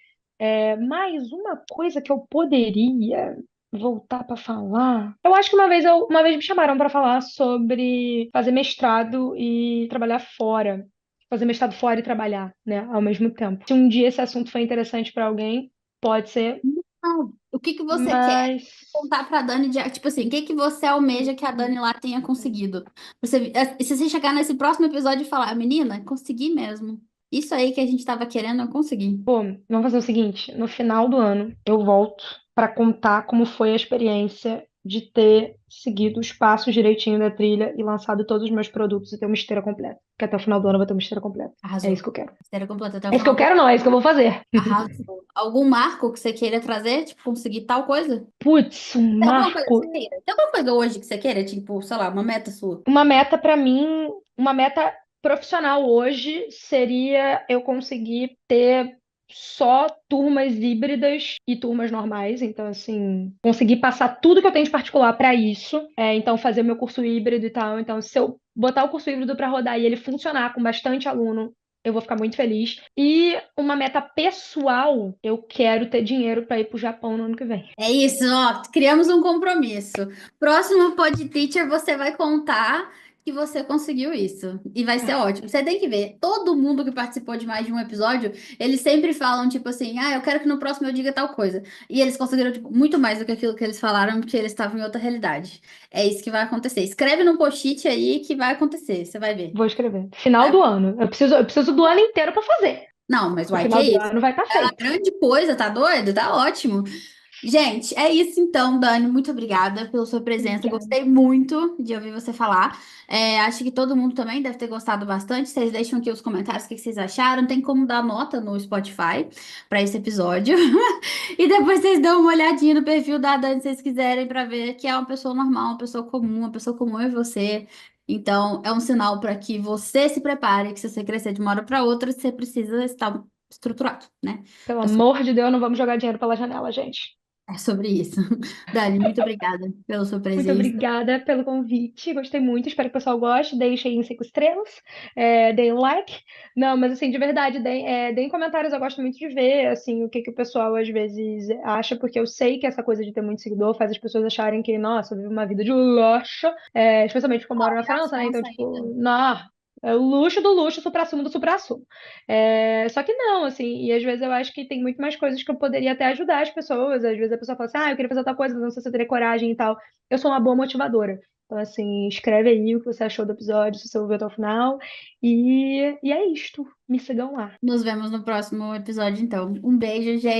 Mais uma coisa que eu poderia voltar para falar. Eu acho que uma vez me chamaram para falar sobre fazer mestrado e trabalhar fora. Fazer mestrado fora e trabalhar, né, ao mesmo tempo. Se um dia esse assunto for interessante para alguém, pode ser, Não. O que que você quer mas contar pra Dani tipo assim, o que que você almeja que a Dani lá tenha conseguido? Se você chegar nesse próximo episódio e falar, menina, consegui mesmo. Isso aí que a gente tava querendo, eu consegui. pô, vamos fazer o seguinte, no final do ano eu volto para contar como foi a experiência de ter seguido os passos direitinho da trilha e lançado todos os meus produtos e ter uma esteira completa. Porque até o final do ano eu vou ter uma esteira completa. É isso Arrasou. que eu quero. Série completa até o É isso que eu final do quero, não, é isso que eu vou fazer. Arrasou. Algum marco que você queira trazer? Tipo, conseguir tal coisa? Putz, um Tem alguma coisa que você marco. queira? Tem alguma coisa hoje que você queira? Tipo, sei lá, uma meta sua? Uma meta para mim, uma meta profissional hoje seria eu conseguir ter só turmas híbridas e turmas normais. Então, assim, conseguir passar tudo que eu tenho de particular para isso. Então, fazer meu curso híbrido e tal. Então, se eu botar o curso híbrido para rodar e ele funcionar com bastante aluno, eu vou ficar muito feliz. E uma meta pessoal, eu quero ter dinheiro para ir pro Japão no ano que vem. É isso, ó, criamos um compromisso. Próximo Pod Teacher, você vai contar que você conseguiu isso. E vai ser ótimo. Você tem que ver, todo mundo que participou de mais de um episódio, eles sempre falam, tipo assim, eu quero que no próximo eu diga tal coisa. E eles conseguiram, tipo, muito mais do que aquilo que eles falaram, porque eles estavam em outra realidade. É isso que vai acontecer. Escreve no post-it aí que vai acontecer, você vai ver. Vou escrever. Final Tá? do ano. Eu preciso do ano inteiro para fazer. Não, mas No uai, que final do isso? ano vai estar É uma feito. grande coisa, tá doido? Tá ótimo. Gente, é isso então, Dani. Muito obrigada pela sua presença. Obrigada. Gostei muito de ouvir você falar. Acho que todo mundo também deve ter gostado bastante. Vocês deixam aqui os comentários o que vocês acharam. Tem como dar nota no Spotify para esse episódio. E depois vocês dão uma olhadinha no perfil da Dani, se vocês quiserem, para ver que é uma pessoa normal, uma pessoa comum é você. Então, é um sinal para que você se prepare, que se você crescer de uma hora para outra, você precisa estar estruturado, né? Pelo amor de Deus, não vamos jogar dinheiro pela janela, gente. É sobre isso. Dani, muito obrigada pela sua Muito presença. obrigada pelo convite. Gostei muito. Espero que o pessoal goste. Deixem 5 estrelas. Deem like. Não, mas assim, de verdade, deem comentários. Eu gosto muito de ver, assim, o que que o pessoal às vezes acha, porque eu sei que essa coisa de ter muito seguidor faz as pessoas acharem que, nossa, vive uma vida de luxo, especialmente porque eu moro na É a França, né? Então, França tipo, ainda. não. É o luxo do luxo, supra-sumo do supra-sumo. Só que não, assim, e às vezes eu acho que tem muito mais coisas que eu poderia até ajudar as pessoas. Às vezes a pessoa fala assim, eu queria fazer tal coisa, mas não sei se eu teria coragem e tal. Eu sou uma boa motivadora. Então, assim, escreve aí o que você achou do episódio, se você ouviu até o final. E é isto. Me sigam lá. Nos vemos no próximo episódio, então. Um beijo, gente.